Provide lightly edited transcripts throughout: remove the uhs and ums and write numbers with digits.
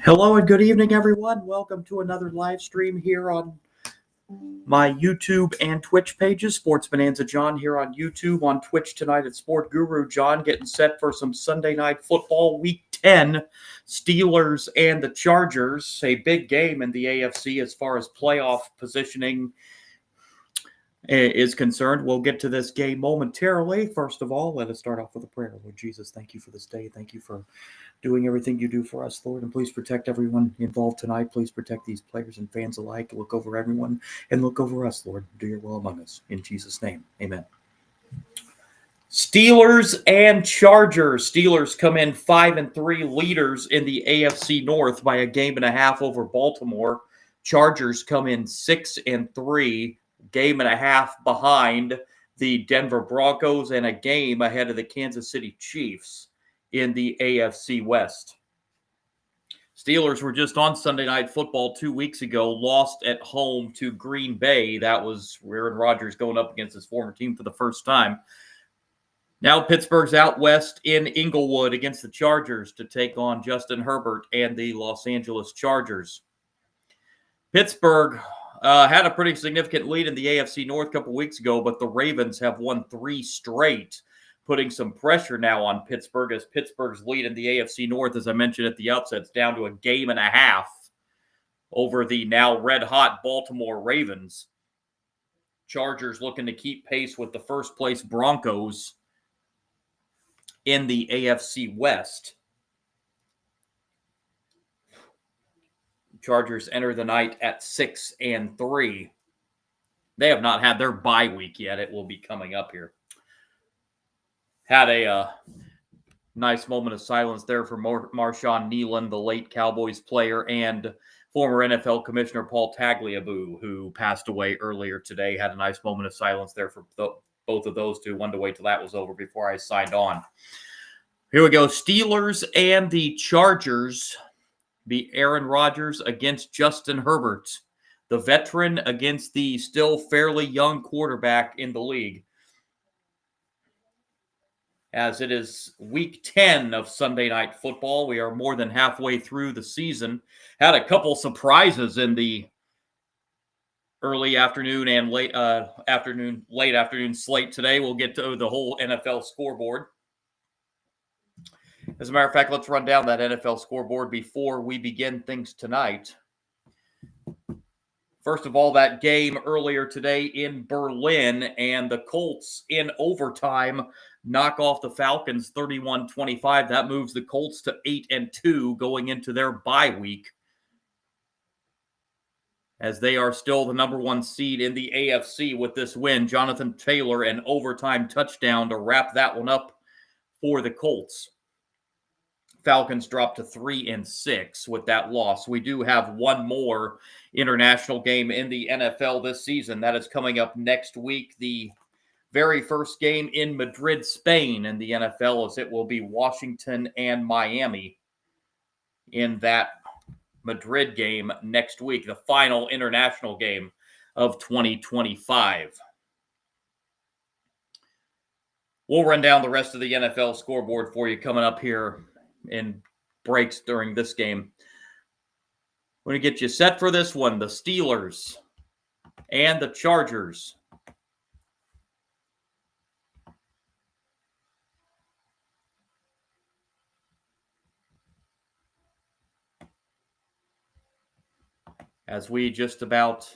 Hello and good evening, everyone. Welcome to another live stream here on my YouTube and Twitch pages. Sports Bonanza John here on YouTube, on Twitch tonight at Sport Guru John, getting set for some Sunday night football, Week 10. Steelers and the Chargers, a big game in the AFC as far as playoff positioning is concerned. We'll get to this game momentarily. First of all, let us start off with a prayer. Lord Jesus, thank you for this day. Thank you for doing everything you do for us, Lord, and please protect everyone involved tonight. Please protect these players and fans alike. Look over everyone and look over us, Lord. Do your will among us. In Jesus' name, amen. Steelers and Chargers. Steelers come in 5-3 leaders in the AFC North by a game and a half over Baltimore. Chargers come in 6-3, game and a half behind the Denver Broncos and a game ahead of the Kansas City Chiefs in the AFC West. Steelers were just on Sunday Night Football 2 weeks ago, lost at home to Green Bay. That was Aaron Rodgers going up against his former team for the first time. Now Pittsburgh's out west in Inglewood against the Chargers to take on Justin Herbert and the Los Angeles Chargers. Pittsburgh had a pretty significant lead in the AFC North a couple weeks ago, but the Ravens have won 3 straight, putting some pressure now on Pittsburgh as Pittsburgh's lead in the AFC North, as I mentioned at the outset, is down to a game and a half over the now red-hot Baltimore Ravens. Chargers looking to keep pace with the first-place Broncos in the AFC West. Chargers enter the night at 6-3. They have not had their bye week yet. It will be coming up here. Had a nice moment of silence there for Marshawn Kneeland, the late Cowboys player, and former NFL Commissioner Paul Tagliabue, who passed away earlier today. Had a nice moment of silence there for both of those two. Wanted to wait till that was over before I signed on. Here we go. Steelers and the Chargers. Be Aaron Rodgers against Justin Herbert, the veteran against the still fairly young quarterback in the league. As it is week 10 of Sunday Night Football, we are more than halfway through the season. Had a couple surprises in the early afternoon and late afternoon slate today. We'll get to the whole NFL scoreboard. As a matter of fact, let's run down that NFL scoreboard before we begin things tonight. First of all, that game earlier today in Berlin, and the Colts in overtime knock off the Falcons 31-25. That moves the Colts to 8-2 going into their bye week, as they are still the number 1 seed in the AFC with this win. Jonathan Taylor, an overtime touchdown to wrap that one up for the Colts. Falcons dropped to 3-6 with that loss. We do have one more international game in the NFL this season. That is coming up next week. The very first game in Madrid, Spain in the NFL, as it will be Washington and Miami in that Madrid game next week, the final international game of 2025. We'll run down the rest of the NFL scoreboard for you coming up here in breaks during this game. We're going to get you set for this one. The Steelers and the Chargers. As we just about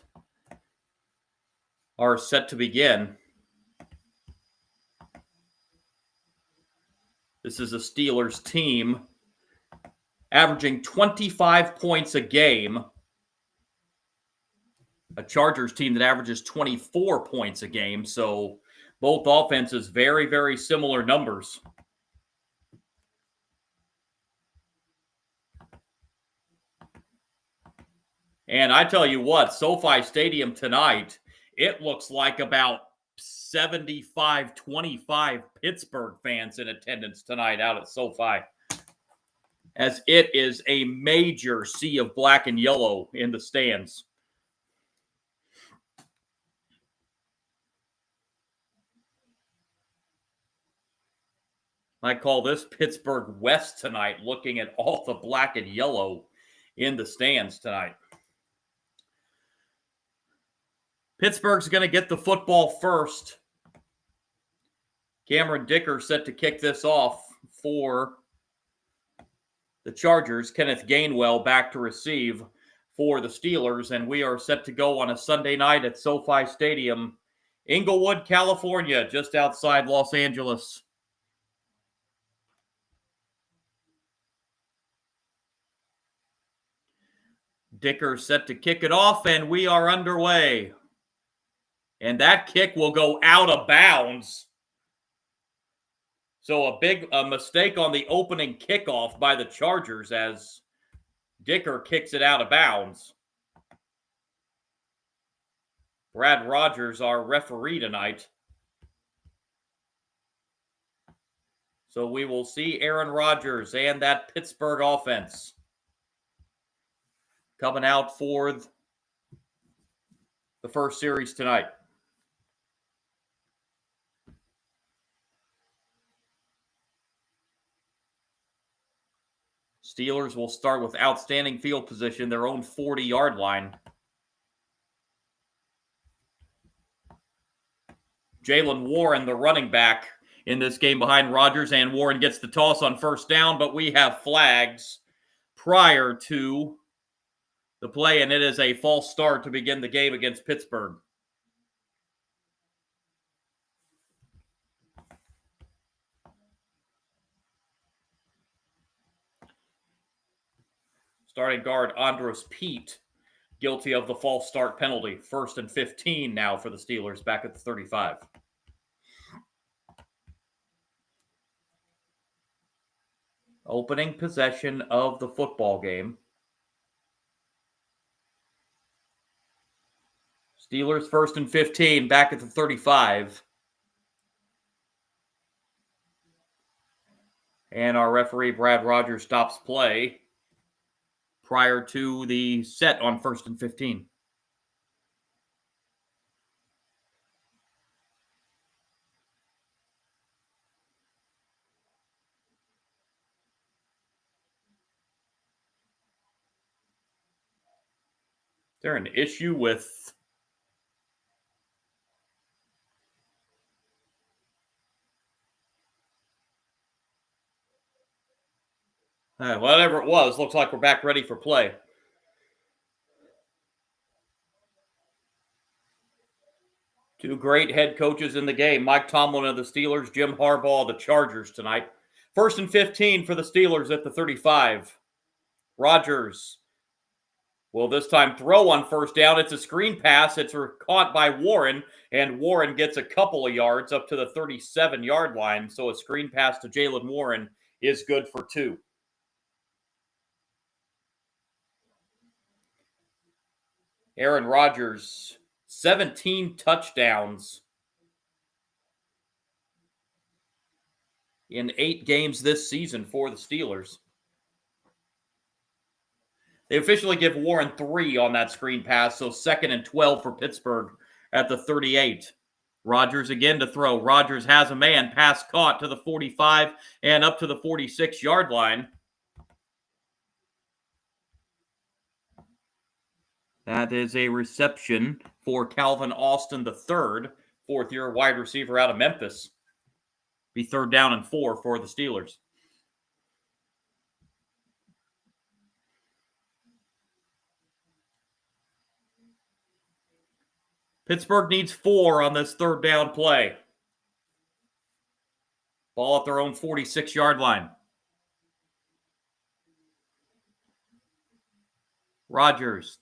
are set to begin. This is a Steelers team averaging 25 points a game. A Chargers team that averages 24 points a game. So both offenses, very, very similar numbers. And I tell you what, SoFi Stadium tonight, it looks like about 75-25 Pittsburgh fans in attendance tonight out at SoFi, as it is a major sea of black and yellow in the stands. I call this Pittsburgh West tonight, looking at all the black and yellow in the stands tonight. Pittsburgh's going to get the football first. Cameron Dicker set to kick this off for the Chargers. Kenneth Gainwell back to receive for the Steelers, and we are set to go on a Sunday night at SoFi Stadium, Inglewood, California, just outside Los Angeles. Dicker set to kick it off, and we are underway. And that kick will go out of bounds. So a big mistake on the opening kickoff by the Chargers as Dicker kicks it out of bounds. Brad Rogers, our referee tonight. So we will see Aaron Rodgers and that Pittsburgh offense coming out for the first series tonight. Steelers will start with outstanding field position, their own 40-yard line. Jaylen Warren, the running back in this game behind Rodgers, and Warren gets the toss on first down, but we have flags prior to the play, and it is a false start to begin the game against Pittsburgh. Starting guard Andros Pete, guilty of the false start penalty. 1st and 15 now for the Steelers, back at the 35. Opening possession of the football game. Steelers 1st and 15, back at the 35. And our referee, Brad Rogers, stops play prior to the set on 1st and 15. Is there an issue with whatever it was? Looks like we're back ready for play. Two great head coaches in the game. Mike Tomlin of the Steelers, Jim Harbaugh of the Chargers tonight. 1st and 15 for the Steelers at the 35. Rodgers will this time throw on first down. It's a screen pass. It's caught by Warren, and Warren gets a couple of yards up to the 37-yard line. So a screen pass to Jaylen Warren is good for 2. Aaron Rodgers, 17 touchdowns in 8 games this season for the Steelers. They officially give Warren 3 on that screen pass, so 2nd and 12 for Pittsburgh at the 38. Rodgers again to throw. Rodgers has a man. Pass caught to the 45 and up to the 46-yard line. That is a reception for Calvin Austin III, 4th-year wide receiver out of Memphis. Be 3rd down and 4 for the Steelers. Pittsburgh needs 4 on this 3rd down play. Ball at their own 46-yard line. Rodgers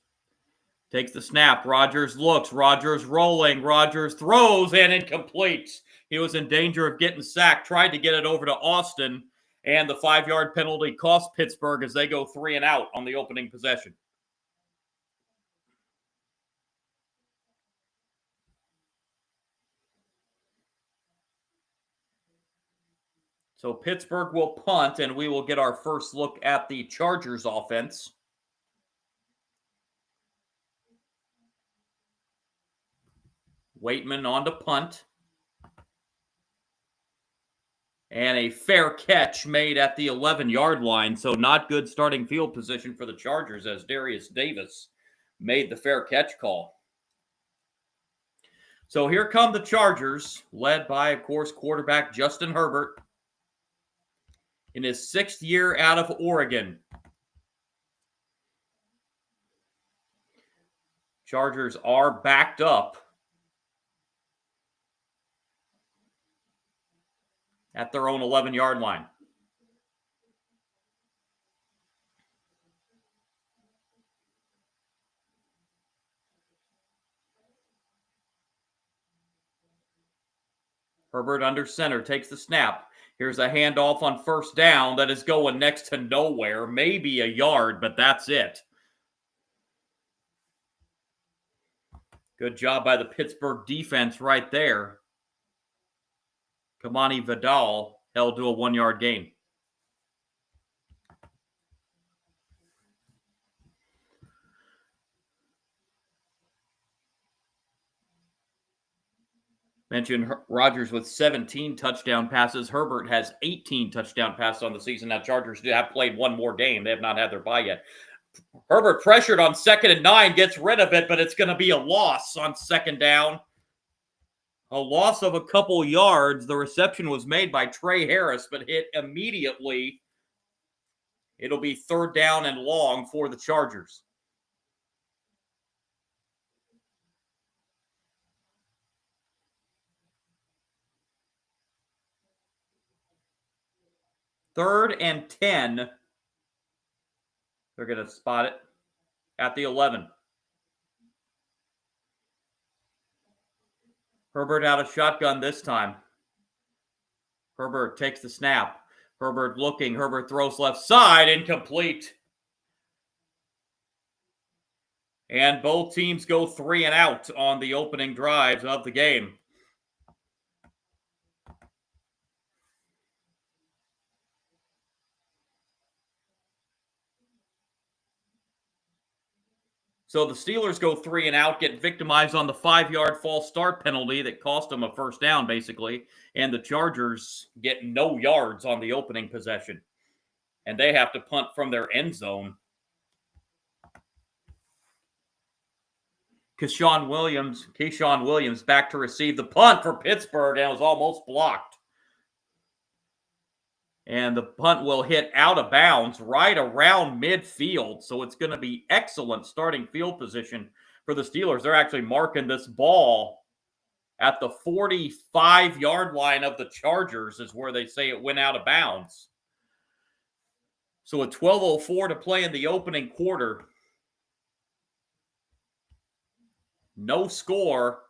takes the snap. Rodgers looks. Rodgers rolling. Rodgers throws and incomplete. He was in danger of getting sacked. Tried to get it over to Austin. And the 5-yard penalty cost Pittsburgh as they go 3 and out on the opening possession. So Pittsburgh will punt, and we will get our first look at the Chargers offense. Waitman on to punt. And a fair catch made at the 11-yard line. So not good starting field position for the Chargers as Darius Davis made the fair catch call. So here come the Chargers, led by, of course, quarterback Justin Herbert in his 6th year out of Oregon. Chargers are backed up at their own 11-yard line. Herbert under center takes the snap. Here's a handoff on first down that is going next to nowhere. Maybe a yard, but that's it. Good job by the Pittsburgh defense right there. Kamani Vidal held to a 1-yard gain. Mentioned Rodgers with 17 touchdown passes. Herbert has 18 touchdown passes on the season. Now, Chargers have played one more game. They have not had their bye yet. Herbert pressured on 2nd and 9, gets rid of it, but it's going to be a loss on 2nd down. A loss of a couple yards. The reception was made by Trey Harris, but hit immediately. It'll be 3rd down and long for the Chargers. Third and 10. They're going to spot it at the 11. Herbert out of shotgun this time. Herbert takes the snap. Herbert looking. Herbert throws left side. Incomplete. And both teams go 3 and out on the opening drives of the game. So the Steelers go 3 and out, get victimized on the 5-yard false start penalty that cost them a first down, basically. And the Chargers get no yards on the opening possession. And they have to punt from their end zone. Keyshawn Williams back to receive the punt for Pittsburgh, and it was almost blocked. And the punt will hit out of bounds right around midfield. So it's going to be excellent starting field position for the Steelers. They're actually marking this ball at the 45-yard line of the Chargers is where they say it went out of bounds. So a 12:04 to play in the opening quarter. No score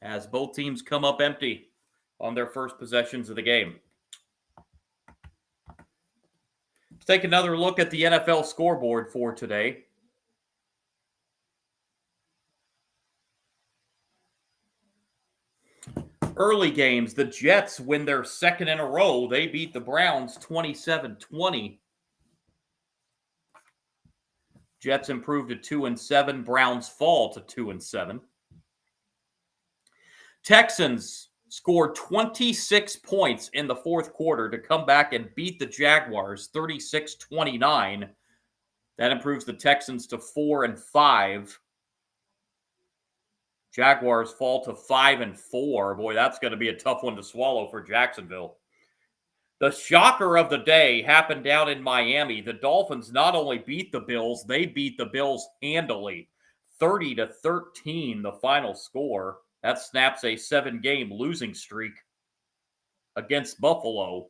as both teams come up empty on their first possessions of the game. Let's take another look at the NFL scoreboard for today. Early games, the Jets win their 2nd in a row. They beat the Browns 27-20. Jets improved to 2-7. Browns fall to 2-7. Texans scored 26 points in the 4th quarter to come back and beat the Jaguars 36-29. That improves the Texans to 4-5. Jaguars fall to 5-4. Boy, that's going to be a tough one to swallow for Jacksonville. The shocker of the day happened down in Miami. The Dolphins not only beat the Bills, they beat the Bills handily. 30-13, the final score. That snaps a 7-game losing streak against Buffalo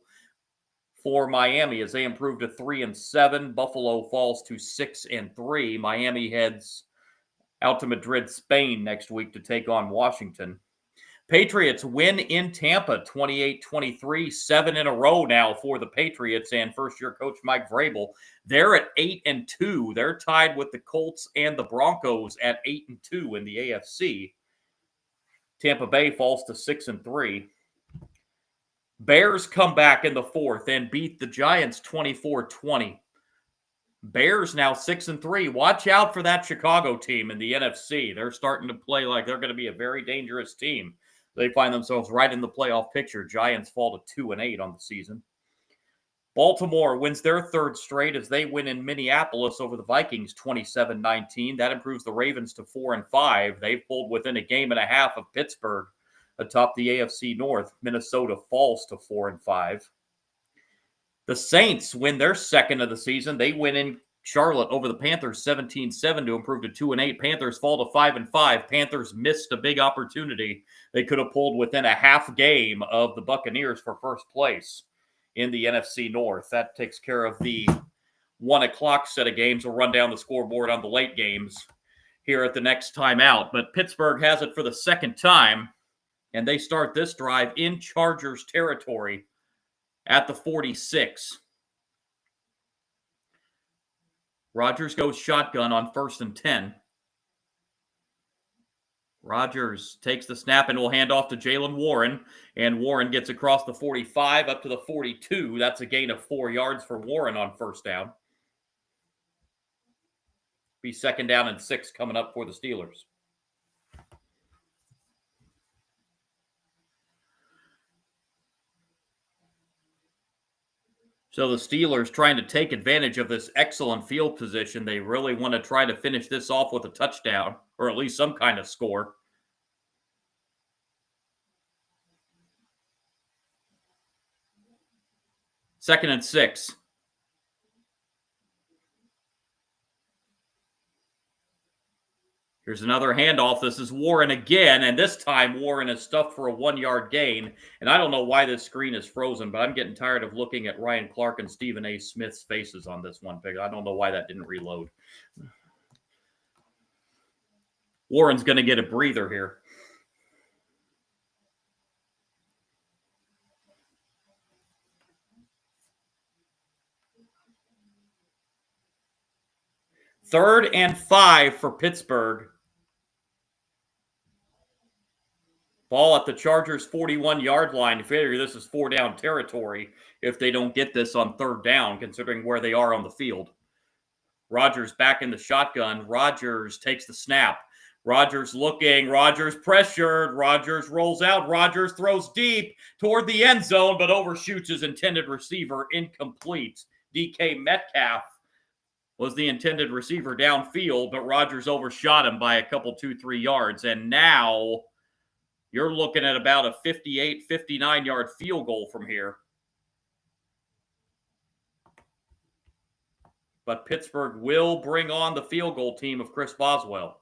for Miami as they improve to 3-7. Buffalo falls to 6-3. Miami heads out to Madrid, Spain next week to take on Washington. Patriots win in Tampa 28-23, 7 in a row now for the Patriots and first-year coach Mike Vrabel. They're at 8-2. They're tied with the Colts and the Broncos at 8-2 in the AFC. Tampa Bay falls to 6-3. Bears come back in the 4th and beat the Giants 24-20. Bears now 6-3. Watch out for that Chicago team in the NFC. They're starting to play like they're going to be a very dangerous team. They find themselves right in the playoff picture. Giants fall to 2-8 on the season. Baltimore wins their third straight as they win in Minneapolis over the Vikings 27-19. That improves the Ravens to 4-5. They've pulled within a game and a half of Pittsburgh atop the AFC North. Minnesota falls to 4-5. The Saints win their second of the season. They win in Charlotte over the Panthers 17-7 to improve to 2-8. Panthers fall to 5-5. Panthers missed a big opportunity. They could have pulled within a half game of the Buccaneers for first place in the NFC North. That takes care of the 1 o'clock set of games. We'll run down the scoreboard on the late games here at the next time out. But Pittsburgh has it for the second time, and they start this drive in Chargers territory at the 46. Rodgers goes shotgun on 1st and 10. Rodgers takes the snap and will hand off to Jaylen Warren, and Warren gets across the 45 up to the 42. That's a gain of 4 yards for Warren on first down. Be 2nd down and 6 coming up for the Steelers. So the Steelers trying to take advantage of this excellent field position. They really want to try to finish this off with a touchdown, or at least some kind of score. Second and 6. Here's another handoff. This is Warren again, and this time Warren is stuffed for a 1-yard gain. And I don't know why this screen is frozen, but I'm getting tired of looking at Ryan Clark and Stephen A. Smith's faces on this one pick. I don't know why that didn't reload. Warren's going to get a breather here. Third and 5 for Pittsburgh. Ball at the Chargers' 41-yard line. You figure this is 4-down territory if they don't get this on 3rd down, considering where they are on the field. Rodgers back in the shotgun. Rodgers takes the snap. Rodgers looking. Rodgers pressured. Rodgers rolls out. Rodgers throws deep toward the end zone, but overshoots his intended receiver. Incomplete. DK Metcalf was the intended receiver downfield, but Rodgers overshot him by a couple, 2-3 yards. And now you're looking at about a 58, 59-yard field goal from here. But Pittsburgh will bring on the field goal team of Chris Boswell.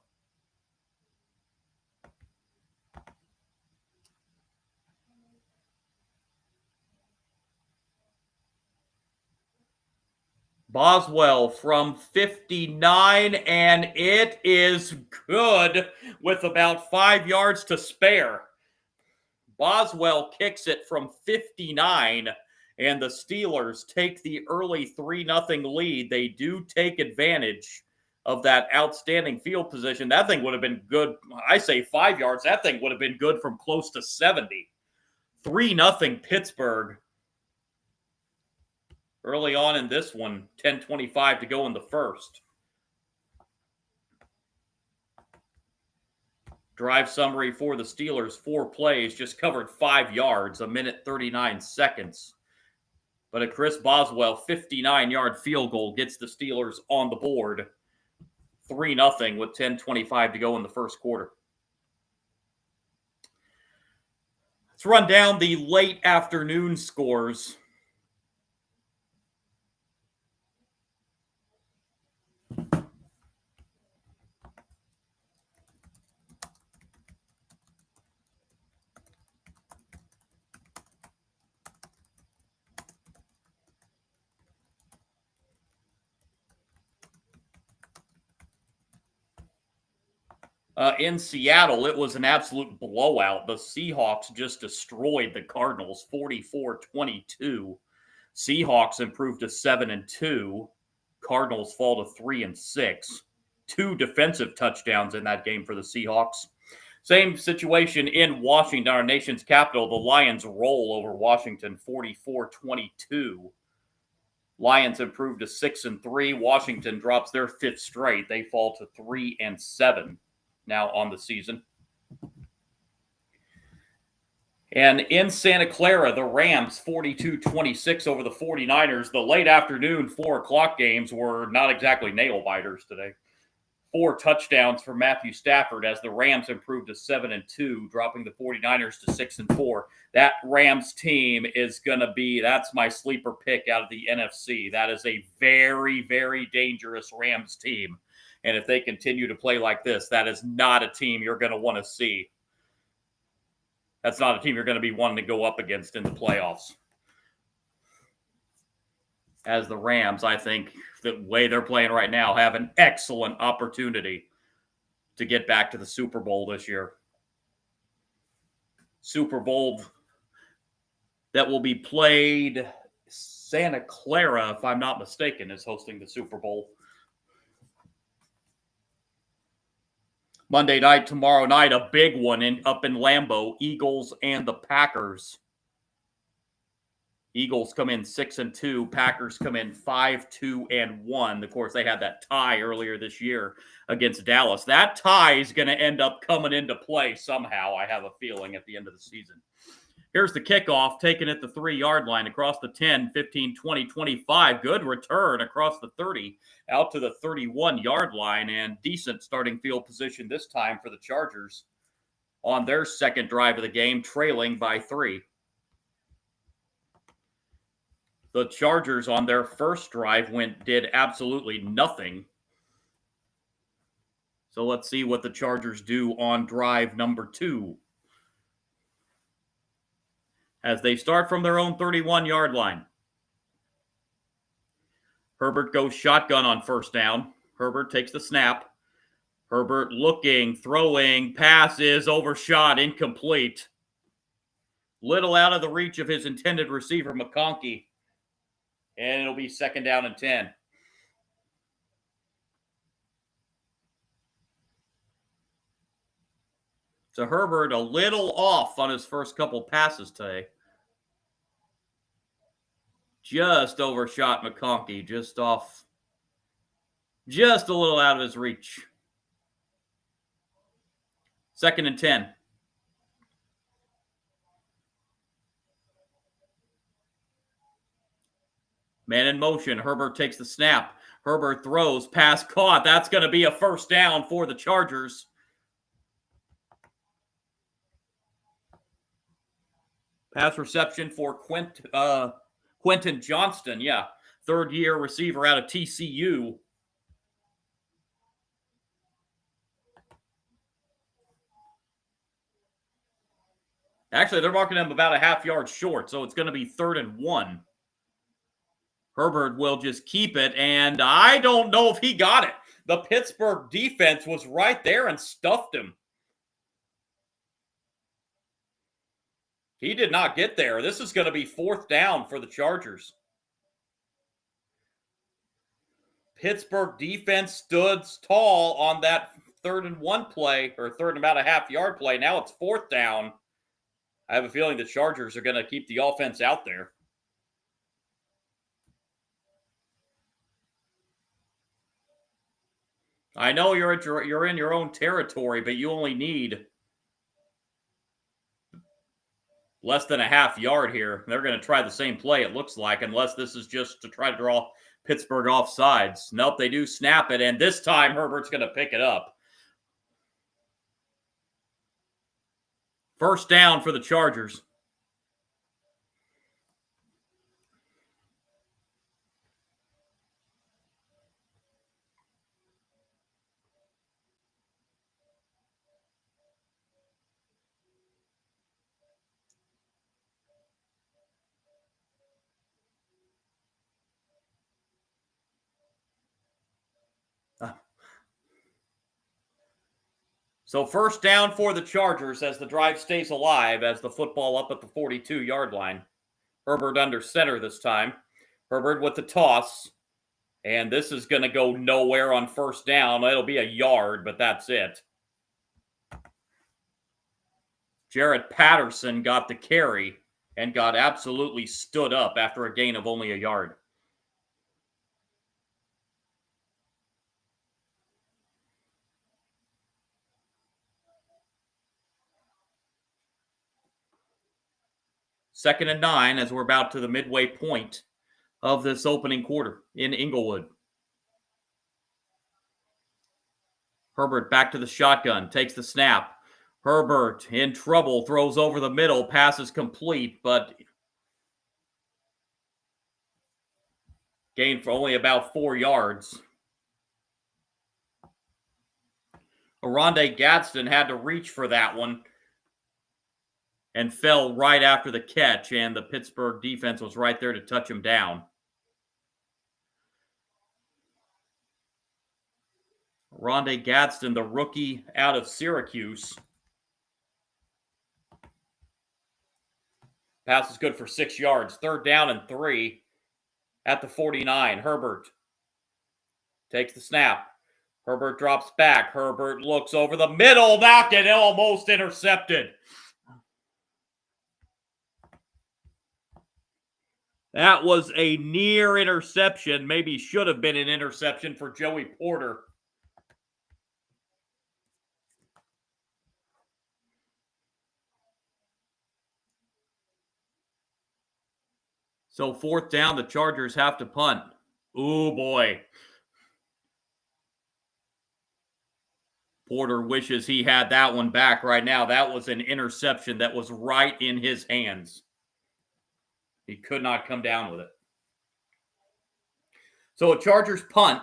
Boswell from 59, and it is good with about 5 yards to spare. Boswell kicks it from 59, and the Steelers take the early 3-0 lead. They do take advantage of that outstanding field position. That thing would have been good. I say 5 yards. That thing would have been good from close to 70. 3-0 Pittsburgh. Early on in this one, 10:25 to go in the first. Drive summary for the Steelers, 4 plays, just covered 5 yards, 1 minute 39 seconds. But a Chris Boswell 59-yard field goal gets the Steelers on the board, 3-0 with 10:25 to go in the first quarter. Let's run down the late afternoon scores. In Seattle, it was an absolute blowout. The Seahawks just destroyed the Cardinals, 44-22. Seahawks improved to 7-2. Cardinals fall to 3-6. 2 defensive touchdowns in that game for the Seahawks. Same situation in Washington, our nation's capital. The Lions roll over Washington, 44-22. Lions improved to 6-3. Washington drops their 5th straight. They fall to 3-7 now on the season. And in Santa Clara, the Rams 42-26 over the 49ers. The late afternoon 4 o'clock games were not exactly nail biters today. 4 touchdowns for Matthew Stafford as the Rams improved to 7-2, dropping the 49ers to 6-4. That Rams team is going to be, that's my sleeper pick out of the NFC. That is a very, very dangerous Rams team. And if they continue to play like this, that is not a team you're going to want to see. That's not a team you're going to be wanting to go up against in the playoffs. As the Rams, I think the way they're playing right now, have an excellent opportunity to get back to the Super Bowl this year. Super Bowl that will be played, Santa Clara, if I'm not mistaken, is hosting the Super Bowl. Monday night, tomorrow night, a big one up in Lambeau, Eagles and the Packers. Eagles come in 6-2. Packers come in 5-2-1. Of course, they had that tie earlier this year against Dallas. That tie is going to end up coming into play somehow, I have a feeling, at the end of the season. Here's the kickoff, taken at the 3-yard line, across the 10, 15, 20, 25. Good return across the 30, out to the 31-yard line, and decent starting field position this time for the Chargers on their second drive of the game, trailing by 3. The Chargers on their first drive did absolutely nothing. So let's see what the Chargers do on drive number 2. As they start from their own 31-yard line. Herbert goes shotgun on first down. Herbert takes the snap. Herbert looking, throwing, pass is overshot, incomplete. Little out of the reach of his intended receiver, McConkey. And it'll be 2nd down and 10. So Herbert a little off on his first couple passes today. Just overshot McConkey, just off, just a little out of his reach. 2nd and 10. Man in motion. Herbert takes the snap. Herbert throws. Pass caught. That's going to be a 1st down for the Chargers. Pass reception for Quentin Johnston. Yeah. 3rd-year receiver out of TCU. Actually, they're marking him about a half yard short, so it's going to be 3rd and 1. Herbert will just keep it, and I don't know if he got it. The Pittsburgh defense was right there and stuffed him. He did not get there. This is going to be 4th down for the Chargers. Pittsburgh defense stood tall on that 3rd and 1 play, or 3rd and about a half yard play. Now it's 4th down. I have a feeling the Chargers are going to keep the offense out there. I know you're in your own territory, but you only need less than a half yard here. They're going to try the same play, it looks like, unless this is just to try to draw Pittsburgh off sides. Nope, they do snap it, and this time Herbert's going to pick it up. 1st down for the Chargers. So 1st down for the Chargers as the drive stays alive, as the football up at the 42-yard line. Herbert under center this time. Herbert with the toss. And this is going to go nowhere on 1st down. It'll be a yard, but that's it. Jarrett Patterson got the carry and got absolutely stood up after a gain of only a yard. 2nd and 9 as we're about to the midway point of this opening quarter in Inglewood. Herbert back to the shotgun, takes the snap. Herbert in trouble, throws over the middle, pass is complete, but gained for only about 4 yards. Oronde Gadsden had to reach for that one and fell right after the catch, and the Pittsburgh defense was right there to touch him down. Oronde Gadsden, the rookie out of Syracuse. Pass is good for 6 yards. 3rd down and 3 at the 49. Herbert takes the snap. Herbert drops back. Herbert looks over the middle. Knocked it, almost intercepted. That was a near interception. Maybe should have been an interception for Joey Porter. So 4th down, the Chargers have to punt. Ooh, boy. Porter wishes he had that one back right now. That was an interception that was right in his hands. He could not come down with it. So a Chargers punt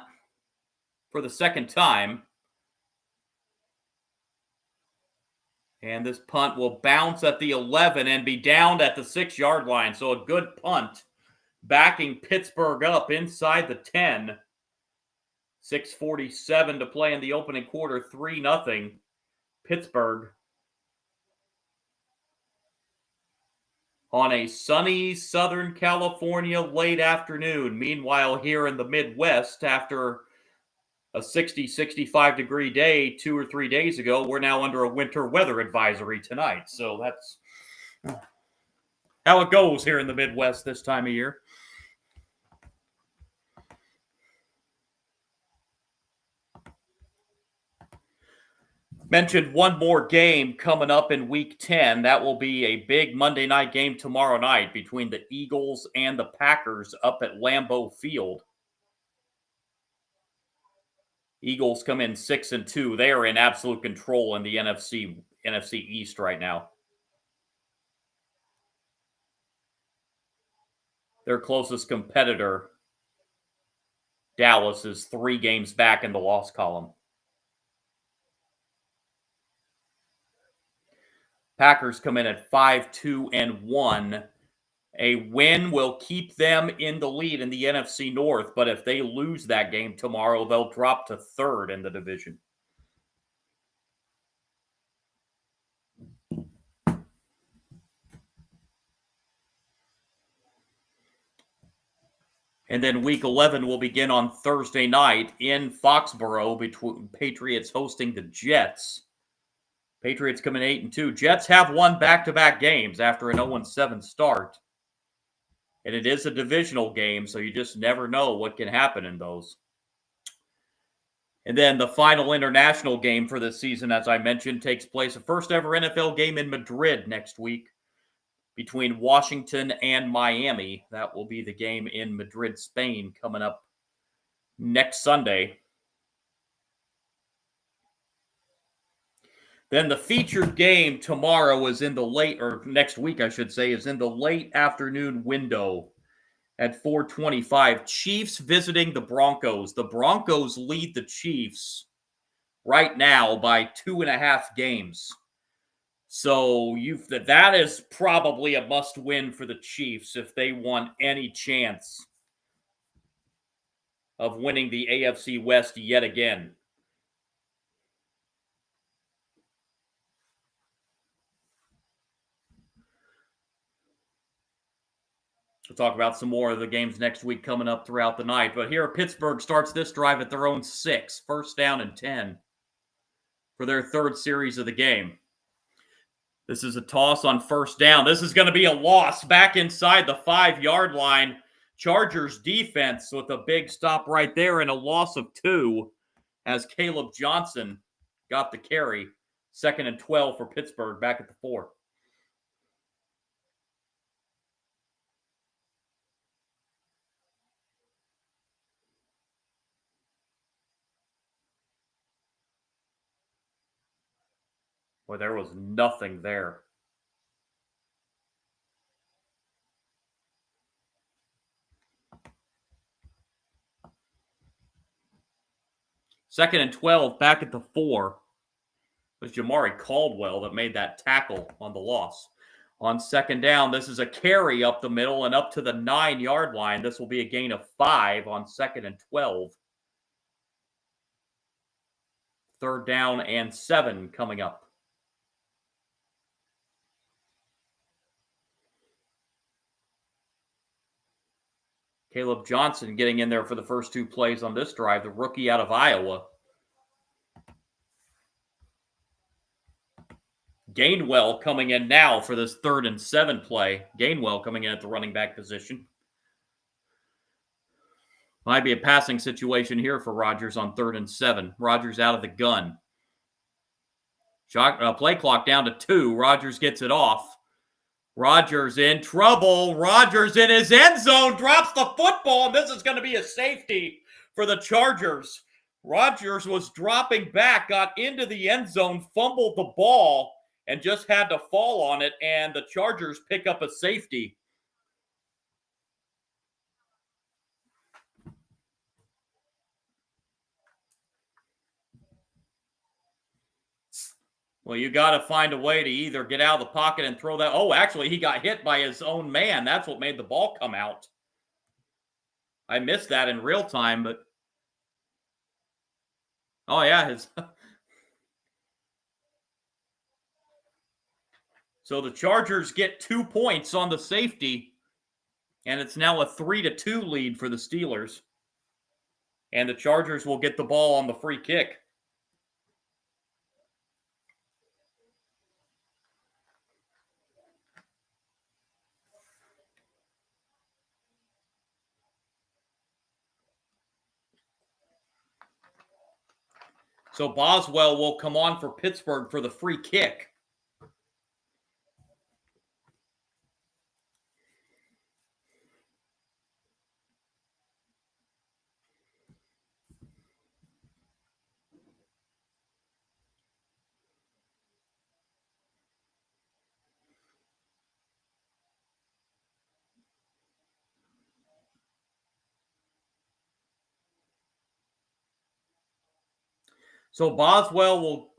for the 2nd time. And this punt will bounce at the 11 and be downed at the 6-yard line. So a good punt, backing Pittsburgh up inside the 10. 6:47 to play in the opening quarter, 3-0 Pittsburgh. On a sunny Southern California late afternoon. Meanwhile, here in the Midwest, after a 60-65 degree day 2 or 3 days ago, we're now under a winter weather advisory tonight. So that's how it goes here in the Midwest this time of year. Mentioned one more game coming up in Week 10. That will be a big Monday night game tomorrow night between the Eagles and the Packers up at Lambeau Field. Eagles come in 6-2. They are in absolute control in the NFC East right now. Their closest competitor, Dallas, is 3 games back in the loss column. Packers come in at 5-2-1. A win will keep them in the lead in the NFC North, but if they lose that game tomorrow, they'll drop to 3rd in the division. And then Week 11 will begin on Thursday night in Foxborough, between Patriots hosting the Jets. Patriots come in 8-2. Jets have won back-to-back games after an 0-7 start. And it is a divisional game, so you just never know what can happen in those. And then the final international game for this season, as I mentioned, takes place, a first-ever NFL game in Madrid next week between Washington and Miami. That will be the game in Madrid, Spain, coming up next Sunday. Then the featured game tomorrow is in the late, or next week, I should say, is in the late afternoon window at 4:25. Chiefs visiting the Broncos. The Broncos lead the Chiefs right now by 2.5 games. So that is probably a must-win for the Chiefs if they want any chance of winning the AFC West yet again. We'll talk about some more of the games next week coming up throughout the night. But here, Pittsburgh starts this drive at their own 6, 1st down and 10 for their 3rd series of the game. This is a toss on 1st down. This is going to be a loss back inside the 5-yard line. Chargers defense with a big stop right there and a loss of 2 as Caleb Johnson got the carry. 2nd and 12 for Pittsburgh back at the 4. Boy, there was nothing there. Second and 12, back at the 4. It was Jamari Caldwell that made that tackle on the loss. On second down, this is a carry up the middle and up to the 9-yard line. This will be a gain of 5 on second and 12. Third down and 7 coming up. Caleb Johnson getting in there for the first 2 plays on this drive, the rookie out of Iowa. Gainwell coming in now for this 3rd and 7 play. Gainwell coming in at the running back position. Might be a passing situation here for Rodgers on 3rd and 7. Rodgers out of the gun. Play clock down to 2. Rodgers gets it off. Rodgers in trouble. Rodgers in his end zone. Drops the football, and this is going to be a safety for the Chargers. Rodgers was dropping back, got into the end zone, fumbled the ball, and just had to fall on it, and the Chargers pick up a safety. Well, you got to find a way to either get out of the pocket and throw that. Oh, actually, he got hit by his own man. That's what made the ball come out. I missed that in real time, but. Oh, yeah. So the Chargers get 2 points on the safety, and it's now a 3-2 lead for the Steelers. And the Chargers will get the ball on the free kick. So Boswell will come on for Pittsburgh for the free kick. So Boswell will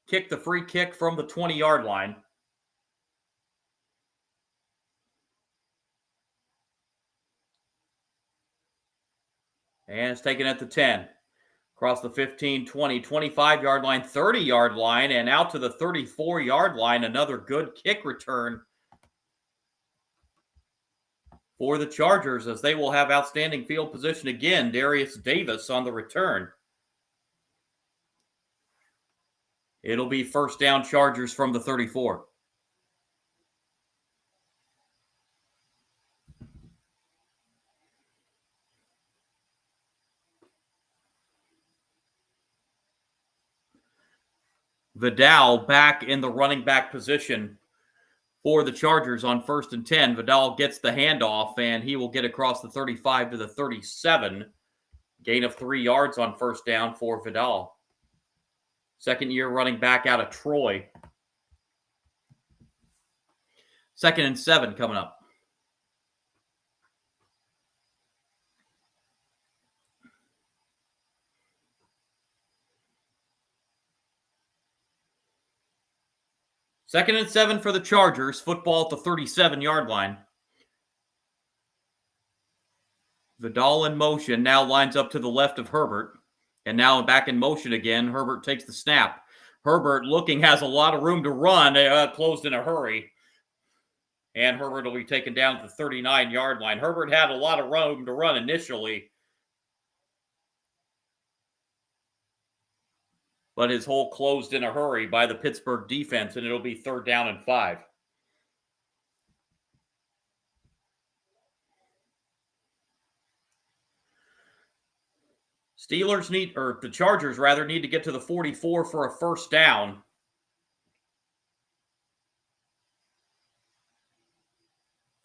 kick the free kick from the 20-yard line. And it's taken at the 10. Across the 15, 20, 25-yard line, 30-yard line, and out to the 34-yard line. Another good kick return for the Chargers, as they will have outstanding field position again. Darius Davis on the return. It'll be first down Chargers from the 34. Vidal back in the running back position for the Chargers on 1st and 10. Vidal gets the handoff, and he will get across the 35 to the 37. Gain of 3 yards on first down for Vidal. Second-year running back out of Troy. 2nd and 7 coming up. Second and 7 for the Chargers. Football at the 37-yard line. Vidal in motion. Now lines up to the left of Herbert. And now back in motion again. Herbert takes the snap. Herbert looking, has a lot of room to run. Closed in a hurry. And Herbert will be taken down to the 39-yard line. Herbert had a lot of room to run initially, but his hole closed in a hurry by the Pittsburgh defense, and it'll be 3rd down and 5. The Chargers rather, need to get to the 44 for a first down.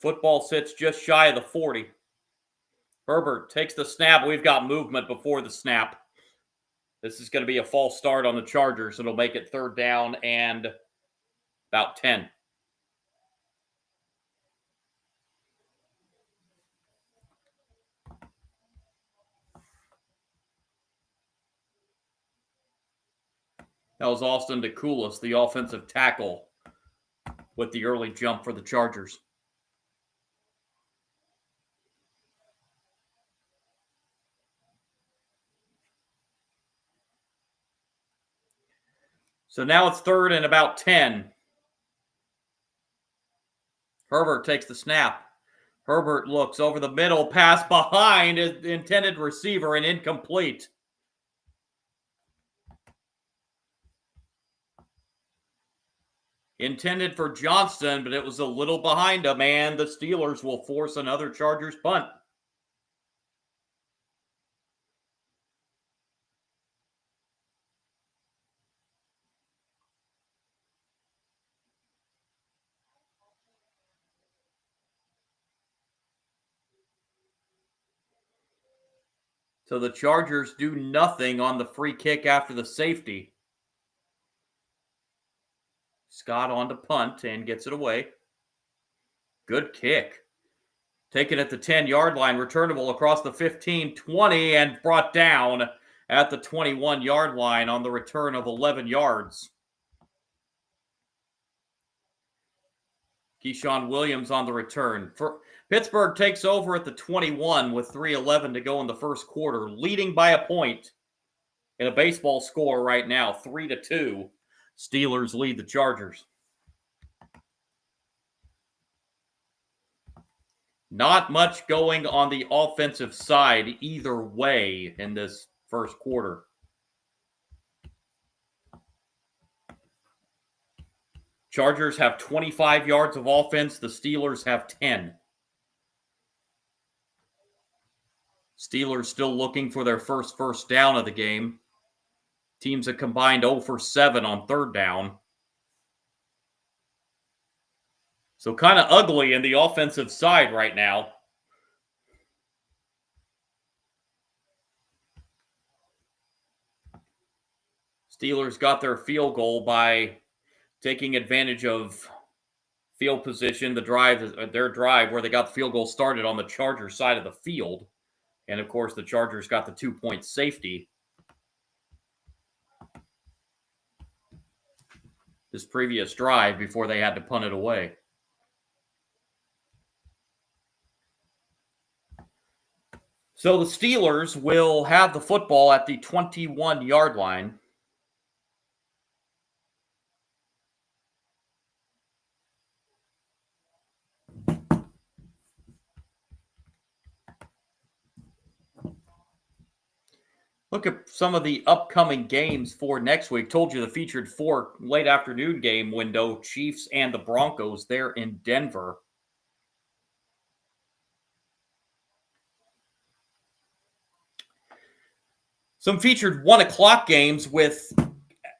Football sits just shy of the 40. Herbert takes the snap. We've got movement before the snap. This is going to be a false start on the Chargers. It'll make it 3rd down and about 10. That was Austin DeCoulis, the offensive tackle, with the early jump for the Chargers. So now it's 3rd and about 10. Herbert takes the snap. Herbert looks over the middle, pass behind his intended receiver and incomplete. Intended for Johnston, but it was a little behind him, and the Steelers will force another Chargers punt. So the Chargers do nothing on the free kick after the safety. Scott on to punt and gets it away. Good kick. Taken at the 10-yard line, returnable across the 15, 20, and brought down at the 21-yard line on the return of 11 yards. Keyshawn Williams on the return. Pittsburgh takes over at the 21 with 3:11 to go in the first quarter, leading by a point in a baseball score right now, 3-2. Steelers lead the Chargers. Not much going on the offensive side either way in this first quarter. Chargers have 25 yards of offense. The Steelers have 10. Steelers still looking for their first down of the game. Teams have combined 0 for 7 on 3rd down. So kind of ugly in the offensive side right now. Steelers got their field goal by taking advantage of field position, their drive where they got the field goal started on the Chargers side of the field. And of course, the Chargers got the 2-point safety. This previous drive before they had to punt it away. So the Steelers will have the football at the 21-yard line. Look at some of the upcoming games for next week. Told you the featured 4 late afternoon game window, Chiefs and the Broncos there in Denver. Some featured 1 o'clock games with,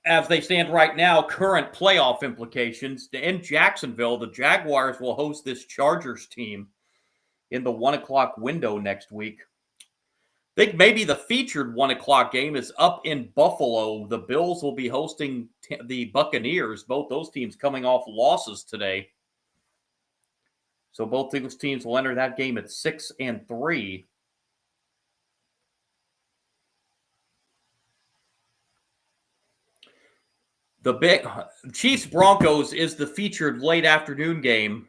as they stand right now, current playoff implications. In Jacksonville, the Jaguars will host this Chargers team in the 1 o'clock window next week. I think maybe the featured 1 o'clock game is up in Buffalo. The Bills will be hosting the Buccaneers. Both those teams coming off losses today. So both those teams will enter that game at 6-3. The big Chiefs-Broncos is the featured late afternoon game.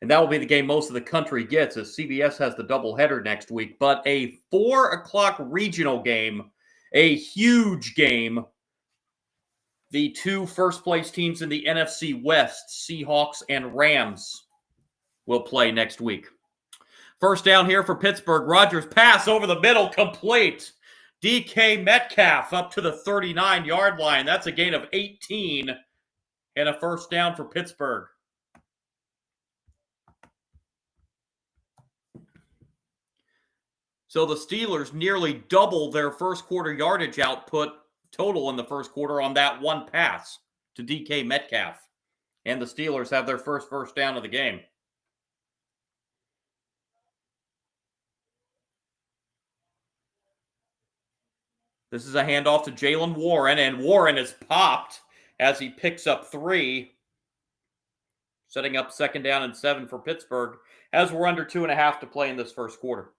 And that will be the game most of the country gets, as CBS has the doubleheader next week. But a 4 o'clock regional game, a huge game. The 2 first-place teams in the NFC West, Seahawks and Rams, will play next week. First down here for Pittsburgh. Rodgers pass over the middle, complete. DK Metcalf up to the 39-yard line. That's a gain of 18 and a first down for Pittsburgh. So the Steelers nearly doubled their first quarter yardage output total in the first quarter on that one pass to DK Metcalf. And the Steelers have their first down of the game. This is a handoff to Jaylen Warren, and Warren is popped as he picks up 3, setting up 2nd down and 7 for Pittsburgh as we're under 2.5 to play in this first quarter.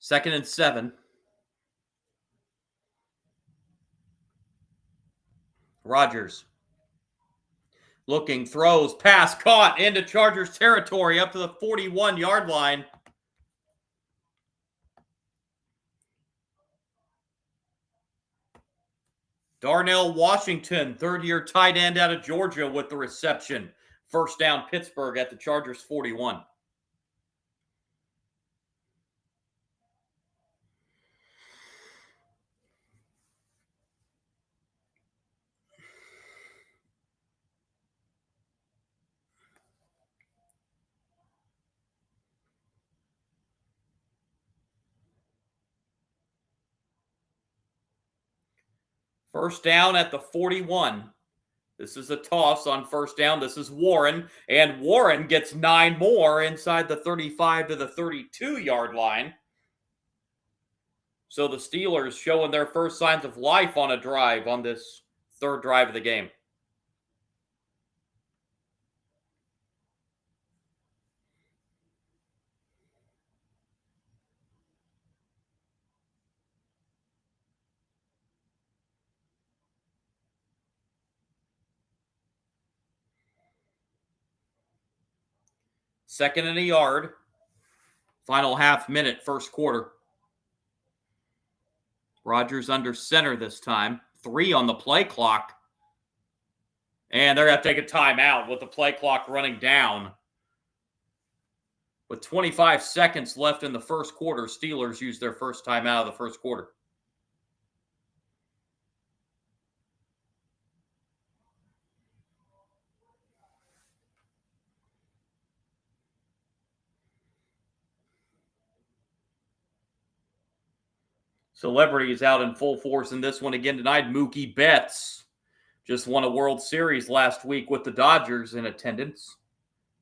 Second and 7. Rodgers looking, throws, pass caught into Chargers territory up to the 41-yard line. Darnell Washington, third-year tight end out of Georgia with the reception. First down, Pittsburgh at the Chargers 41. First down at the 41. This is a toss on first down. This is Warren, and Warren gets 9 more inside the 35 to the 32-yard line. So the Steelers showing their first signs of life on a drive on this third drive of the game. Second and a yard. Final half minute, first quarter. Rodgers under center this time. 3 on the play clock. And they're going to take a timeout with the play clock running down. With 25 seconds left in the first quarter, Steelers use their first timeout of the first quarter. Celebrities out in full force in this one again tonight. Mookie Betts just won a World Series last week with the Dodgers in attendance.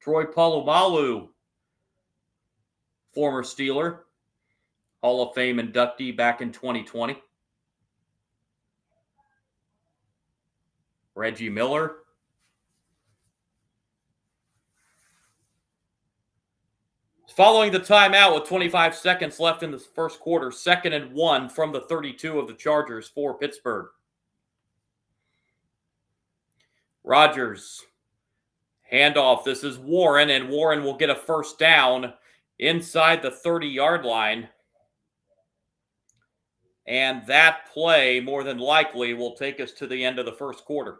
Troy Polamalu, former Steeler, Hall of Fame inductee back in 2020. Reggie Miller. Following the timeout with 25 seconds left in the first quarter, 2nd and 1 from the 32 of the Chargers for Pittsburgh. Rodgers, handoff. This is Warren, and Warren will get a first down inside the 30-yard line. And that play, more than likely, will take us to the end of the first quarter.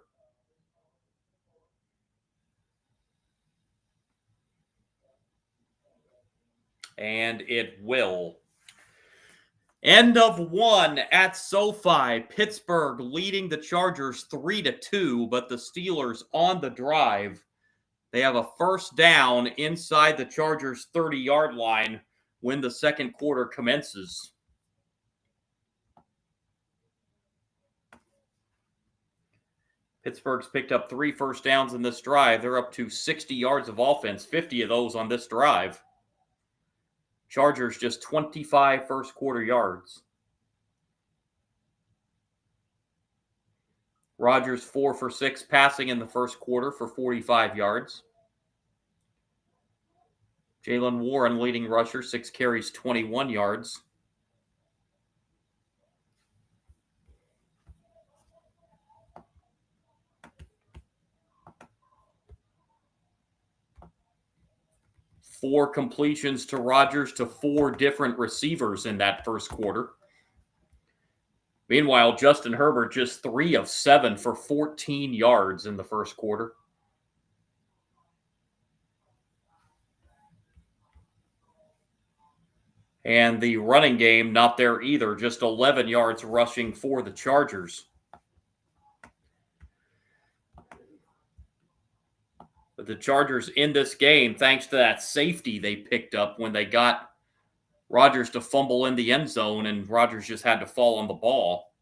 And it will. End of 1 at SoFi. Pittsburgh leading the Chargers 3-2, but the Steelers on the drive. They have a first down inside the Chargers' 30-yard line when the second quarter commences. Pittsburgh's picked up 3 first downs in this drive. They're up to 60 yards of offense, 50 of those on this drive. Chargers just 25 first quarter yards. Rodgers 4 for 6 passing in the first quarter for 45 yards. Jaylen Warren leading rusher, 6 carries, 21 yards. Four completions to Rodgers to 4 different receivers in that first quarter. Meanwhile, Justin Herbert just 3 of 7 for 14 yards in the first quarter. And the running game not there either, just 11 yards rushing for the Chargers. But the Chargers in this game, thanks to that safety they picked up when they got Rodgers to fumble in the end zone, and Rodgers just had to fall on the ball.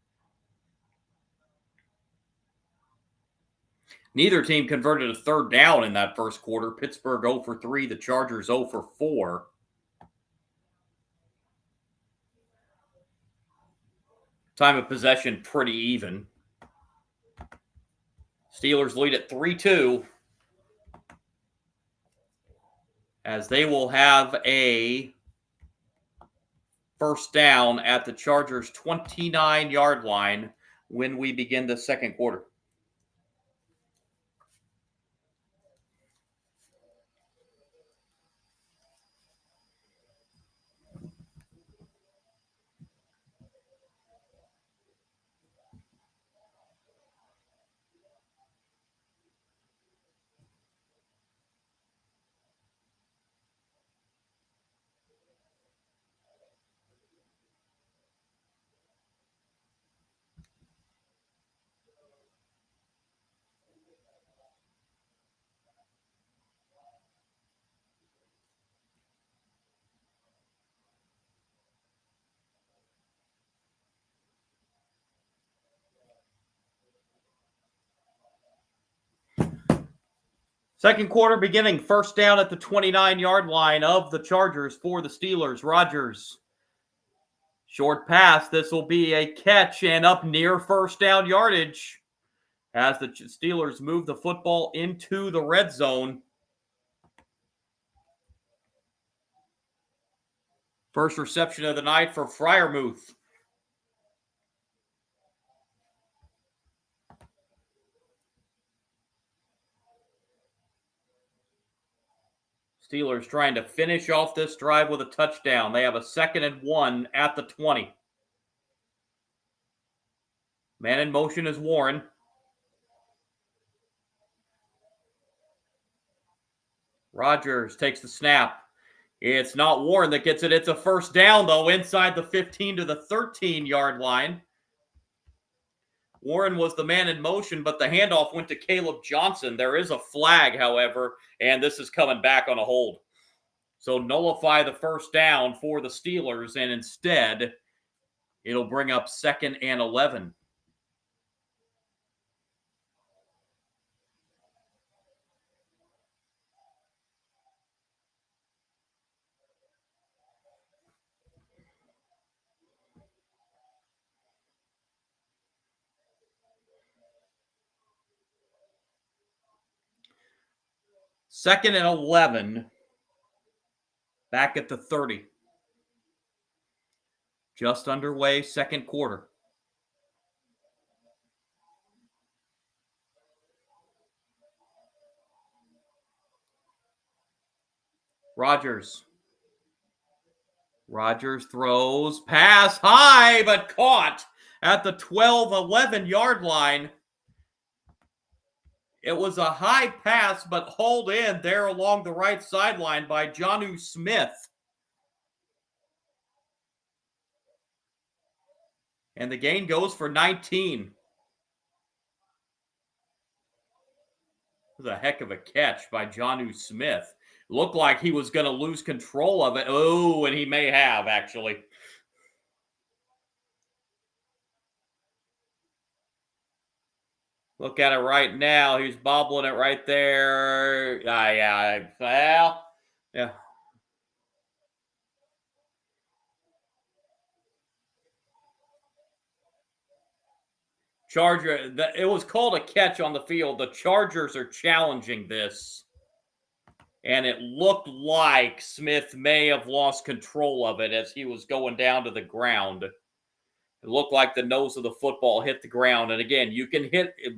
Neither team converted a third down in that first quarter. Pittsburgh 0 for 3, the Chargers 0 for 4. Time of possession pretty even. Steelers lead at 3-2 as they will have a first down at the Chargers' 29-yard line when we begin the second quarter. Second quarter beginning, first down at the 29-yard line of the Chargers for the Steelers. Rodgers, short pass. This will be a catch and up near first down yardage as the Steelers move the football into the red zone. First reception of the night for Freiermuth. Steelers trying to finish off this drive with a touchdown. They have a 2nd and 1 at the 20. Man in motion is Warren. Rodgers takes the snap. It's not Warren that gets it. It's a first down, though, inside the 15 to the 13-yard line. Warren was the man in motion, but the handoff went to Caleb Johnson. There is a flag, however, and this is coming back on a hold. So nullify the first down for the Steelers, and instead, it'll bring up 2nd and 11. Second and 11, back at the 30. Just underway, second quarter. Rodgers throws, pass high, but caught at the 12-11-yard line. It was a high pass, but hauled in there along the right sideline by Jonnu Smith. And the gain goes for 19. It was a heck of a catch by Jonnu Smith. Looked like he was going to lose control of it. Oh, and he may have, actually. Look at it right now. He's bobbling it right there. Yeah. Well, yeah. Charger, it was called a catch on the field. The Chargers are challenging this. And it looked like Smith may have lost control of it as he was going down to the ground. It looked like the nose of the football hit the ground. And again,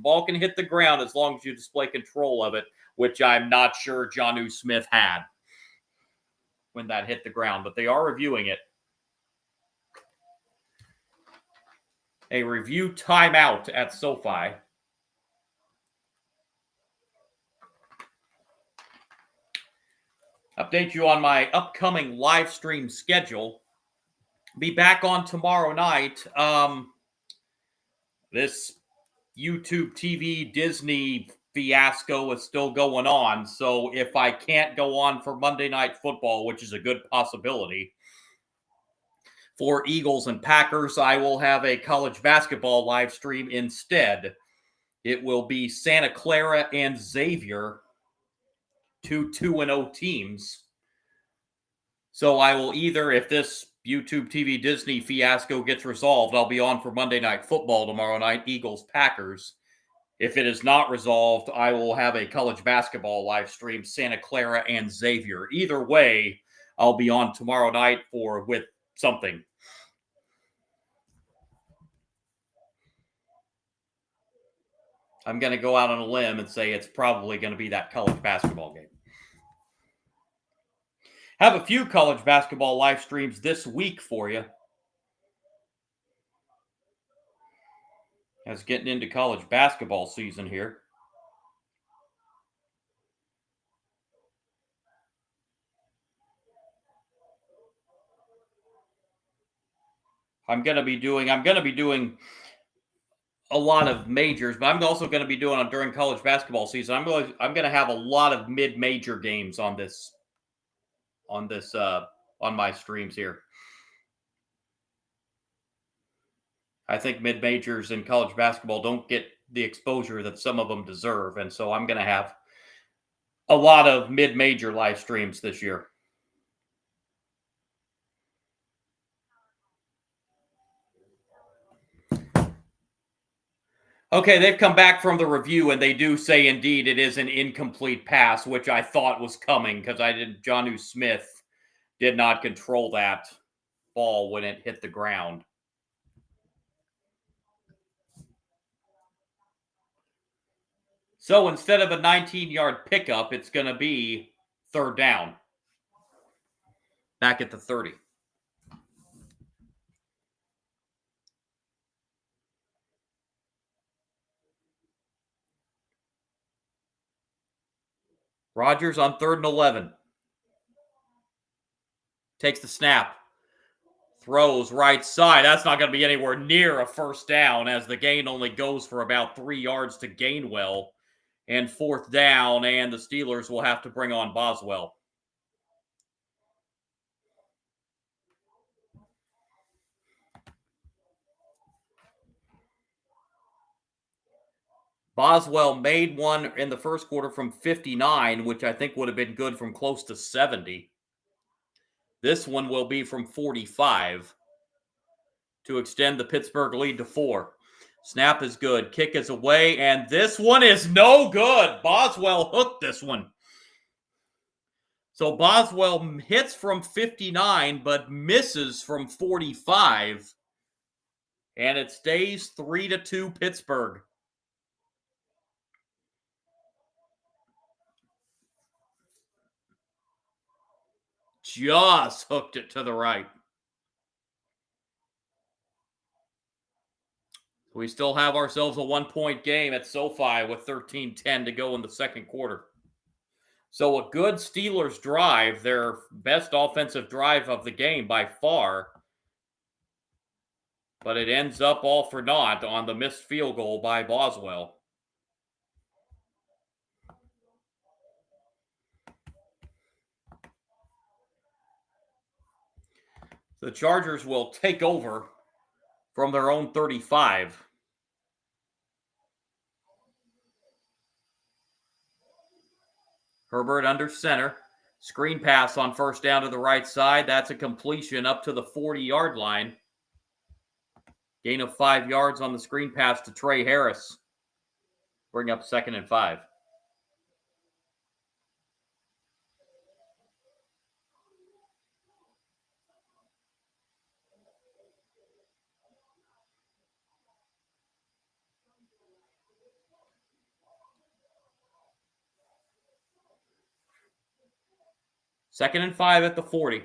ball can hit the ground as long as you display control of it, which I'm not sure Jonnu Smith had when that hit the ground, but they are reviewing it. A review timeout at SoFi. Update you on my upcoming live stream schedule. Be back on tomorrow night. This YouTube TV Disney fiasco is still going on. So if I can't go on for Monday Night Football, which is a good possibility, For Eagles and Packers, I will have a college basketball live stream instead. It will be Santa Clara and Xavier, two 2-0 teams. So I will either, if this YouTube TV Disney fiasco gets resolved, I'll be on for Monday Night Football tomorrow night, Eagles Packers. If it is not resolved, I will have a college basketball live stream, Santa Clara and Xavier. Either way, I'll be on tomorrow night with something. I'm going to go out on a limb and say it's probably going to be that college basketball game. Have a few college basketball live streams this week for you. As getting into college basketball season here. I'm going to be doing a lot of majors, but I'm also going to be doing during college basketball season. I'm going to have a lot of mid-major games on my streams here. I think mid-majors in college basketball don't get the exposure that some of them deserve, and so I'm going to have a lot of mid-major live streams this year. Okay, they've come back from the review, and they do say indeed it is an incomplete pass, which I thought was coming because Jonnu Smith did not control that ball when it hit the ground. So instead of a 19-yard pickup, it's going to be third down. Back at the 30. Rodgers on 3rd and 11. Takes the snap. Throws right side. That's not going to be anywhere near a first down as the gain only goes for about 3 yards to Gainwell. And 4th down, and the Steelers will have to bring on Boswell. Boswell made one in the first quarter from 59, which I think would have been good from close to 70. This one will be from 45 to extend the Pittsburgh lead to 4. Snap is good. Kick is away, and this one is no good. Boswell hooked this one. So Boswell hits from 59, but misses from 45. And it stays 3-2 Pittsburgh. Just hooked it to the right. We still have ourselves a 1-point game at SoFi with 13:10 to go in the second quarter. So a good Steelers drive, their best offensive drive of the game by far. But it ends up all for naught on the missed field goal by Boswell. The Chargers will take over from their own 35. Herbert under center. Screen pass on first down to the right side. That's a completion up to the 40-yard line. Gain of 5 yards on the screen pass to Trey Harris. Bring up 2nd and 5. Second and 5 at the 40.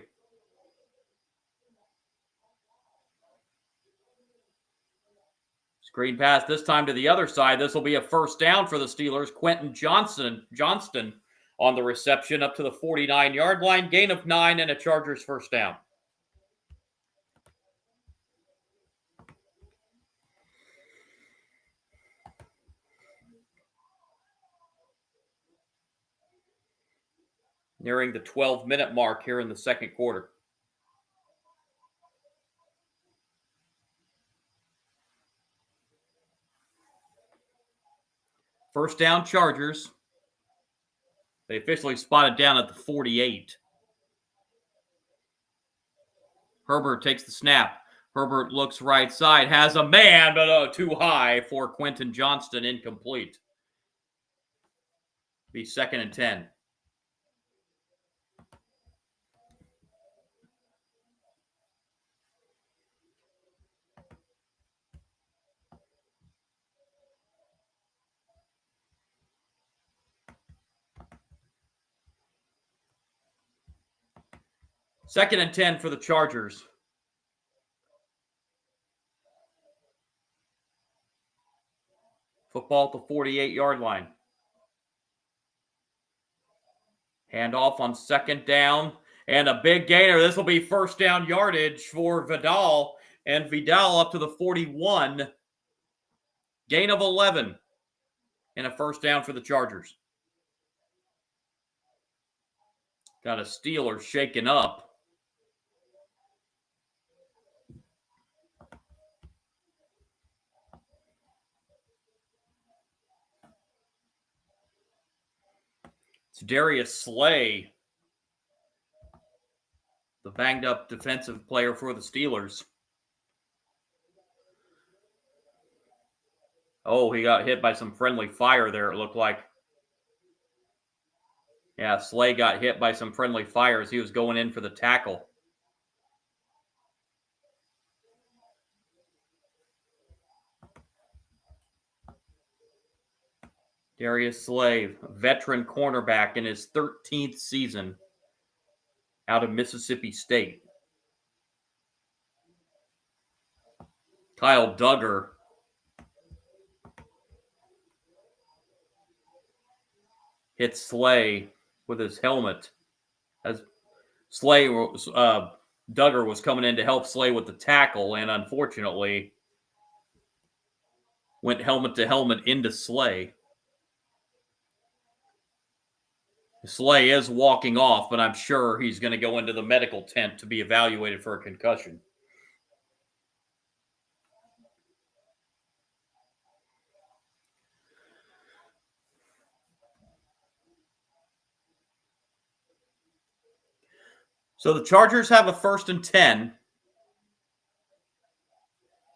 Screen pass this time to the other side. This will be a first down for the Steelers. Quentin Johnston on the reception up to the 49-yard line. Gain of 9 and a Chargers first down. Nearing the 12-minute mark here in the second quarter. First down, Chargers. They officially spotted down at the 48. Herbert takes the snap. Herbert looks right side, has a man, but too high for Quentin Johnston, incomplete. Be 2nd and 10. Second and 10 for the Chargers. Football at the 48-yard line. Handoff on 2nd down. And a big gainer. This will be first down yardage for Vidal. And Vidal up to the 41. Gain of 11. And a first down for the Chargers. Got a Steelers shaken up. It's Darius Slay, the banged-up defensive player for the Steelers. Oh, he got hit by some friendly fire there, it looked like. Yeah, Slay got hit by some friendly fire as he was going in for the tackle. Darius Slay, veteran cornerback in his 13th season out of Mississippi State. Kyle Duggar hit Slay with his helmet as Duggar was coming in to help Slay with the tackle, and unfortunately went helmet to helmet into Slay. Slay is walking off, but I'm sure he's going to go into the medical tent to be evaluated for a concussion. So the Chargers have a 1st and 10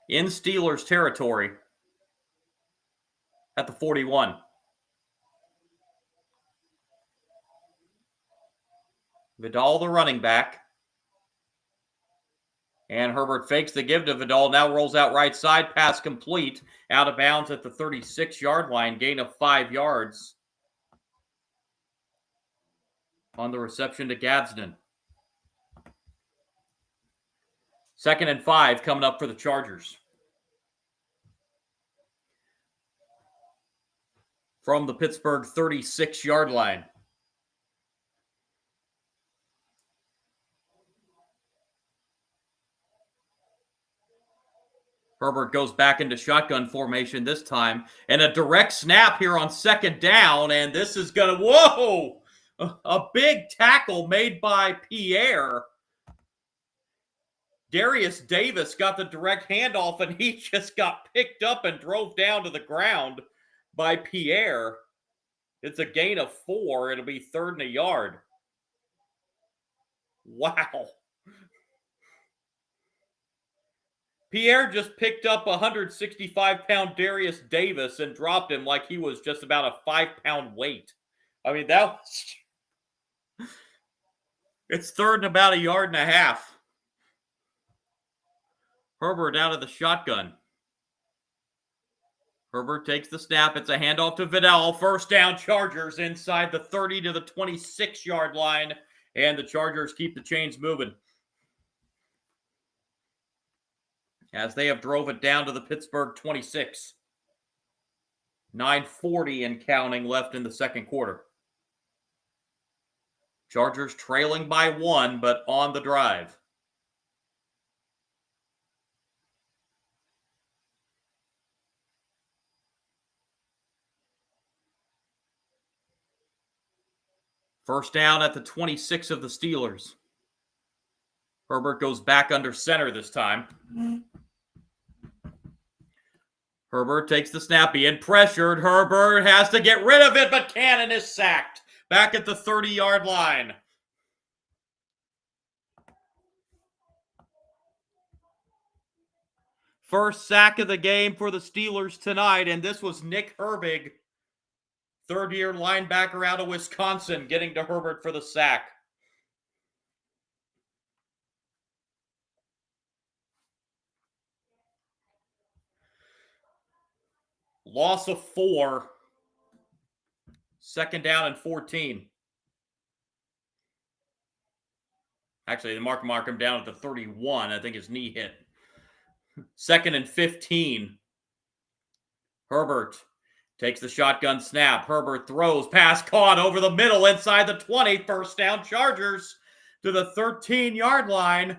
in Steelers territory at the 41. Vidal, the running back. And Herbert fakes the give to Vidal. Now rolls out right side. Pass complete. Out of bounds at the 36-yard line. Gain of 5 yards on the reception to Gadsden. 2nd and 5 coming up for the Chargers. From the Pittsburgh 36-yard line. Herbert goes back into shotgun formation this time. And a direct snap here on 2nd down. And this is going to, whoa! A big tackle made by Pierre. Darius Davis got the direct handoff, and he just got picked up and drove down to the ground by Pierre. It's a gain of 4. It'll be 3rd and a yard. Wow. Pierre just picked up 165-pound Darius Davis and dropped him like he was just about a 5-pound weight. I mean, that was... It's 3rd and about a yard and a half. Herbert out of the shotgun. Herbert takes the snap. It's a handoff to Vidal. First down, Chargers inside the 30 to the 26-yard line. And the Chargers keep the chains moving, as they have drove it down to the Pittsburgh 26. 9:40 and counting left in the second quarter. Chargers trailing by 1, but on the drive. First down at the 26 of the Steelers. Herbert goes back under center this time. Herbert takes the snap, being pressured. Herbert has to get rid of it, but Cannon is sacked. Back at the 30-yard line. First sack of the game for the Steelers tonight, and this was Nick Herbig, third-year linebacker out of Wisconsin, getting to Herbert for the sack. Loss of 4. Second down and 14. Actually, they mark him down at the 31. I think his knee hit. Second and 15. Herbert takes the shotgun snap. Herbert throws. Pass caught over the middle inside the 20. First down, Chargers to the 13-yard line.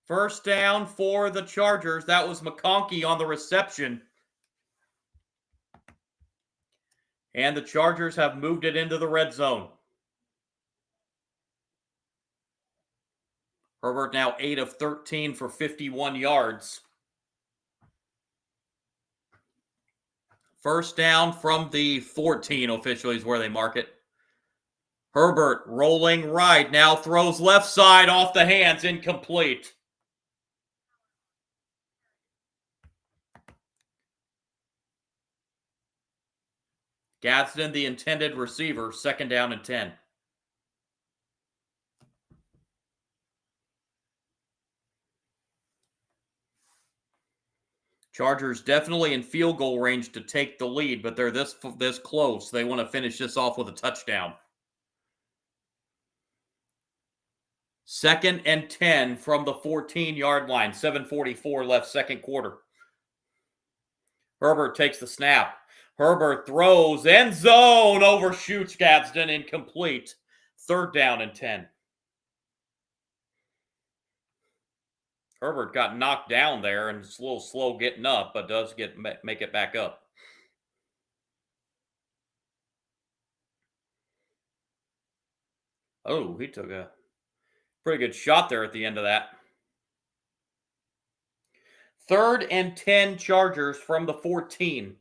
First down for the Chargers. That was McConkey on the reception. And the Chargers have moved it into the red zone. Herbert now 8 of 13 for 51 yards. First down from the 14 officially is where they mark it. Herbert rolling right, now throws left side off the hands, incomplete. Gadsden, the intended receiver, second down and 10. Chargers definitely in field goal range to take the lead, but they're this close. They want to finish this off with a touchdown. Second and 10 from the 14-yard line. 7:44 left, second quarter. Herbert takes the snap. Herbert throws, end zone, overshoots Gadsden, incomplete. Third down and 10. Herbert got knocked down there and it's a little slow getting up, but does make it back up. Oh, he took a pretty good shot there at the end of that. Third and 10 Chargers from the 14.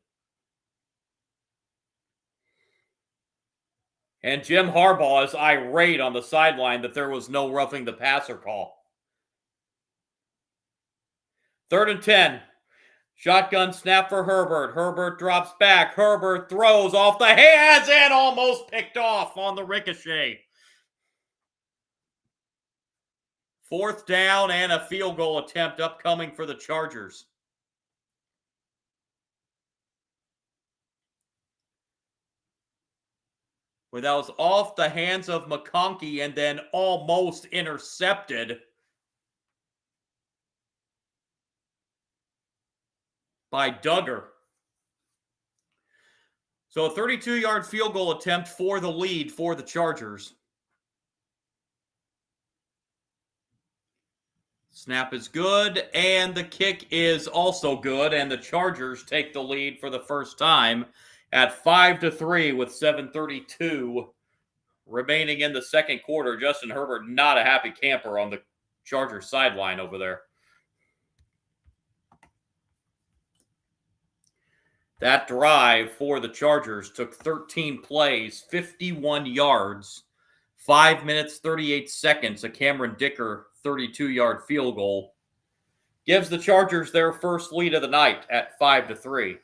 And Jim Harbaugh is irate on the sideline that there was no roughing the passer call. Third and 10. Shotgun snap for Herbert. Herbert drops back. Herbert throws off the hands and almost picked off on the ricochet. Fourth down and a field goal attempt upcoming for the Chargers. Where that was off the hands of McConkey and then almost intercepted by Duggar. So a 32-yard field goal attempt for the lead for the Chargers. Snap is good, and the kick is also good, and the Chargers take the lead for the first time at 5-3 with 7:32 remaining in the second quarter. Justin Herbert, not a happy camper on the Chargers sideline over there. That drive for the Chargers took 13 plays, 51 yards, 5 minutes, 38 seconds, a Cameron Dicker 32-yard field goal. Gives the Chargers their first lead of the night at 5-3.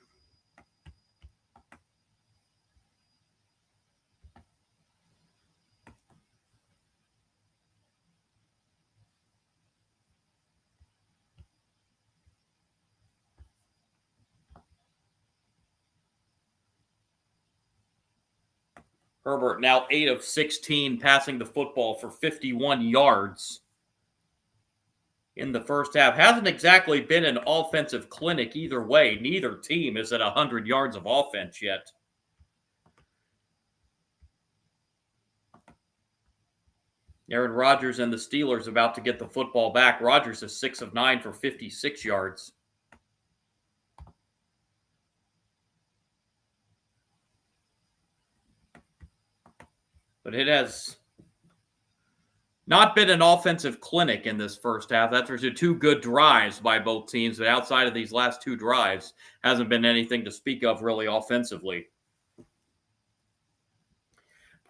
Herbert now 8 of 16 passing the football for 51 yards in the first half. Hasn't exactly been an offensive clinic either way. Neither team is at 100 yards of offense yet. Aaron Rodgers and the Steelers about to get the football back. Rodgers is 6 of 9 for 56 yards. But it has Not been an offensive clinic in this first half. That's for two good drives by both teams, but outside of these last two drives, hasn't been anything to speak of really offensively.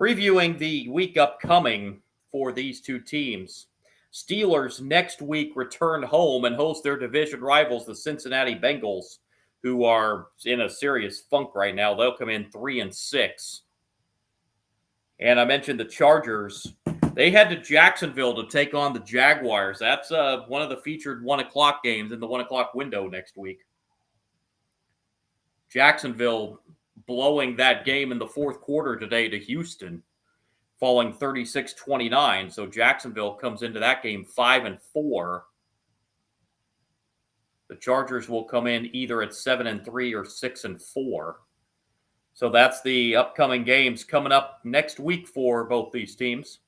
Previewing the week upcoming for these two teams. Steelers next week return home and host their division rivals, the Cincinnati Bengals, who are in a serious funk right now. They'll come in 3-6. And I mentioned the Chargers. They head to Jacksonville to take on the Jaguars. That's one of the featured 1 o'clock games in the 1 o'clock window next week. Jacksonville blowing that game in the fourth quarter today to Houston, falling 36-29. So Jacksonville comes into that game 5-4. The Chargers will come in either at 7-3 or 6-4. So that's the upcoming games coming up next week for both these teams.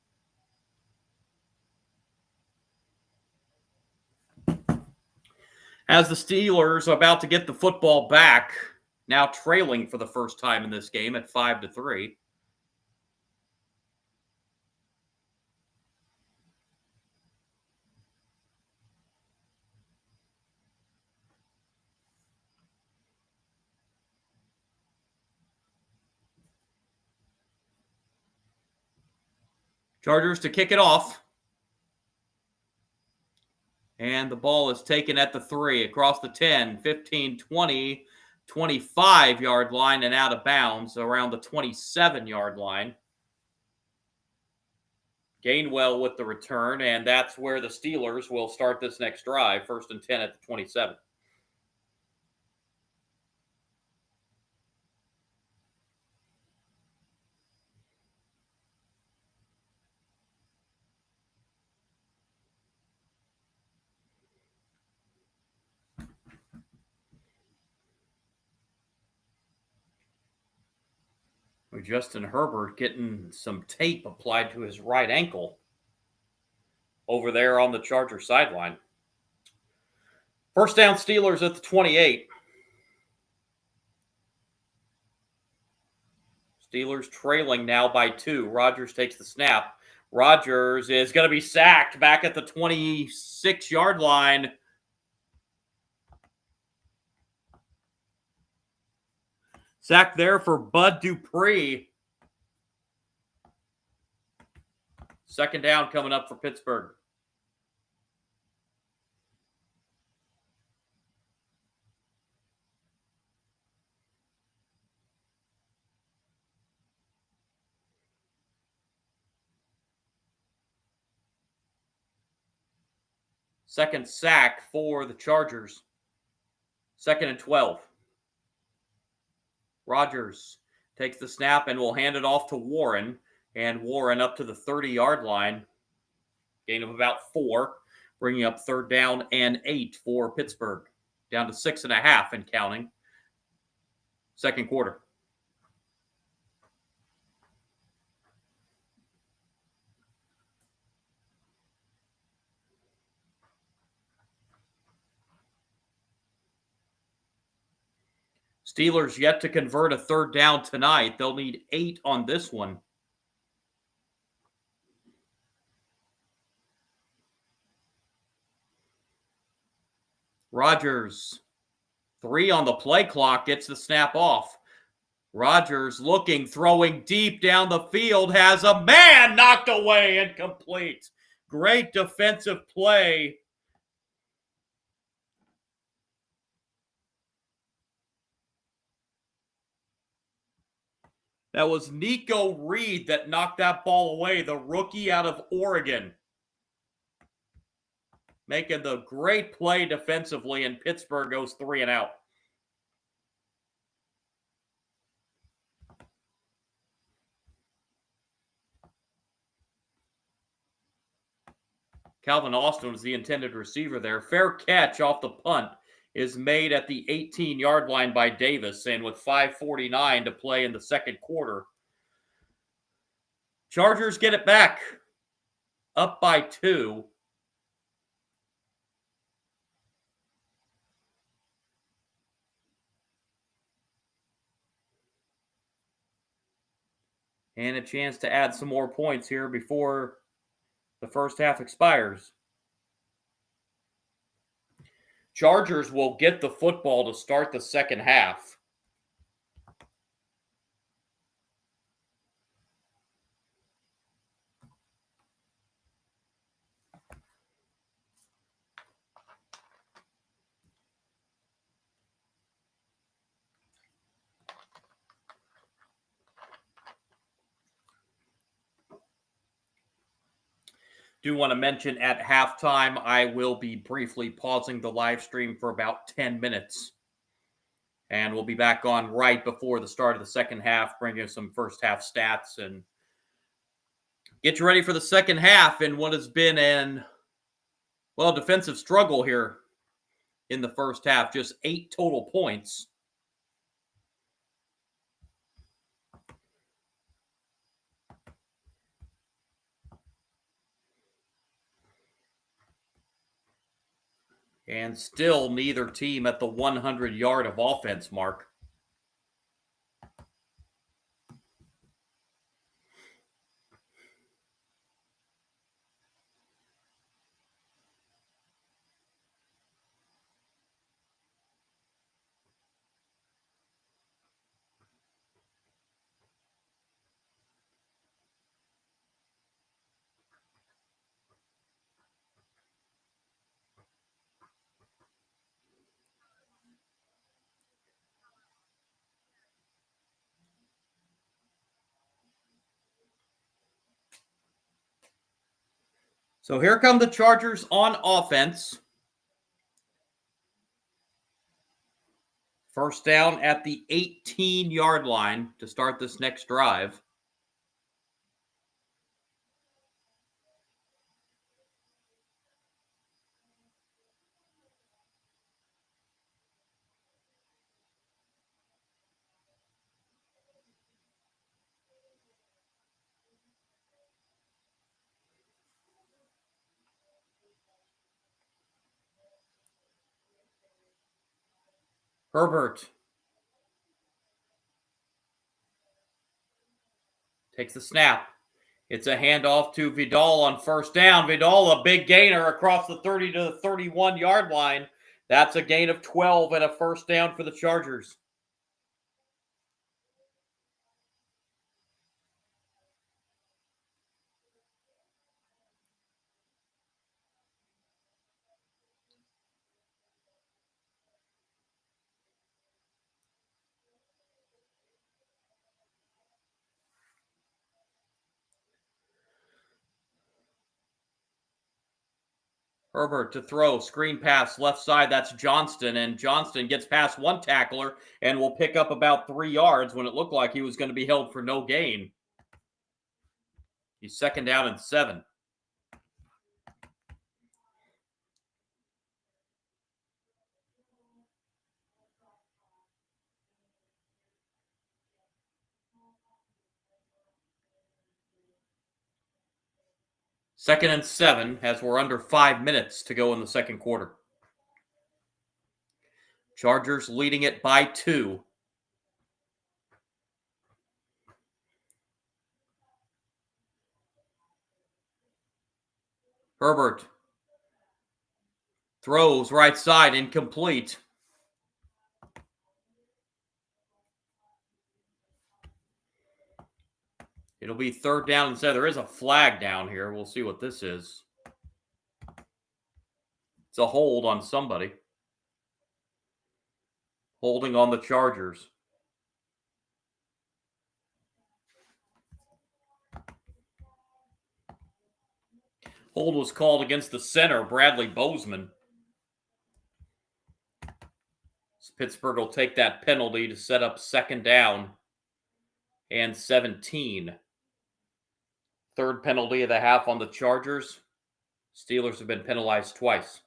As the Steelers are about to get the football back, now trailing for the first time in this game at 5-3. Chargers to kick it off. And the ball is taken at the 3, across the 10, 15, 20, 25-yard line and out of bounds around the 27-yard line. Gainwell with the return, and that's where the Steelers will start this next drive, 1st and 10 at the 27. Justin Herbert getting some tape applied to his right ankle over there on the Charger sideline. First down, Steelers at the 28. Steelers trailing now by 2. Rodgers takes the snap. Rodgers is going to be sacked back at the 26-yard line. Sack there for Bud Dupree. Second down coming up for Pittsburgh. Second sack for the Chargers. 2nd and 12. Rodgers takes the snap and will hand it off to Warren. And Warren up to the 30-yard line. Gain of about 4, bringing up 3rd down and 8 for Pittsburgh. Down to 6.5 and counting. Second quarter. Steelers yet to convert a 3rd down tonight. They'll need 8 on this one. Rodgers, 3 on the play clock, gets the snap off. Rodgers looking, throwing deep down the field, has a man knocked away, incomplete. Great defensive play. That was Nico Reed that knocked that ball away, the rookie out of Oregon. Making the great play defensively, and Pittsburgh goes 3 and out. Calvin Austin was the intended receiver there. Fair catch off the punt is made at the 18-yard line by Davis, and with 5:49 to play in the second quarter, Chargers get it back, up by 2. And a chance to add some more points here before The first half expires. Chargers will get the football to start the second half. Do want to mention at halftime, I will be briefly pausing the live stream for about 10 minutes. And we'll be back on right before the start of the second half, bringing some first half stats and get you ready for the second half in what has been an, defensive struggle here in the first half. Just 8 total points. And still neither team at the 100-yard of offense mark. So here come the Chargers on offense. First down at the 18-yard line to start this next drive. Herbert takes the snap. It's a handoff to Vidal on first down. Vidal, a big gainer across the 30 to the 31-yard line. That's a gain of 12 and a first down for the Chargers. Herbert to throw, screen pass left side, that's Johnston, and Johnston gets past one tackler and will pick up about 3 yards when it looked like he was going to be held for no gain. He's second down and 7. Second and 7 as we're under 5 minutes to go in the second quarter. Chargers leading it by 2. Herbert throws right side, incomplete. It'll be third down and 7. There is a flag down here. We'll see what this is. It's a hold on somebody. Holding on the Chargers. Hold was called against the center, Bradley Bozeman. So Pittsburgh will take that penalty to set up second down and 17. Third penalty of the half on the Chargers. Steelers have been penalized twice.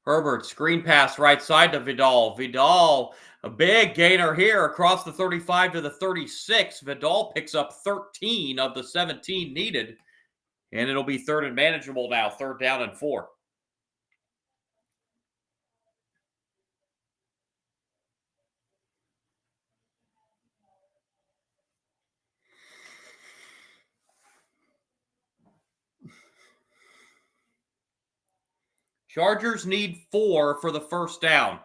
Herbert, screen pass right side to Vidal. Vidal, a big gainer here across the 35 to the 36. Vidal picks up 13 of the 17 needed. And it'll be third and manageable now, third down and 4. Chargers need 4 for the first down.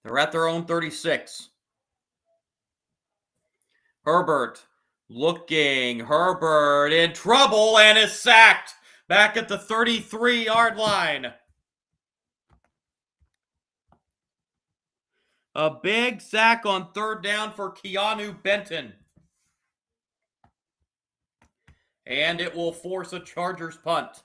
They're at their own 36. Herbert looking. Herbert in trouble and is sacked back at the 33-yard line. A big sack on third down for Keanu Benton. And it will force a Chargers punt.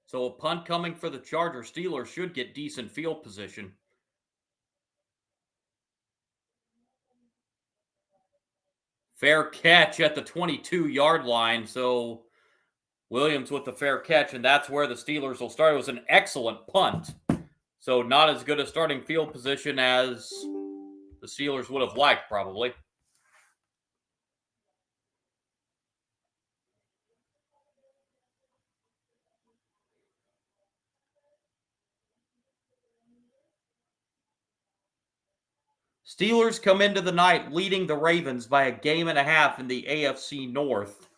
So a punt coming for the Chargers. Steelers should get decent field position. Fair catch at the 22-yard line. So Williams with the fair catch, and that's where the Steelers will start. It was an excellent punt. So not as good a starting field position as the Steelers would have liked, probably. Steelers come into the night leading the Ravens by a game and a half in the AFC North.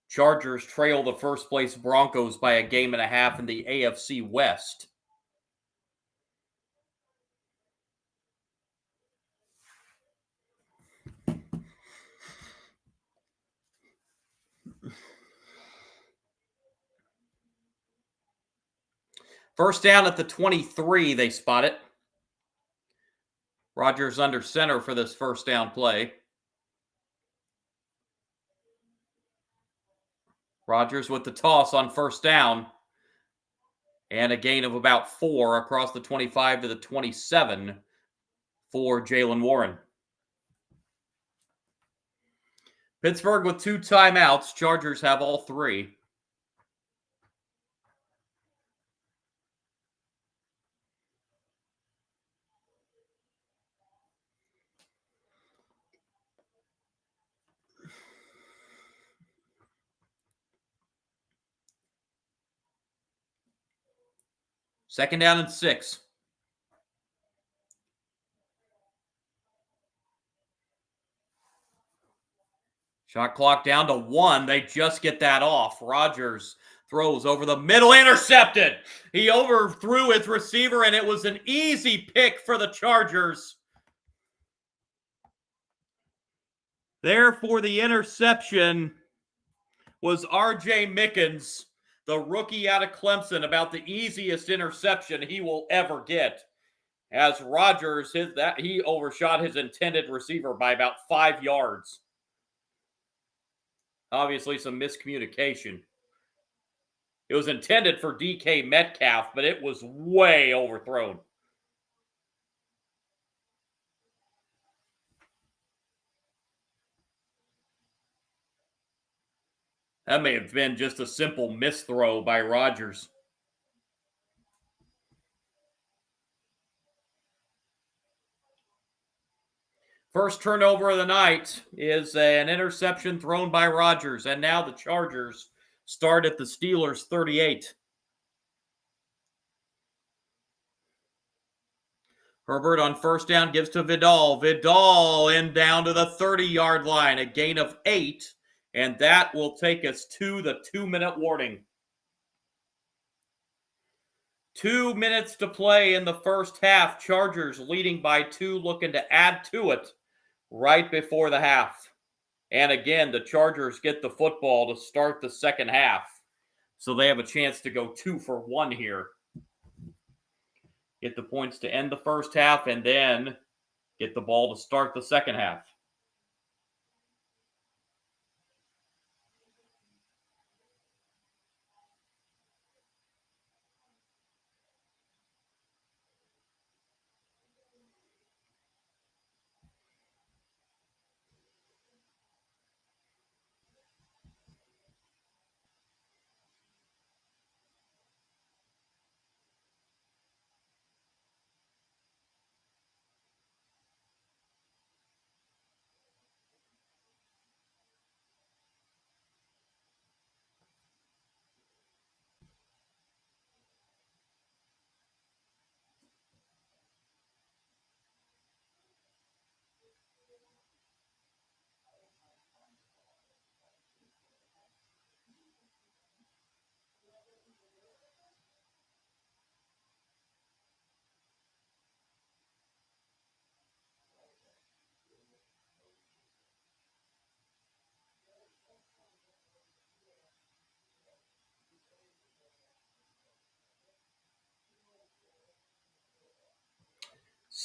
Chargers trail the first place Broncos by a game and a half in the AFC West. First down at the 23, they spot it. Rodgers under center for this first down play. Rodgers with the toss on first down. And a gain of about 4 across the 25 to the 27 for Jaylen Warren. Pittsburgh with 2 timeouts. Chargers have all 3. Second down and 6. Shot clock down to 1. They just get that off. Rodgers throws over the middle, intercepted. He overthrew his receiver, and it was an easy pick for the Chargers. There for the interception was R.J. Mickens, the rookie out of Clemson, about the easiest interception he will ever get. As Rodgers, he overshot his intended receiver by about 5 yards. Obviously, some miscommunication. It was intended for DK Metcalf, but it was way overthrown. That may have been just a simple misthrow by Rodgers. First turnover of the night is an interception thrown by Rodgers, and now the Chargers start at the Steelers' 38. Herbert on first down gives to Vidal. Vidal in down to the 30-yard line, a gain of 8, and that will take us to the 2-minute warning. 2 minutes to play in the first half. Chargers leading by 2, looking to add to it right before the half. And again, the Chargers get the football to start the second half. So they have a chance to go 2 for 1 here. Get the points to end the first half and then get the ball to start the second half.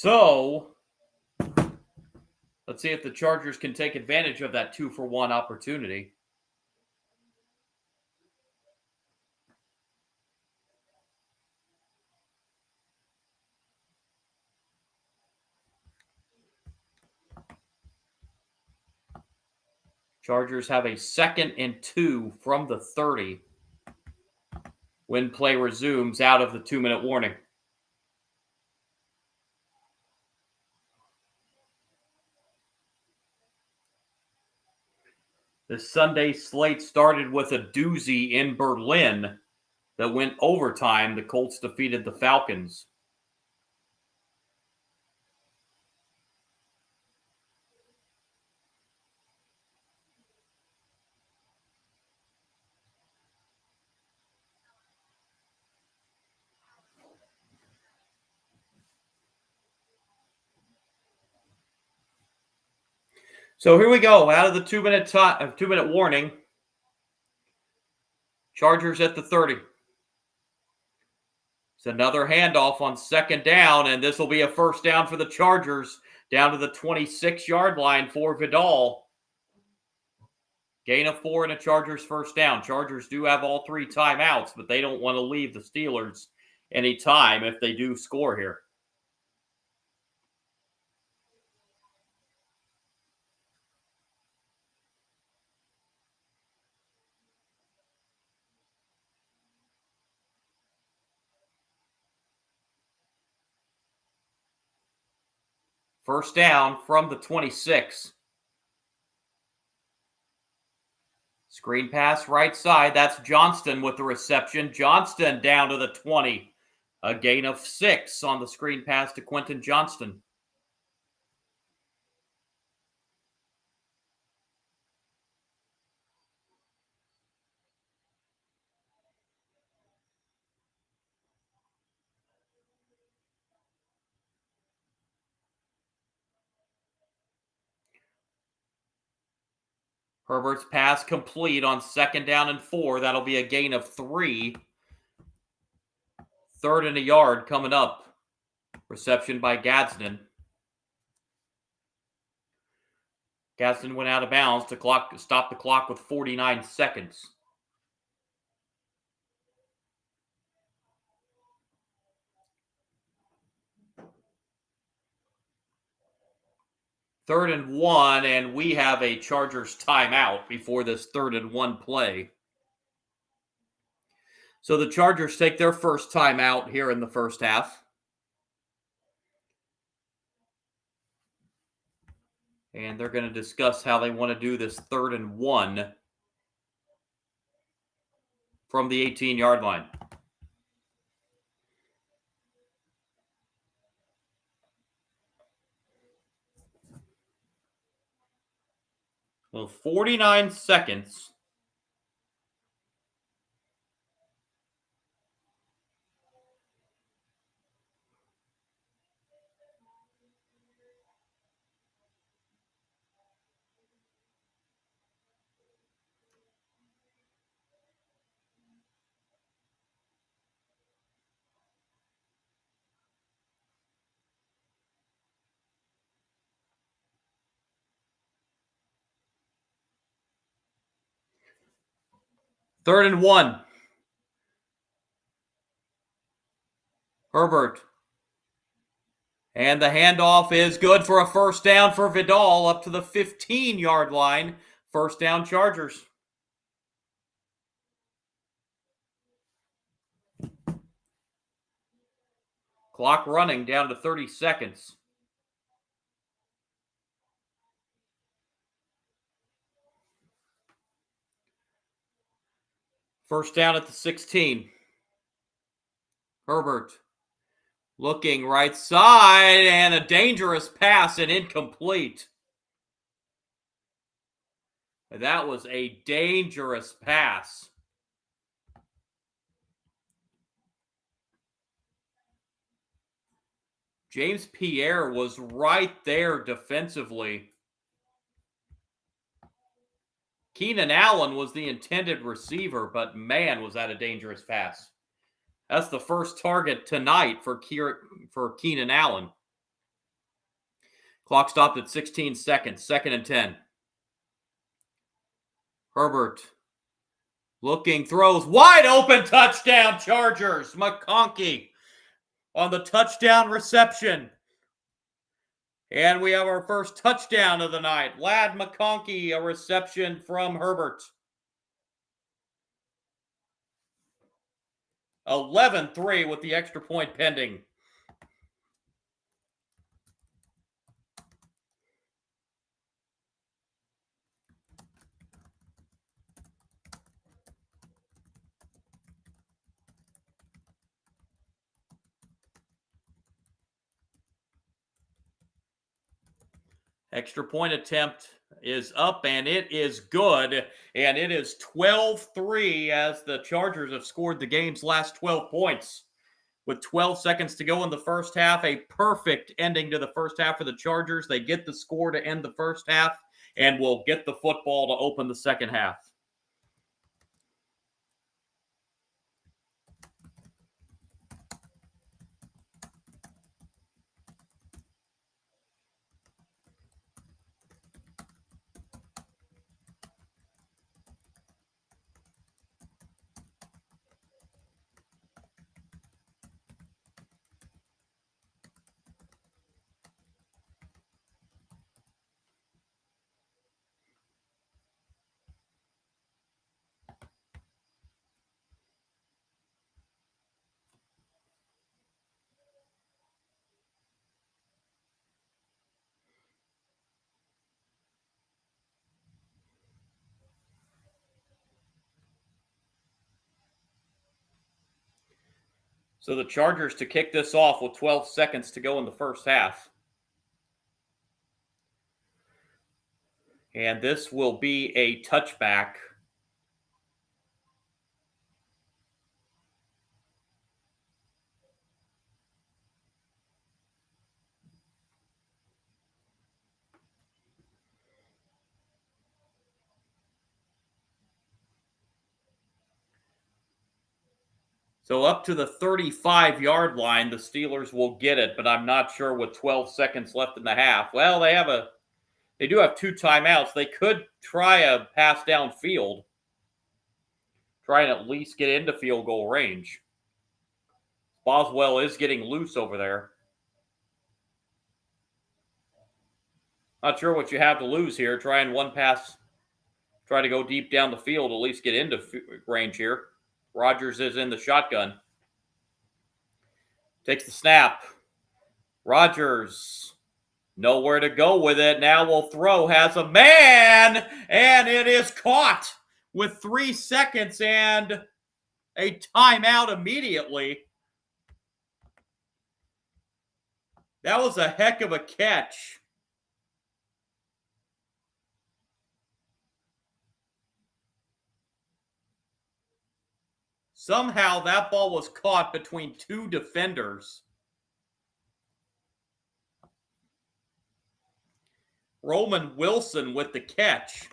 So, let's see if the Chargers can take advantage of that 2-for-1 opportunity. Chargers have a 2nd and 2 from the 30 when play resumes out of the 2-minute warning. The Sunday slate started with a doozy in Berlin that went overtime. The Colts defeated the Falcons. So here we go. Out of the 2-minute warning. Chargers at the 30. It's another handoff on 2nd down, and this will be a 1st down for the Chargers down to the 26-yard line for Vidal. Gain of 4 and a Chargers 1st down. Chargers do have all 3 timeouts, but they don't want to leave the Steelers any time if they do score here. First down from the 26. Screen pass right side. That's Johnston with the reception. Johnston down to the 20. A gain of 6 on the screen pass to Quentin Johnston. Herbert's pass complete on 2nd down and 4. That'll be a gain of 3. 3rd and a yard coming up. Reception by Gadsden. Gadsden went out of bounds to stop the clock with 49 seconds. Third and 1, and we have a Chargers timeout before this 3rd and 1 play. So the Chargers take their first timeout here in the first half. And they're going to discuss how they want to do this 3rd and 1 from the 18-yard line. Well, 49 seconds. Third and 1. Herbert. And the handoff is good for a 1st down for Vidal up to the 15-yard line. 1st down Chargers. Clock running down to 30 seconds. First down at the 16. Herbert looking right side, and a dangerous pass and incomplete. That was a dangerous pass. James Pierre was right there defensively. Keenan Allen was the intended receiver, but man, was that a dangerous pass. That's the first target tonight for Keenan Allen. Clock stopped at 16 seconds. 2nd and 10. Herbert looking, throws, wide open, touchdown Chargers. McConkey on the touchdown reception. And we have our first touchdown of the night. Ladd McConkey, a reception from Herbert. 11-3 with the extra point pending. Extra point attempt is up, and it is good. And it is 12-3 as the Chargers have scored the game's last 12 points. With 12 seconds to go in the first half, a perfect ending to the first half for the Chargers. They get the score to end the first half, and will get the football to open the second half. So the Chargers to kick this off with 12 seconds to go in the first half. And this will be a touchback. So up to the 35-yard line, the Steelers will get it, but I'm not sure with 12 seconds left in the half. Well, they do have 2 timeouts. They could try a pass downfield, try and at least get into field goal range. Boswell is getting loose over there. Not sure what you have to lose here. Trying one pass, try to go deep down the field, at least get into range here. Rodgers is in the shotgun. Takes the snap. Rodgers, nowhere to go with it. Now will throw, has a man, and it is caught with 3 seconds and a timeout immediately. That was a heck of a catch. Somehow that ball was caught between 2 defenders. Roman Wilson with the catch.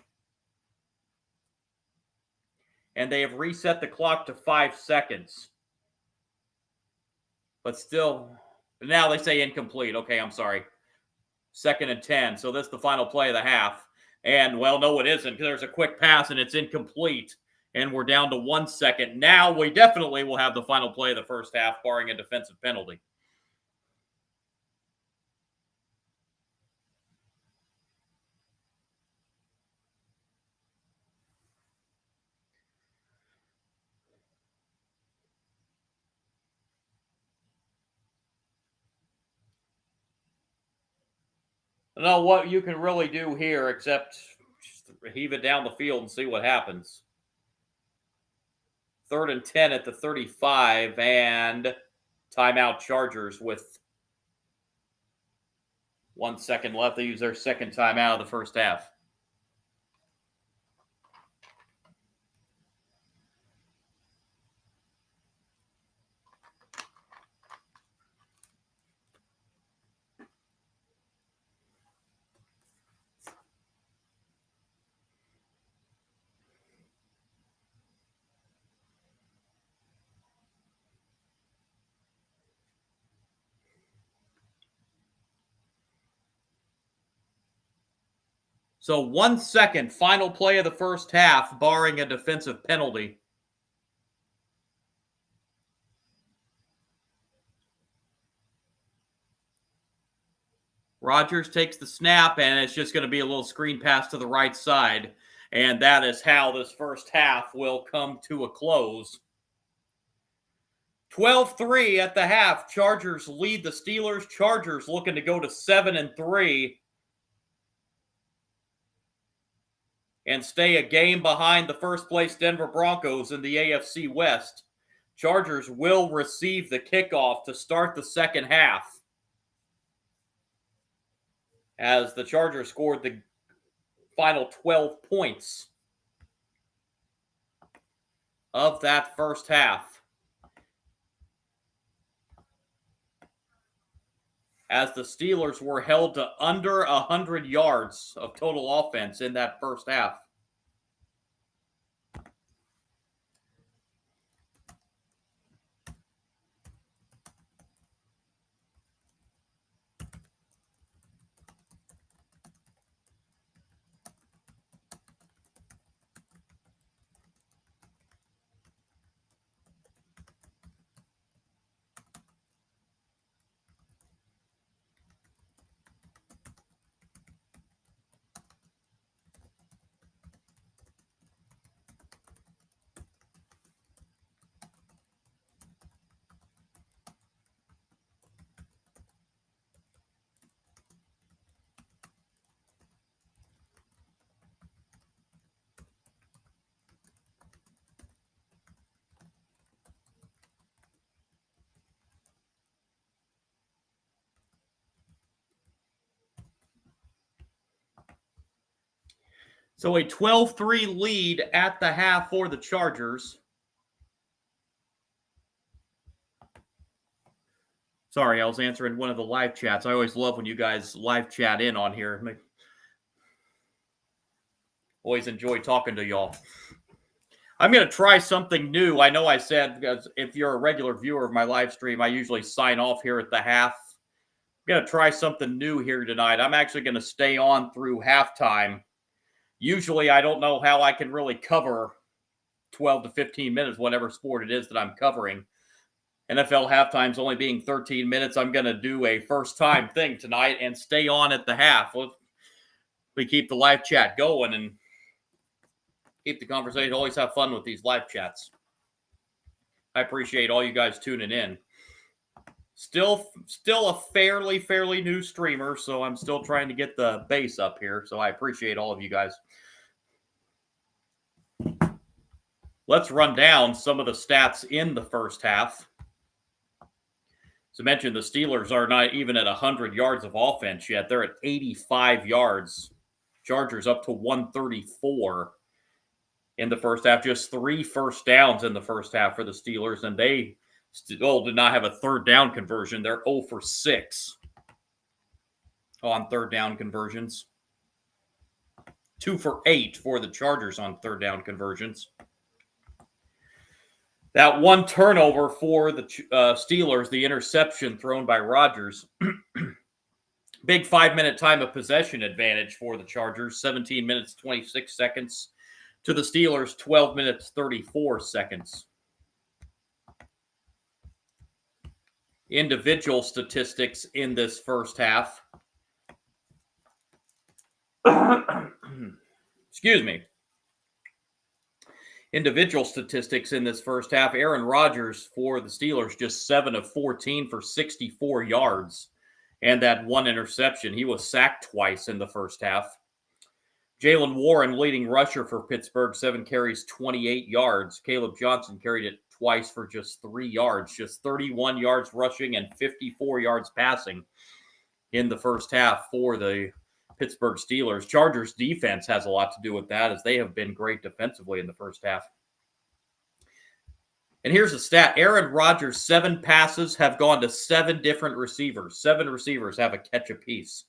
And they have reset the clock to 5 seconds. But still, now they say incomplete. Okay, I'm sorry. 2nd and 10. So this is the final play of the half. And, well, no, it isn't, because there's a quick pass and it's incomplete. And we're down to 1 second. Now we definitely will have the final play of the first half, barring a defensive penalty. I don't know what you can really do here except just heave it down the field and see what happens. 3rd and 10 at the 35, and timeout Chargers with 1 second left. They use their second timeout of the first half. So 1 second, final play of the first half, barring a defensive penalty. Rodgers takes the snap, and it's just going to be a little screen pass to the right side. And that is how this first half will come to a close. 12-3 at the half. Chargers lead the Steelers. Chargers looking to go to 7-3 and stay a game behind the first place Denver Broncos in the AFC West. Chargers will receive the kickoff to start the second half, as the Chargers scored the final 12 points of that first half, as the Steelers were held to under 100 yards of total offense in that first half. So a 12-3 lead at the half for the Chargers. Sorry, I was answering one of the live chats. I always love when you guys live chat in on here. Always enjoy talking to y'all. I'm going to try something new. I know I said, because if you're a regular viewer of my live stream, I usually sign off here at the half. I'm going to try something new here tonight. I'm actually going to stay on through halftime. Usually, I don't know how I can really cover 12 to 15 minutes, whatever sport it is that I'm covering. NFL halftime's only being 13 minutes. I'm going to do a first-time thing tonight and stay on at the half. We keep the live chat going and keep the conversation. Always have fun with these live chats. I appreciate all you guys tuning in. Still a fairly new streamer, so I'm still trying to get the base up here. So I appreciate all of you guys. Let's run down some of the stats in the first half. As I mentioned, the Steelers are not even at 100 yards of offense yet. They're at 85 yards. Chargers up to 134 in the first half. Just 3 first downs in the first half for the Steelers, and they still did not have a third down conversion. They're 0 for 6 on third down conversions. 2 for 8 for the Chargers on third down conversions. That one turnover for the Steelers, the interception thrown by Rodgers. Big 5-minute time of possession advantage for the Chargers. 17 minutes, 26 seconds. To the Steelers, 12 minutes, 34 seconds. Individual statistics in this first half. Excuse me. Individual statistics in this first half. Aaron Rodgers for the Steelers, just 7 of 14 for 64 yards and that one interception. He was sacked twice in the first half. Jalen Warren, leading rusher for Pittsburgh, 7 carries, 28 yards. Caleb Johnson carried it twice for just 3 yards, just 31 yards rushing and 54 yards passing in the first half for the Pittsburgh Steelers. Chargers defense has a lot to do with that, as they have been great defensively in the first half. And here's a stat. Aaron Rodgers' 7 passes have gone to 7 different receivers. 7 receivers have a catch apiece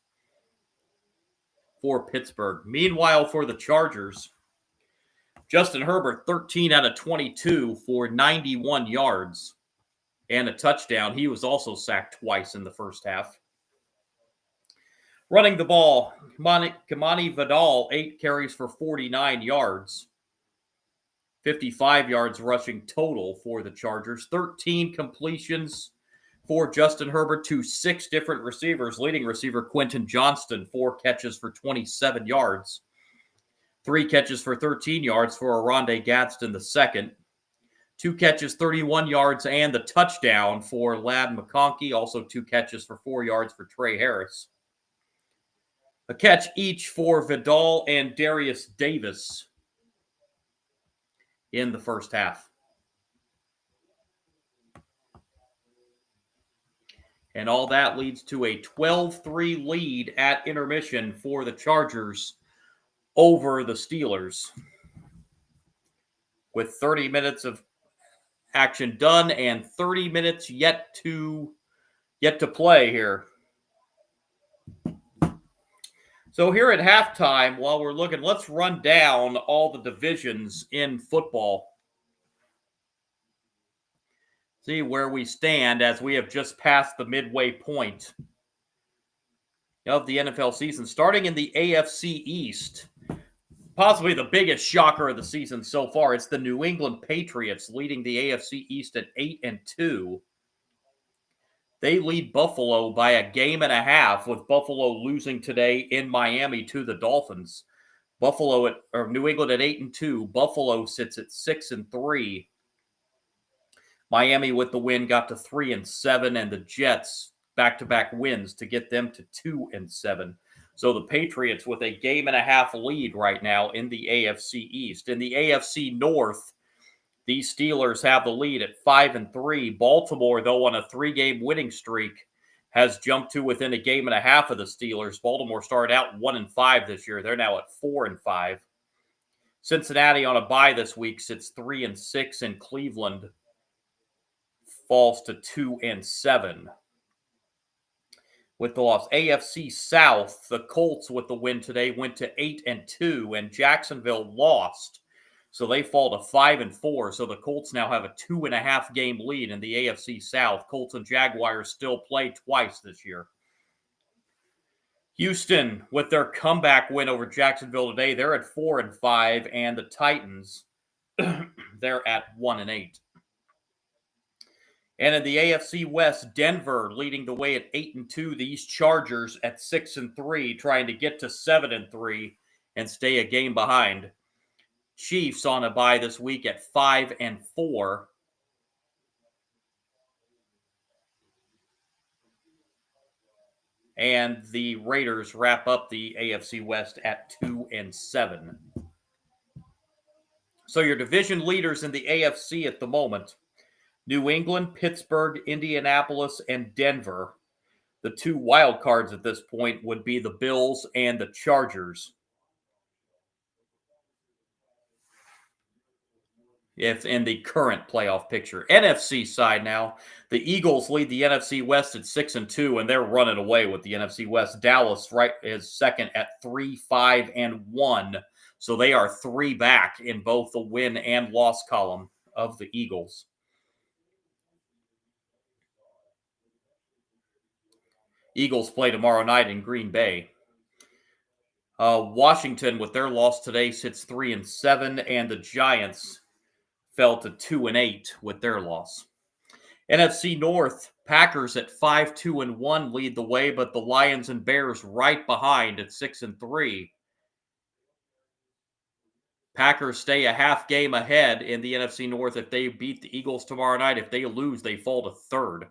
for Pittsburgh. Meanwhile, for the Chargers, Justin Herbert, 13 out of 22 for 91 yards and a touchdown. He was also sacked twice in the first half. Running the ball, Kamani Vidal, 8 carries for 49 yards. 55 yards rushing total for the Chargers. 13 completions for Justin Herbert to 6 different receivers. Leading receiver Quentin Johnston, 4 catches for 27 yards. 3 catches for 13 yards for Arondé Gadsden the second. 2 catches, 31 yards, and the touchdown for Ladd McConkey. Also 2 catches for 4 yards for Trey Harris. A catch each for Vidal and Darius Davis in the first half. And all that leads to a 12-3 lead at intermission for the Chargers over the Steelers. With 30 minutes of action done and 30 minutes yet to play here. So here at halftime, while we're looking, let's run down all the divisions in football. See where we stand as we have just passed the midway point of the NFL season. Starting in the AFC East, possibly the biggest shocker of the season so far, it's the New England Patriots leading the AFC East at 8-2. They lead Buffalo by a game and a half, with Buffalo losing today in Miami to the Dolphins. New England at 8-2. Buffalo sits at 6-3. Miami with the win got to 3-7, and the Jets back-to-back wins to get them to 2-7. So the Patriots with a game and a half lead right now in the AFC East. In the AFC North, the Steelers have the lead at 5-3. Baltimore, though, on a 3-game winning streak, has jumped to within a game and a half of the Steelers. Baltimore started out 1-5 this year. They're now at 4-5. Cincinnati on a bye this week sits 3-6, and Cleveland falls to 2-7 with the loss. AFC South, the Colts with the win today went to 8-2, and Jacksonville lost. So they fall to 5-4. So the Colts now have a 2.5 game lead in the AFC South. Colts and Jaguars still play twice this year. Houston, with their comeback win over Jacksonville today, they're at 4-5, and the Titans, they're at 1-8. And in the AFC West, Denver leading the way at 8-2. These Chargers at 6-3, trying to get to 7-3 and stay a game behind. Chiefs on a bye this week at 5-4. And the Raiders wrap up the AFC West at 2-7. So your division leaders in the AFC at the moment: New England, Pittsburgh, Indianapolis, and Denver. The 2 wild cards at this point would be the Bills and the Chargers. If in the current playoff picture. NFC side now, the Eagles lead the NFC West at 6-2, and they're running away with the NFC West. Dallas is second at 3-5-1, so they are 3 back in both the win and loss column of the Eagles. Eagles play tomorrow night in Green Bay. Washington, with their loss today, sits 3-7, and the Giants fell to 2-8 with their loss. NFC North, Packers at 5-2-1 lead the way, but the Lions and Bears right behind at 6-3. Packers stay a half game ahead in the NFC North if they beat the Eagles tomorrow night. If they lose, they fall to 3rd.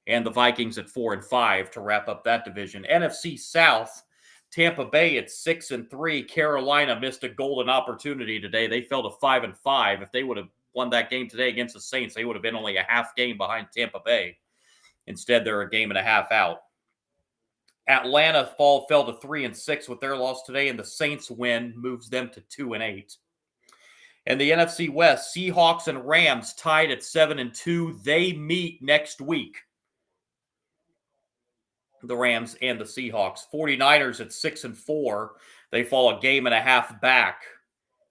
And the Vikings at 4-5 to wrap up that division. NFC South, Tampa Bay at 6-3. Carolina missed a golden opportunity today. They fell to 5-5. If they would have won that game today against the Saints, they would have been only a half game behind Tampa Bay. Instead, they're a game and a half out. Atlanta fell to 3-6 with their loss today, and the Saints win moves them to 2-8. And the NFC West, Seahawks and Rams tied at 7-2. They meet next week. The Rams and the Seahawks. 49ers at 6-4. They fall a game and a half back.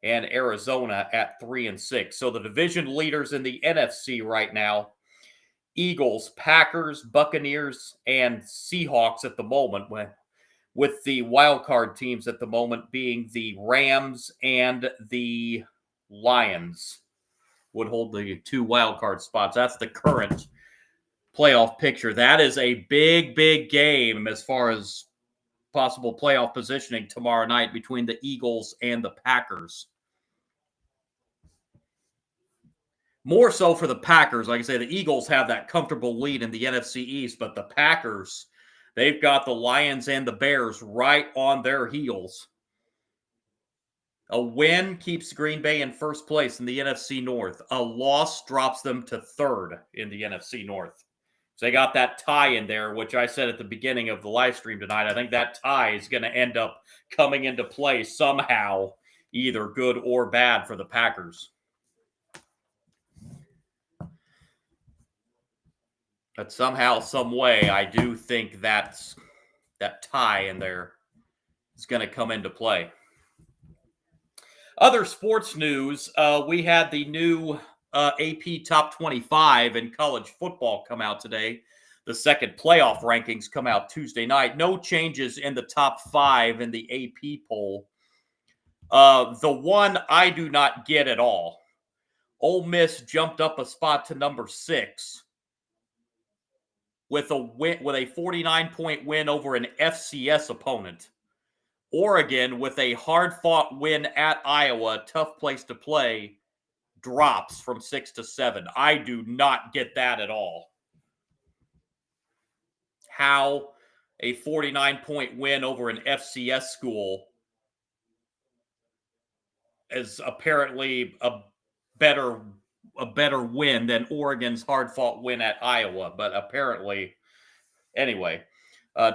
And Arizona at 3-6. So the division leaders in the NFC right now: Eagles, Packers, Buccaneers, and Seahawks at the moment. with the wild card teams at the moment being the Rams and the Lions would hold the 2 wild card spots. That's the current playoff picture. That is a big, big game as far as possible playoff positioning tomorrow night between the Eagles and the Packers. More so for the Packers. Like I say, the Eagles have that comfortable lead in the NFC East, but the Packers, they've got the Lions and the Bears right on their heels. A win keeps Green Bay in first place in the NFC North. A loss drops them to third in the NFC North. So they got that tie in there, which I said at the beginning of the live stream tonight. I think that tie is going to end up coming into play somehow, either good or bad for the Packers. But somehow, some way, I do think that tie in there is going to come into play. Other sports news, we had the new AP Top 25 in college football come out today. The second playoff rankings come out Tuesday night. No changes in the top 5 in the AP poll. The one I do not get at all. Ole Miss jumped up a spot to number 6 with a 49-point win over an FCS opponent. Oregon, with a hard-fought win at Iowa, tough place to play, drops from 6 to 7. I do not get that at all. How a 49-point win over an FCS school is apparently a better win than Oregon's hard-fought win at Iowa, but apparently, anyway.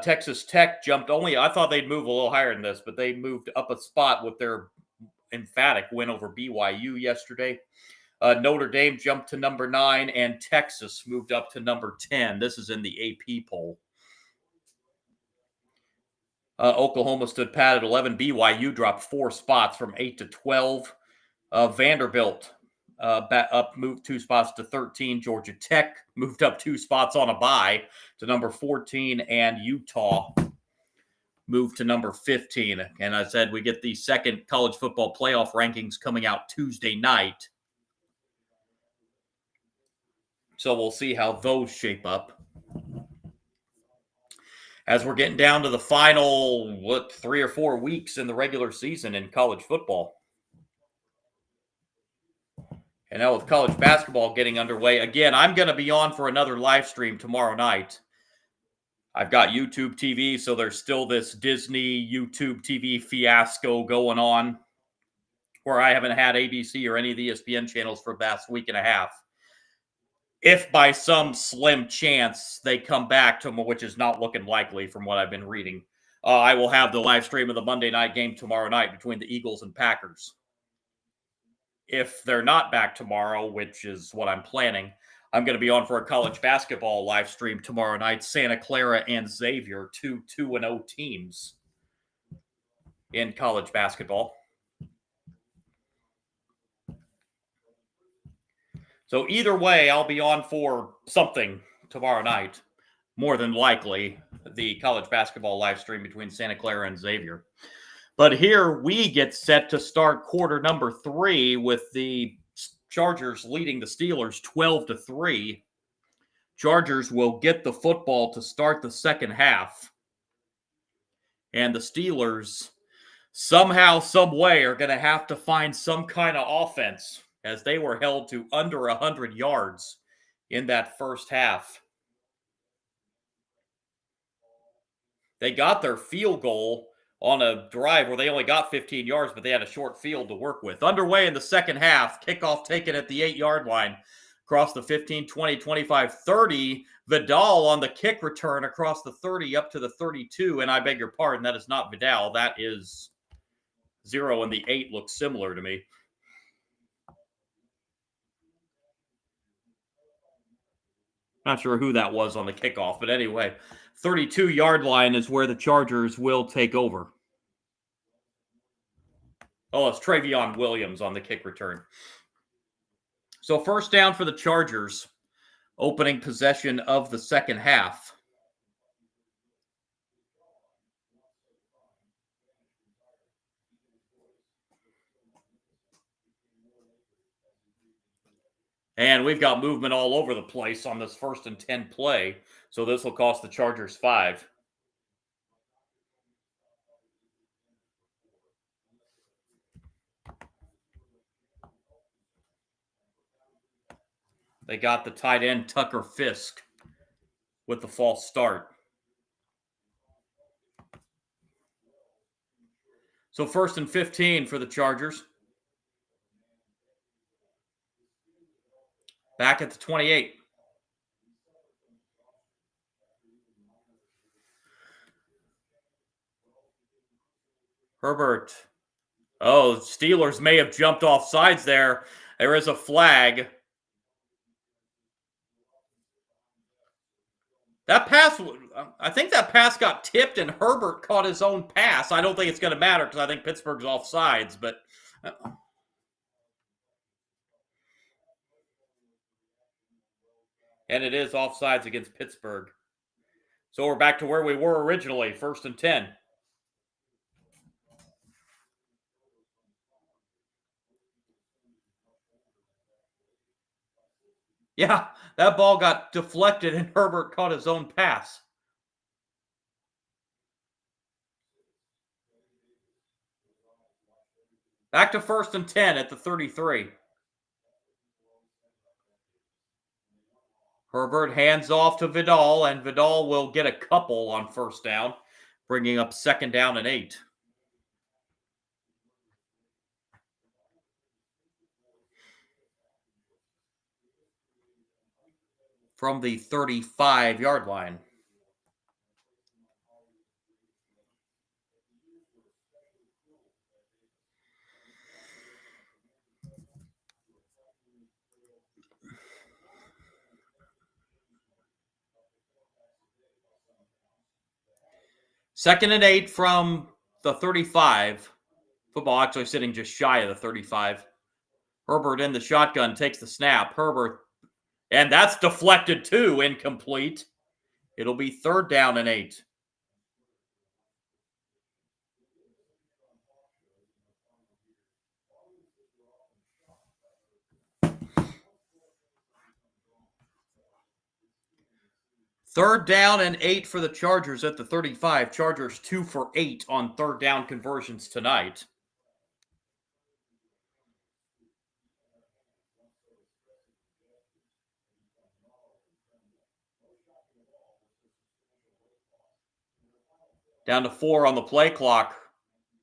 Texas Tech jumped I thought they'd move a little higher than this, but they moved up a spot with their emphatic win over BYU yesterday. Notre Dame jumped to number 9, and Texas moved up to number 10. This is in the AP poll. Oklahoma stood pat at 11. BYU dropped 4 spots from 8 to 12. Vanderbilt moved 2 spots to 13. Georgia Tech moved up 2 spots on a bye to number 14, and Utah moved to number 15. And I said we get the second college football playoff rankings coming out Tuesday night. So we'll see how those shape up. As we're getting down to the final, 3 or 4 weeks in the regular season in college football. And now with college basketball getting underway, again, I'm going to be on for another live stream tomorrow night. I've got YouTube TV, so there's still this Disney YouTube TV fiasco going on where I haven't had ABC or any of the ESPN channels for the past week and a half. If by some slim chance they come back to them, which is not looking likely from what I've been reading, I will have the live stream of the Monday night game tomorrow night between the Eagles and Packers. If they're not back tomorrow, which is what I'm planning, I'm going to be on for a college basketball live stream tomorrow night. Santa Clara and Xavier, 2-2-0 teams in college basketball. So either way, I'll be on for something tomorrow night. More than likely, the college basketball live stream between Santa Clara and Xavier. But here we get set to start quarter number 3 with the Chargers leading the Steelers 12-3. Chargers will get the football to start the second half. And the Steelers, somehow, some way, are going to have to find some kind of offense as they were held to under 100 yards in that first half. They got their field goal on a drive where they only got 15 yards, but they had a short field to work with. Underway in the second half, kickoff taken at the 8-yard line, across the 15, 20, 25, 30. Vidal on the kick return across the 30 up to the 32, and I beg your pardon, that is not Vidal. That is 0, and the 8 looks similar to me. Not sure who that was on the kickoff, but anyway, 32-yard line is where the Chargers will take over. Oh, it's Travion Williams on the kick return. So first down for the Chargers, opening possession of the second half. And we've got movement all over the place on this 1st and 10 play. So this will cost the Chargers 5. They got the tight end Tucker Fisk with the false start. So 1st and 15 for the Chargers. Back at the 28. Herbert. Oh, Steelers may have jumped off sides there. There is a flag. That pass, I think that pass got tipped and Herbert caught his own pass. I don't think it's going to matter because I think Pittsburgh's off sides, but. And it is offsides against Pittsburgh. So we're back to where we were originally, 1st and 10. Yeah, that ball got deflected and Herbert caught his own pass. Back to 1st and 10 at the 33. Herbert hands off to Vidal, and Vidal will get a couple on 1st down, bringing up 2nd down and 8. From the 35-yard line. Second and 8 from the 35. Football actually sitting just shy of the 35. Herbert in the shotgun takes the snap. Herbert, and that's deflected too, incomplete. It'll be 3rd down and 8. Third down and 8 for the Chargers at the 35. Chargers 2 for 8 on 3rd down conversions tonight. Down to 4 on the play clock.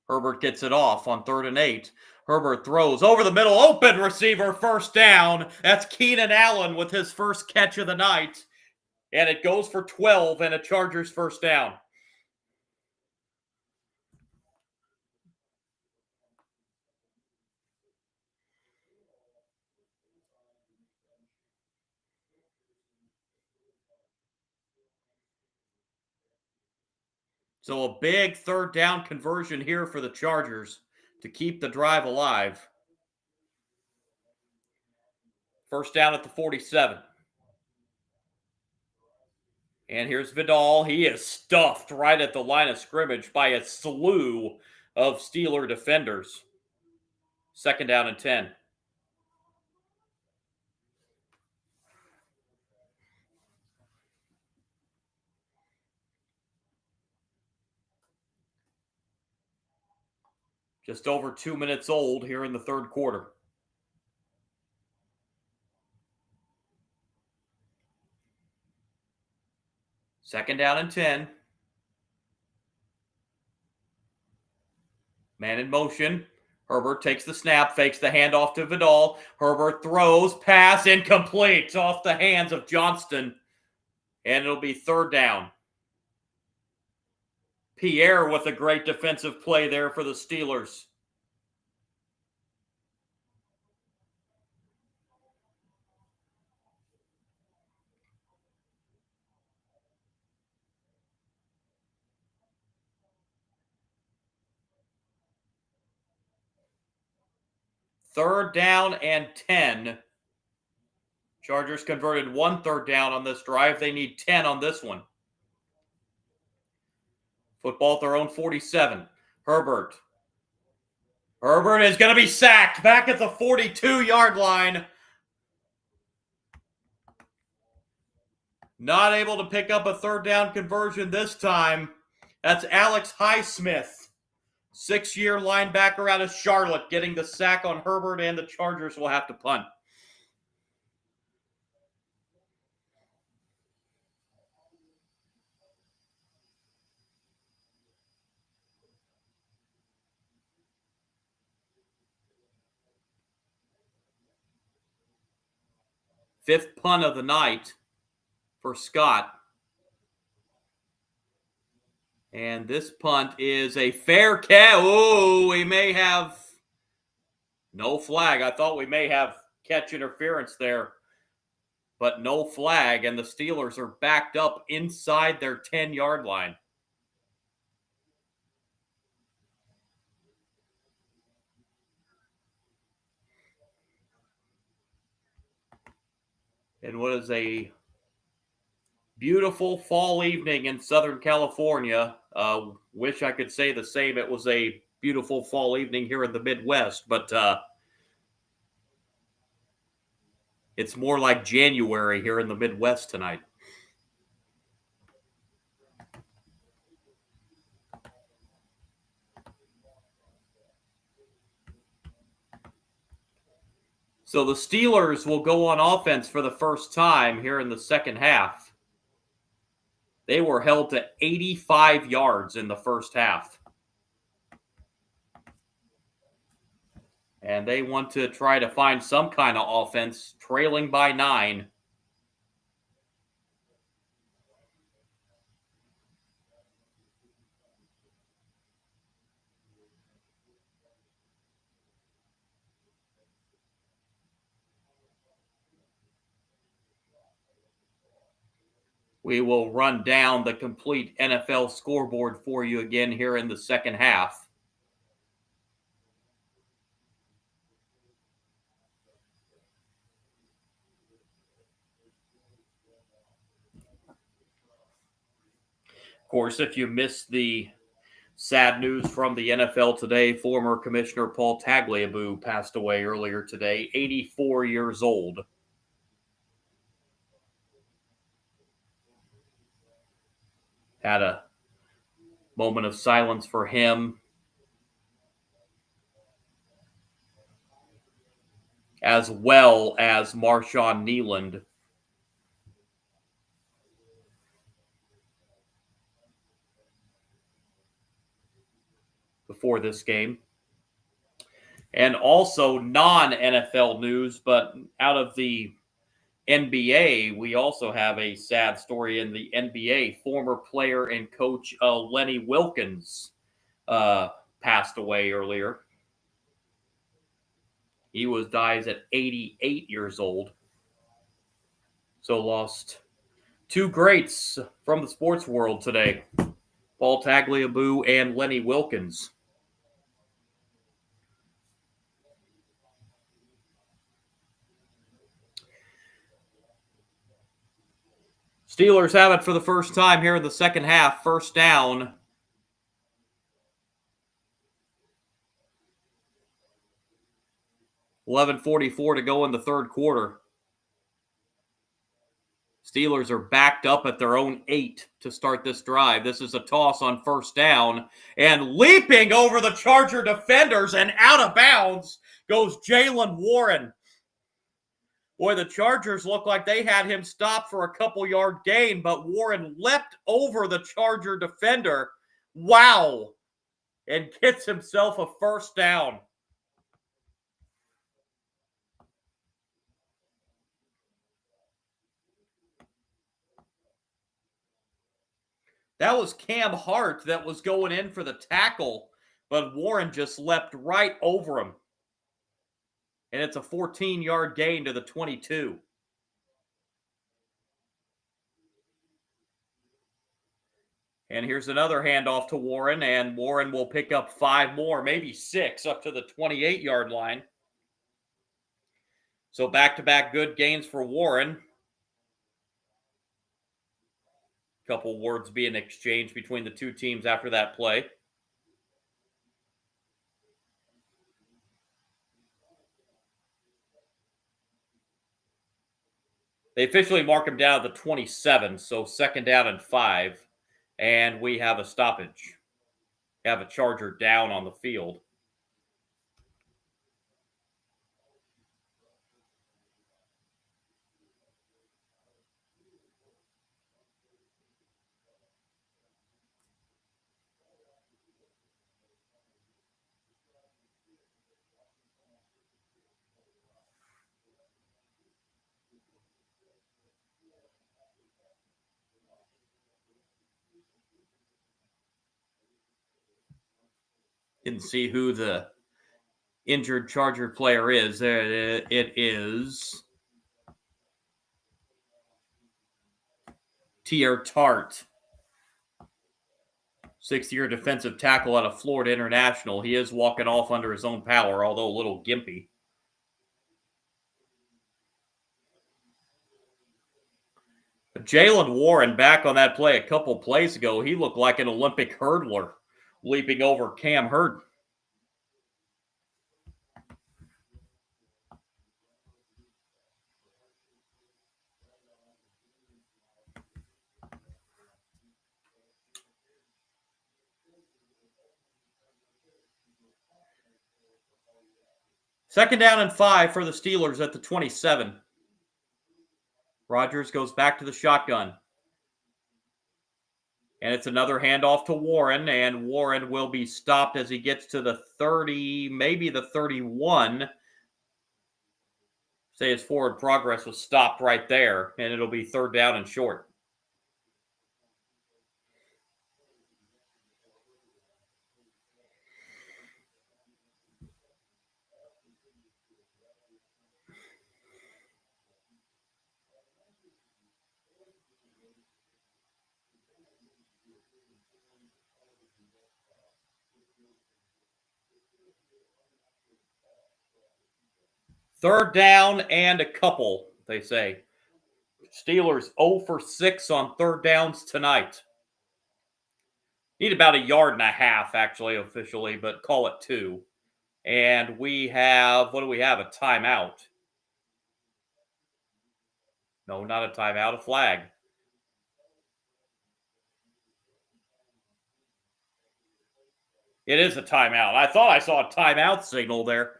Herbert gets it off on 3rd and 8. Herbert throws over the middle. Open receiver, 1st down. That's Keenan Allen with his first catch of the night. And it goes for 12 and a Chargers 1st down. So a big 3rd down conversion here for the Chargers to keep the drive alive. 1st down at the 47. And here's Vidal. He is stuffed right at the line of scrimmage by a slew of Steeler defenders. 2nd down and 10. Just over 2 minutes old here in the 3rd quarter. Second down and 10. Man in motion. Herbert takes the snap, fakes the handoff to Vidal. Herbert throws, pass incomplete off the hands of Johnston. And it'll be 3rd down. Pierre with a great defensive play there for the Steelers. Third down and 10. Chargers converted 1 3rd down on this drive. They need 10 on this one. Football at their own 47. Herbert. Herbert is going to be sacked back at the 42-yard line. Not able to pick up a third down conversion this time. That's Alex Highsmith, 6-year linebacker out of Charlotte, getting the sack on Herbert, and the Chargers will have to punt. Fifth punt of the night for Scott. And this punt is a fair catch. Oh, we may have no flag. I thought we may have catch interference there, but no flag. And the Steelers are backed up inside their 10-yard line. And what is a beautiful fall evening in Southern California. Wish I could say the same. It was a beautiful fall evening here in the Midwest, but it's more like January here in the Midwest tonight. So the Steelers will go on offense for the first time here in the second half. They were held to 85 yards in the first half. And they want to try to find some kind of offense, trailing by 9. We will run down the complete NFL scoreboard for you again here in the second half. Of course, if you missed the sad news from the NFL today, former Commissioner Paul Tagliabue passed away earlier today, 84 years old. Had a moment of silence for him, as well as Marshawn Kneeland. Before this game. And also non-NFL news, but out of the NBA, we also have a sad story in the NBA. Former player and coach Lenny Wilkens passed away earlier. He dies at 88 years old. So lost two greats from the sports world today. Paul Tagliabue and Lenny Wilkens. Steelers have it for the first time here in the second half. First down. $11:44 to go in the third quarter. Steelers are backed up at their own 8 to start this drive. This is a toss on first down. And leaping over the Charger defenders and out of bounds goes Jaylen Warren. Boy, the Chargers look like they had him stopped for a couple-yard gain, but Warren leapt over the Charger defender. Wow. And gets himself a first down. That was Cam Hart that was going in for the tackle, but Warren just leapt right over him. And it's a 14-yard gain to the 22. And here's another handoff to Warren, and Warren will pick up 5 more, maybe 6, up to the 28-yard line. So back-to-back good gains for Warren. A couple words being exchanged between the two teams after that play. They officially mark him down at the 27, so 2nd down and 5. And we have a stoppage. Have a Charger down on the field. Didn't see who the injured Charger player is. There it is. Tier Tart. 6th-year defensive tackle out of Florida International. He is walking off under his own power, although a little gimpy. Jalen Warren back on that play a couple plays ago. He looked like an Olympic hurdler leaping over Cam Hurd. Second down and 5 for the Steelers at the 27. Rodgers goes back to the shotgun. And it's another handoff to Warren, and Warren will be stopped as he gets to the 30, maybe the 31. Say his forward progress was stopped right there, and it'll be 3rd down and short. Third down and a couple, they say. Steelers 0 for 6 on 3rd downs tonight. Need about 1.5 yards, actually, officially, but call it 2. And we have, what do we have? A timeout. No, not a timeout, a flag. It is a timeout. I thought I saw a timeout signal there.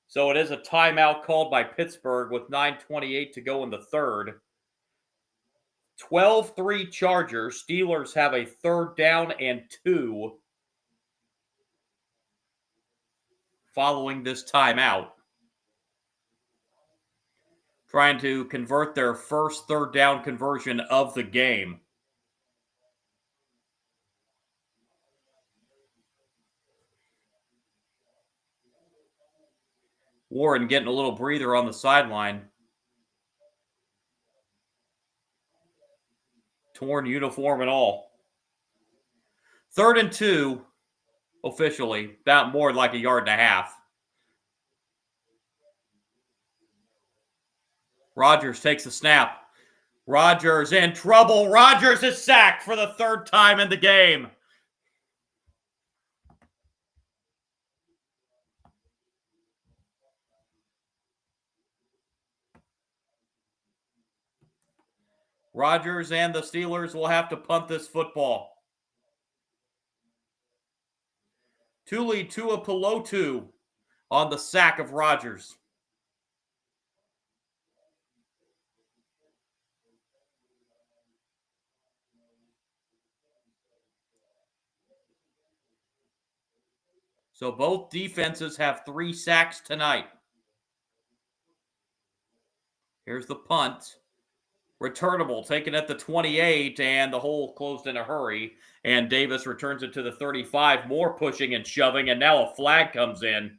So it is a timeout called by Pittsburgh with 9:28 to go in the 3rd. 12-3 Chargers. Steelers have a 3rd down and 2 following this timeout. Trying to convert their first 3rd down conversion of the game. Warren getting a little breather on the sideline. Torn uniform and all. 3rd and 2, officially. About more like 1.5 yards. Rodgers takes the snap. Rodgers in trouble. Rodgers is sacked for the 3rd time in the game. Rodgers and the Steelers will have to punt this football. Tuli Tuipulotu on the sack of Rodgers. So both defenses have 3 sacks tonight. Here's the punt. Returnable, taken at the 28, and the hole closed in a hurry. And Davis returns it to the 35. More pushing and shoving, and now a flag comes in.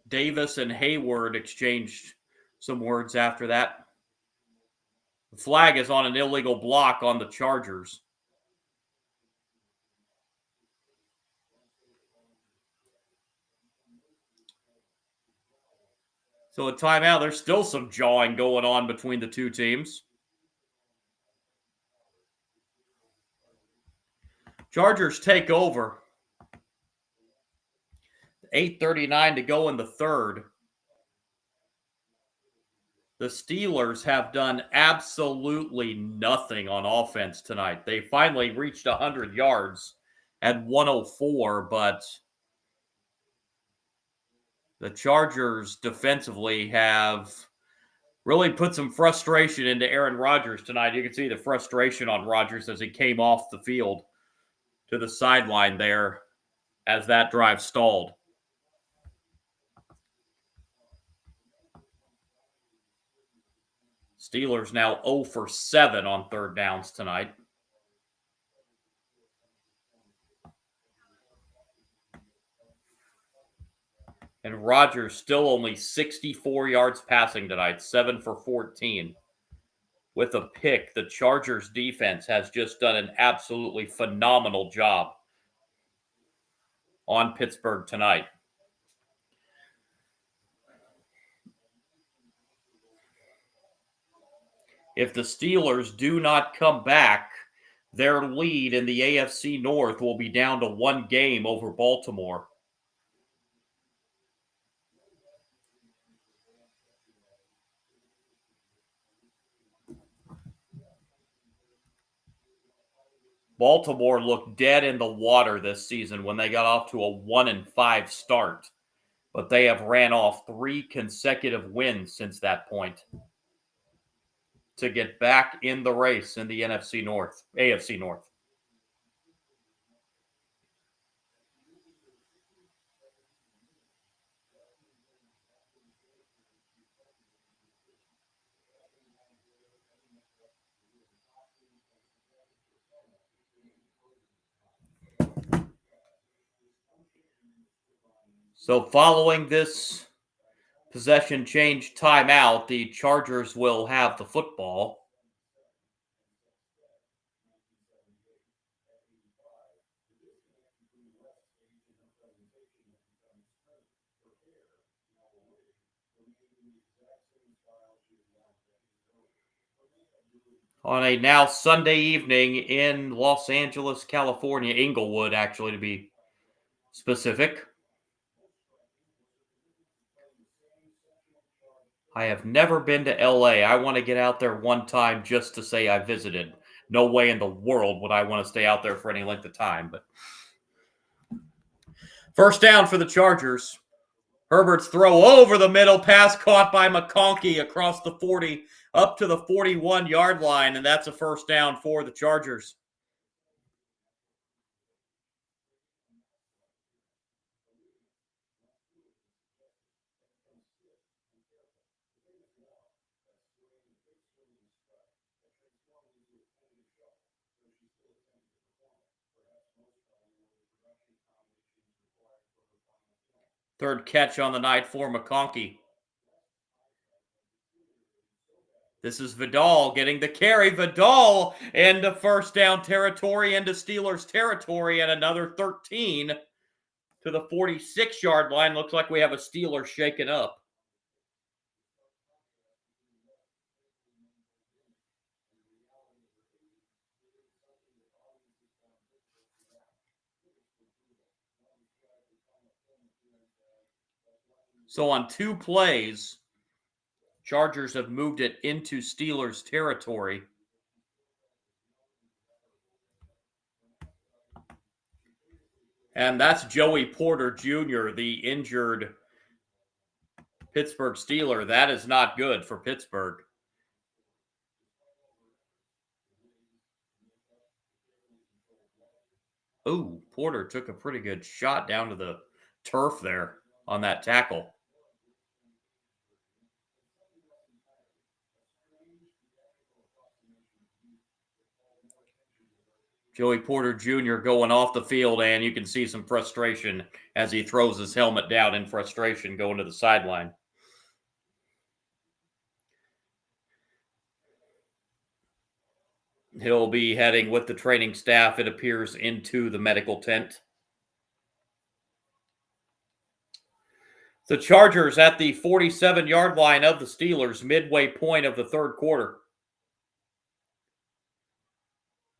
Davis and Hayward exchanged some words after that. The flag is on an illegal block on the Chargers. So a timeout. There's still some jawing going on between the two teams. Chargers take over. 8:39 to go in the third. The Steelers have done absolutely nothing on offense tonight. They finally reached 100 yards at 104, but the Chargers defensively have really put some frustration into Aaron Rodgers tonight. You can see the frustration on Rodgers as he came off the field to the sideline there as that drive stalled. Steelers now 0 for 7 on third downs tonight. And Rodgers still only 64 yards passing tonight, 7 for 14. With a pick, the Chargers defense has just done an absolutely phenomenal job on Pittsburgh tonight. If the Steelers do not come back, their lead in the AFC North will be down to one game over Baltimore. Baltimore looked dead in the water this season when they got off to a 1-5 start, but they have ran off 3 consecutive wins since that point to get back in the race in the AFC North. So following this possession change timeout, the Chargers will have the football. On a now Sunday evening in Los Angeles, California, Inglewood, actually, to be specific. I have never been to LA. I want to get out there one time just to say I visited. No way in the world would I want to stay out there for any length of time. But first down for the Chargers. Herbert's throw over the middle, pass caught by McConkey across the 40, up to the 41-yard line, and that's a first down for the Chargers. Third catch on the night for McConkey. This is Vidal getting the carry. Vidal into first down territory, into Steelers territory, and another 13 to the 46-yard line. Looks like we have a Steeler shaken up. So on 2 plays, Chargers have moved it into Steelers territory. And that's Joey Porter Jr., the injured Pittsburgh Steeler. That is not good for Pittsburgh. Ooh, Porter took a pretty good shot down to the turf there on that tackle. Joey Porter Jr. going off the field, and you can see some frustration as he throws his helmet down in frustration going to the sideline. He'll be heading with the training staff, it appears, into the medical tent. The Chargers at the 47-yard line of the Steelers, midway point of the third quarter.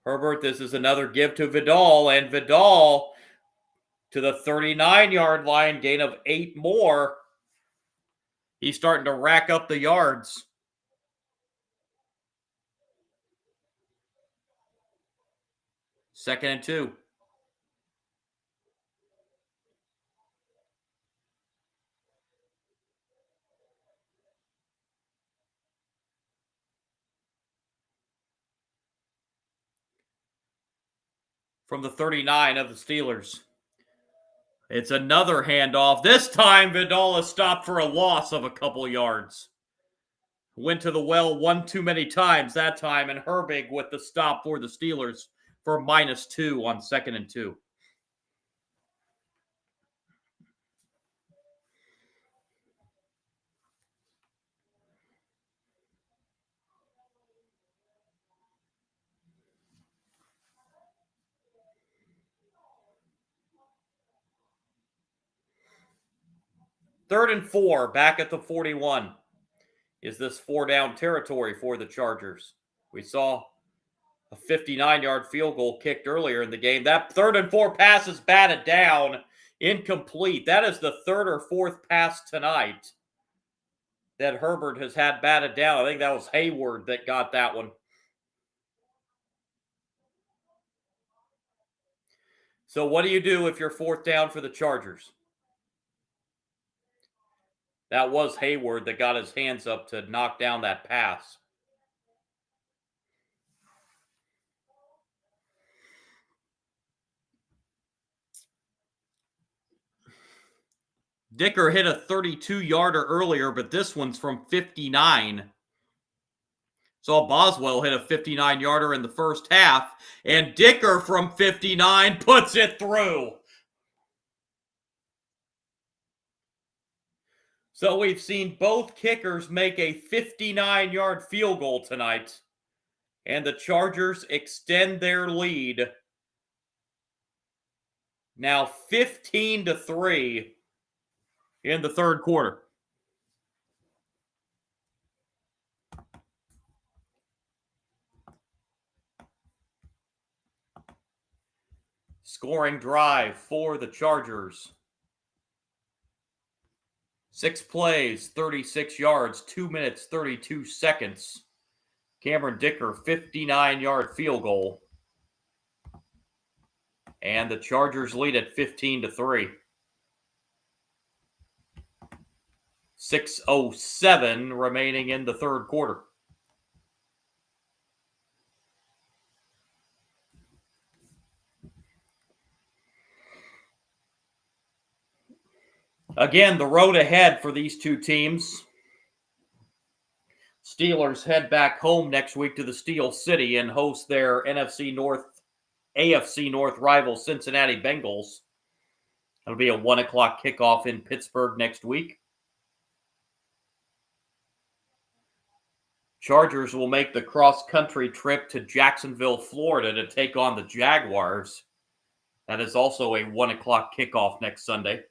Herbert, this is another give to Vidal, and Vidal to the 39-yard line, gain of 8 more. He's starting to rack up the yards. Second and 2. From the 39 of the Steelers. It's another handoff. This time, Vidal is stopped for a loss of a couple yards. Went to the well one too many times that time, and Herbig with the stop for the Steelers for -2 on second and 2. Third and 4, back at the 41. Is this 4-down territory for the Chargers? We saw a 59-yard field goal kicked earlier in the game. That third and 4 pass is batted down, incomplete. That is the third or fourth pass tonight that Herbert has had batted down. I think that was Hayward that got that one. So what do you do if you're fourth down for the Chargers? That was Hayward that got his hands up to knock down that pass. Dicker hit a 32-yarder earlier, but this one's from 59. Saw Boswell hit a 59-yarder in the first half, and Dicker from 59 puts it through. So we've seen both kickers make a 59-yard field goal tonight, and the Chargers extend their lead. Now 15-3 in the third quarter. Scoring drive for the Chargers. 6 plays, 36 yards, 2 minutes, 32 seconds. Cameron Dicker, 59-yard field goal. And the Chargers lead at 15-3. 6:07 remaining in the third quarter. Again, the road ahead for these two teams. Steelers head back home next week to the Steel City and host their AFC North rival Cincinnati Bengals. It'll be a 1 o'clock kickoff in Pittsburgh next week. Chargers will make the cross-country trip to Jacksonville, Florida to take on the Jaguars. That is also a 1 o'clock kickoff next Sunday.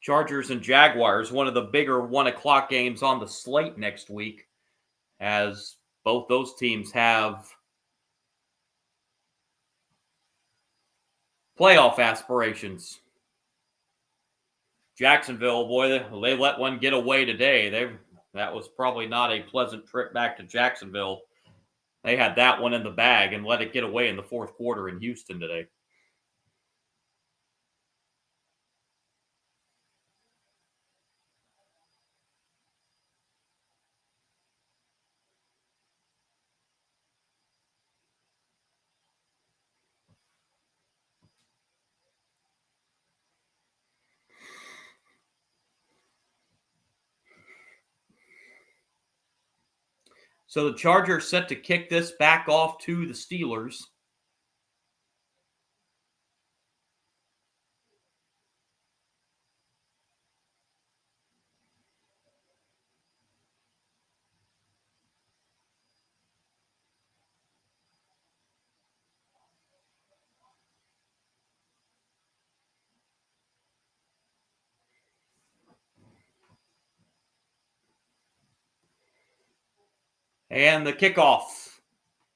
Chargers and Jaguars, one of the bigger 1 o'clock games on the slate next week, as both those teams have playoff aspirations. Jacksonville, boy, they let one get away today. That was probably not a pleasant trip back to Jacksonville. They had that one in the bag and let it get away in the fourth quarter in Houston today. So the Chargers set to kick this back off to the Steelers. And the kickoff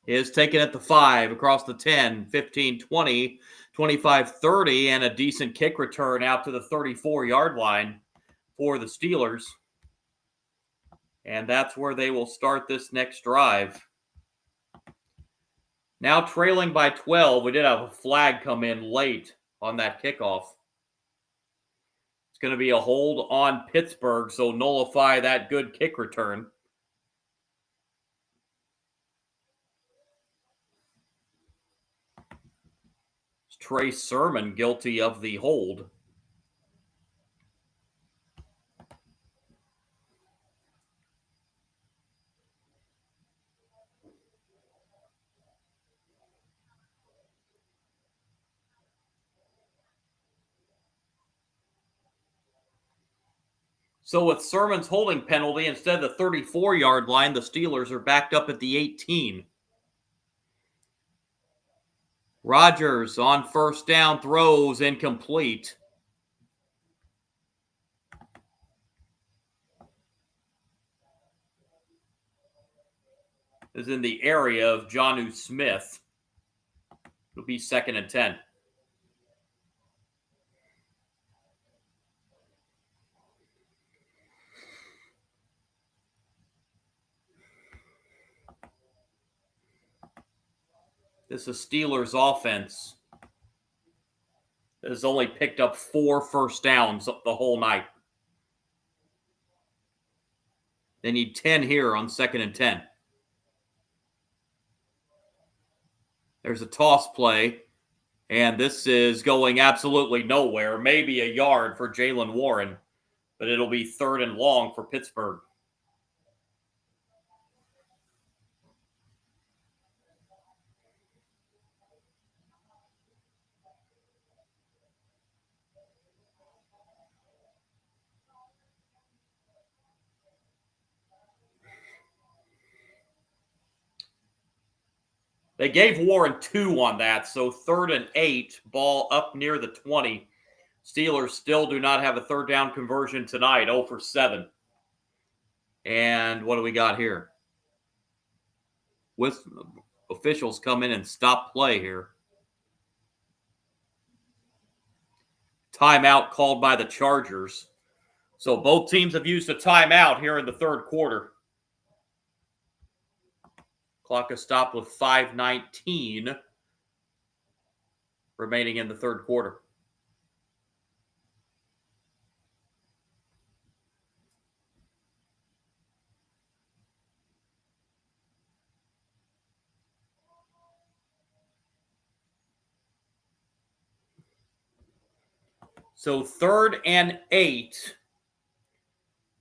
is taken at the 5, across the 10, 15, 20, 25, 30, and a decent kick return out to the 34-yard line for the Steelers. And that's where they will start this next drive. Now trailing by 12, we did have a flag come in late on that kickoff. It's going to be a hold on Pittsburgh, so nullify that good kick return. It's Trey Sermon guilty of the hold. So with Sermon's holding penalty, instead of the 34-yard line, the Steelers are backed up at the 18. Rodgers on first down throws incomplete. Is in the area of Jonnu Smith. It'll be 2nd and 10. This is Steelers offense that has only picked up 4 first downs the whole night. They need 10 here on 2nd and 10. There's a toss play, and this is going absolutely nowhere. Maybe a yard for Jaylen Warren, but it'll be 3rd and long for Pittsburgh. They gave Warren 2 on that, so 3rd and 8, ball up near the 20. Steelers still do not have a 3rd down conversion tonight, 0 for 7. And what do we got here? With officials come in and stop play here. Timeout called by the Chargers. So both teams have used a timeout here in the 3rd quarter. Clock is stopped with 5:19 remaining in the 3rd quarter. So 3rd and 8.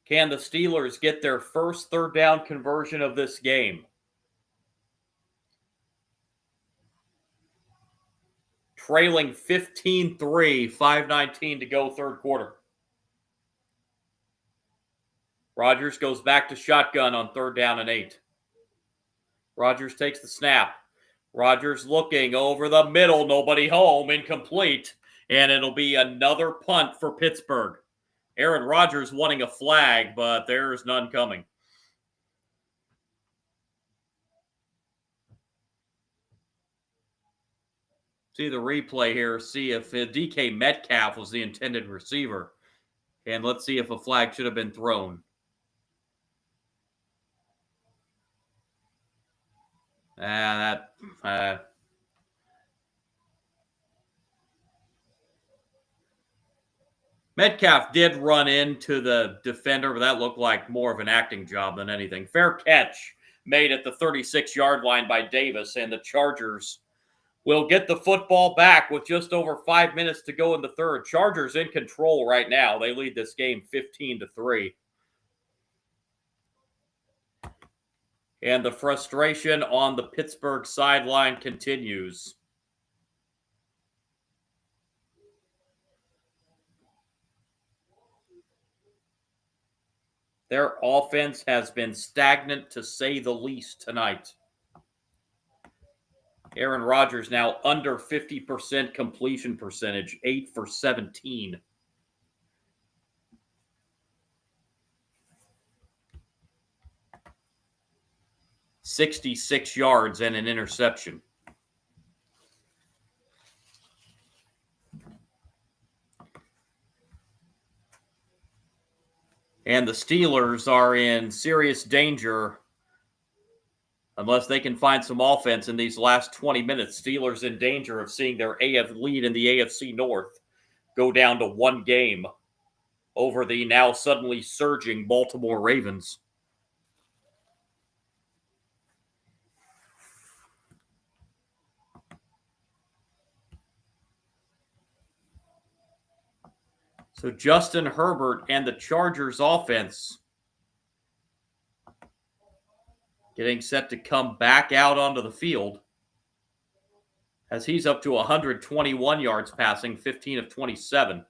Can the Steelers get their first 3rd down conversion of this game? Trailing 15-3, 5:19 to go, 3rd quarter. Rodgers goes back to shotgun on 3rd down and 8. Rodgers takes the snap. Rodgers looking over the middle, nobody home, incomplete. And it'll be another punt for Pittsburgh. Aaron Rodgers wanting a flag, but there's none coming. See the replay here, see if DK Metcalf was the intended receiver. And let's see if a flag should have been thrown. Metcalf did run into the defender, but that looked like more of an acting job than anything. Fair catch made at the 36-yard line by Davis, and the Chargers will get the football back with just over 5 minutes to go in the 3rd. Chargers in control right now. They lead this game 15-3. And the frustration on the Pittsburgh sideline continues. Their offense has been stagnant, to say the least, tonight. Aaron Rodgers now under 50% completion percentage, 8 for 17. 66 yards and an interception. And the Steelers are in serious danger unless they can find some offense in these last 20 minutes. Steelers in danger of seeing their lead in the AFC North go down to one game over the now suddenly surging Baltimore Ravens. So Justin Herbert and the Chargers offense getting set to come back out onto the field as he's up to 121 yards passing, 15 of 27.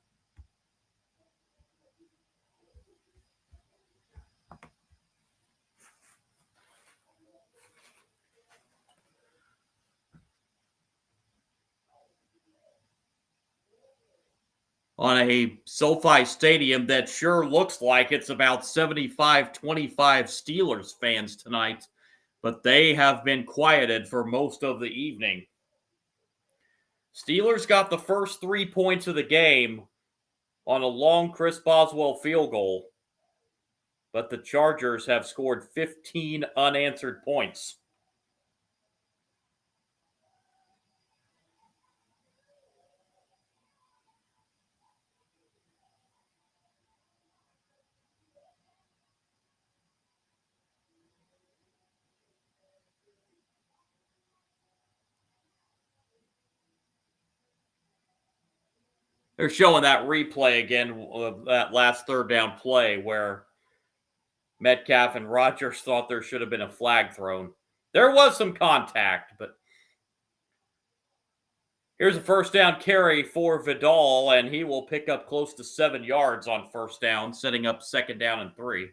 On a SoFi Stadium that sure looks like it's about 75-25 Steelers fans tonight, but they have been quieted for most of the evening. Steelers got the first 3 points of the game on a long Chris Boswell field goal, but the Chargers have scored 15 unanswered points. They're showing that replay again of that last third down play where Metcalf and Rodgers thought there should have been a flag thrown. There was some contact, but here's a first down carry for Vidal, and he will pick up close to 7 yards on first down, setting up second down and 3.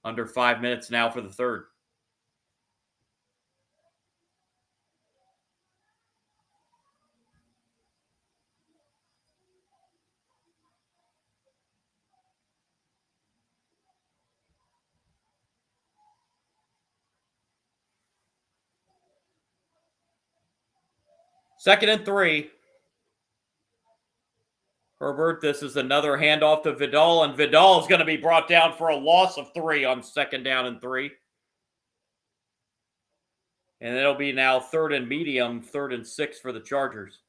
Under 5 minutes now for the third. Second and 3. Herbert, this is another handoff to Vidal, and Vidal is going to be brought down for a loss of 3 on second down and 3. And it'll be now third and medium, 3rd and 6 for the Chargers.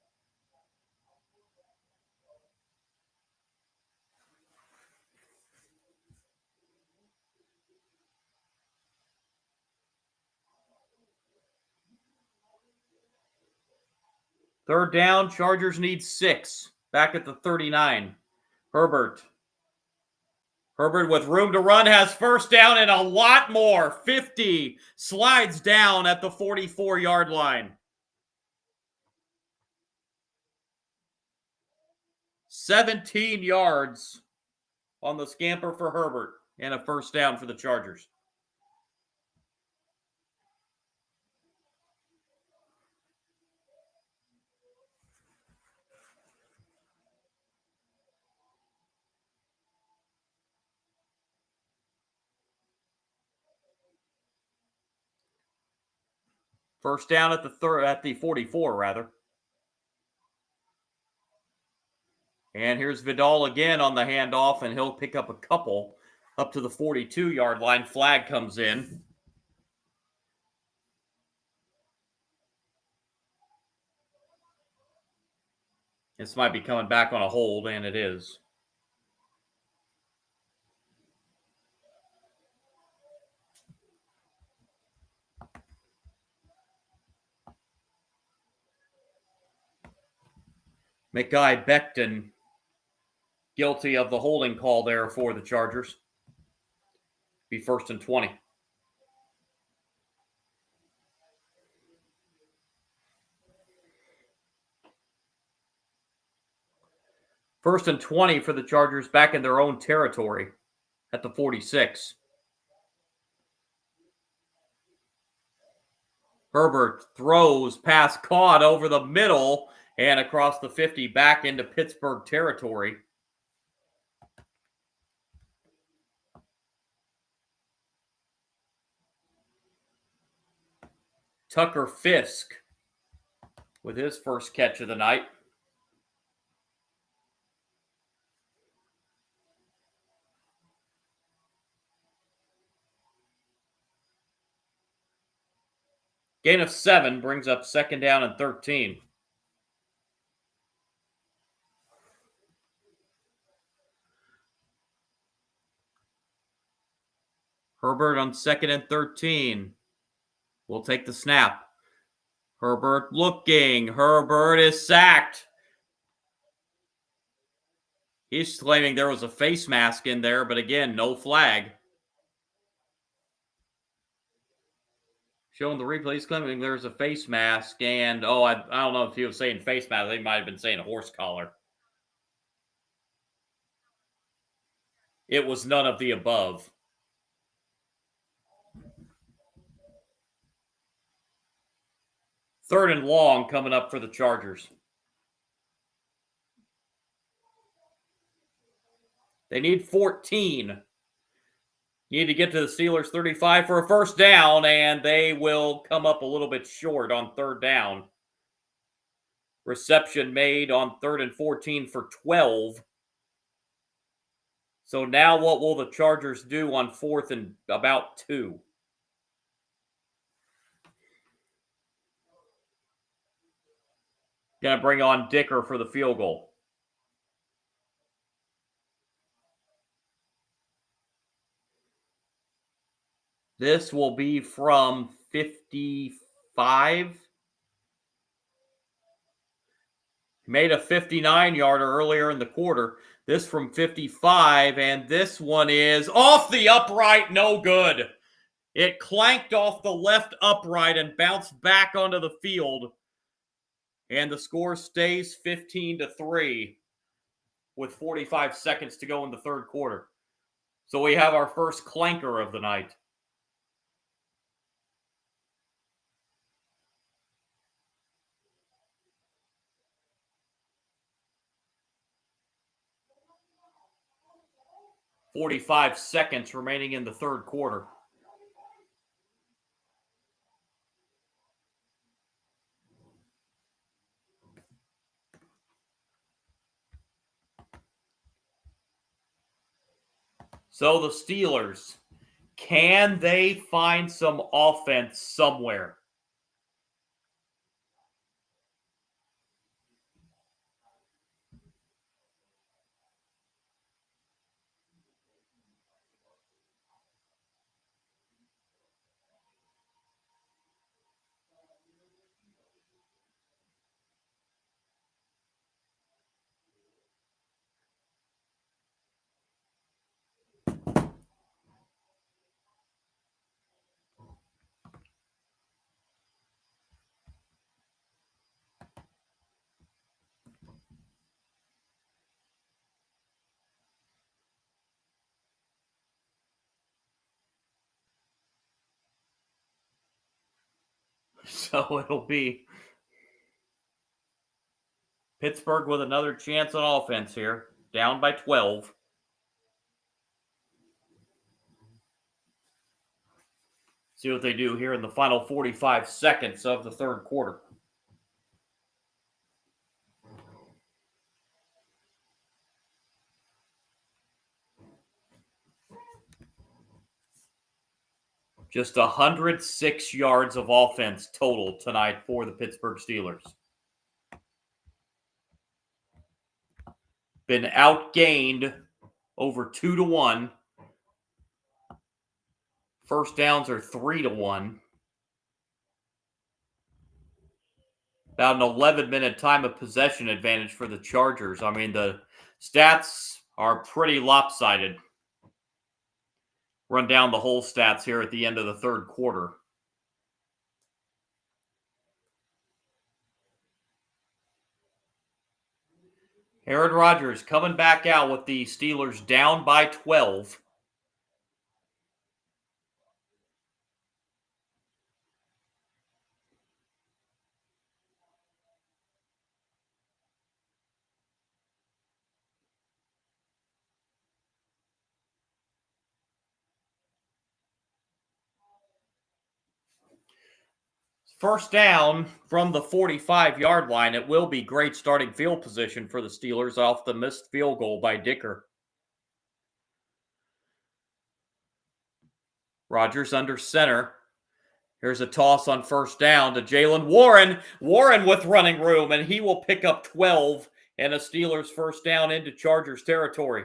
Third down, Chargers need 6. Back at the 39. Herbert with room to run has first down and a lot more. 50. Slides down at the 44-yard line. 17 yards on the scamper for Herbert and a first down for the Chargers. First down at the 44, rather. And here's Vidal again on the handoff, and he'll pick up a couple up to the 42-yard line. Flag comes in. This might be coming back on a hold, and it is. Mekhi Becton guilty of the holding call there for the Chargers. Be 1st and 20. First and 20 for the Chargers back in their own territory at the 46. Herbert throws, pass caught over the middle and across the 50 back into Pittsburgh territory. Tucker Fisk with his first catch of the night. Gain of 7 brings up 2nd down and 13. Herbert on 2nd and 13. We'll take the snap. Herbert looking. Herbert is sacked. He's claiming there was a face mask in there, but again, no flag. Showing the replay, he's claiming there's a face mask, and I don't know if he was saying face mask. They might have been saying a horse collar. It was none of the above. Third and long coming up for the Chargers. They need 14. Need to get to the Steelers 35 for a first down, and they will come up a little bit short on 3rd down. Reception made on 3rd and 14 for 12. So now what will the Chargers do on 4th and about 2? Going to bring on Dicker for the field goal. This will be from 55. Made a 59-yarder earlier in the quarter. This from 55, and this one is off the upright, no good. It clanked off the left upright and bounced back onto the field. And the score stays 15-3 with 45 seconds to go in the 3rd quarter. So we have our first clanker of the night. .45 seconds remaining in the 3rd quarter. So the Steelers, can they find some offense somewhere? So it'll be Pittsburgh with another chance on offense here, down by 12. See what they do here in the final 45 seconds of the 3rd quarter. Just 106 yards of offense total tonight for the Pittsburgh Steelers. Been outgained over 2-1. First downs are 3-1. About an 11-minute time of possession advantage for the Chargers. I mean, the stats are pretty lopsided. Run down the whole stats here at the end of the 3rd quarter. Aaron Rodgers coming back out with the Steelers down by 12. First down from the 45-yard line. It will be great starting field position for the Steelers off the missed field goal by Dicker. Rodgers under center. Here's a toss on first down to Jaylen Warren. Warren with running room, and he will pick up 12 and a Steelers first down into Chargers territory.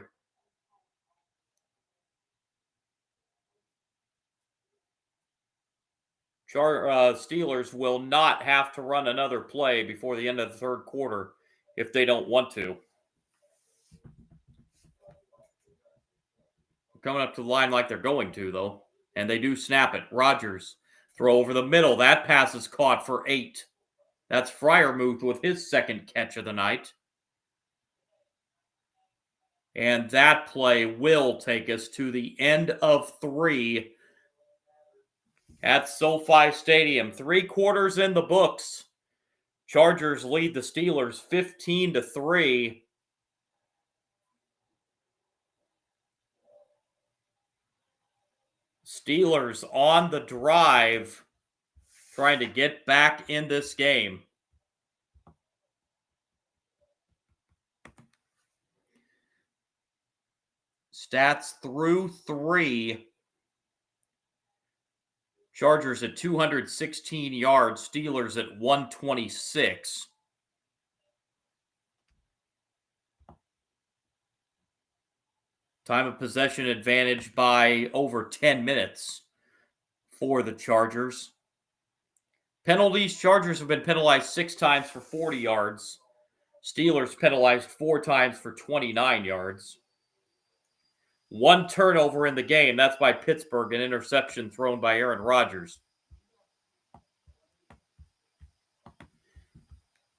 Steelers will not have to run another play before the end of the third quarter if they don't want to. Coming up to the line like they're going to, though. And they do snap it. Rodgers, throw over the middle. That pass is caught for 8. That's Freiermuth with his second catch of the night. And that play will take us to the end of 3 at SoFi Stadium. 3 quarters in the books. Chargers lead the Steelers 15-3. Steelers on the drive, trying to get back in this game. Stats through 3. Chargers at 216 yards, Steelers at 126. Time of possession advantage by over 10 minutes for the Chargers. Penalties, Chargers have been penalized 6 times for 40 yards. Steelers penalized 4 times for 29 yards. 1 turnover in the game. That's by Pittsburgh, an interception thrown by Aaron Rodgers.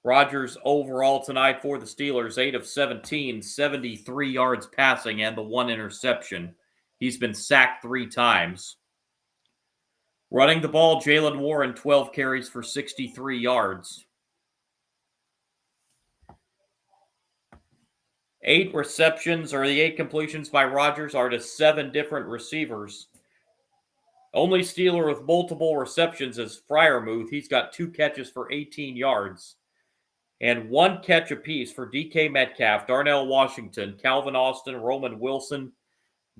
Rodgers overall tonight for the Steelers, 8 of 17, 73 yards passing, and the 1 interception. He's been sacked 3 times. Running the ball, Jaylen Warren, 12 carries for 63 yards. 8 receptions, or the 8 completions by Rodgers, are to 7 different receivers. Only Steeler with multiple receptions is Freiermuth. He's got 2 catches for 18 yards. And 1 catch apiece for DK Metcalf, Darnell Washington, Calvin Austin, Roman Wilson,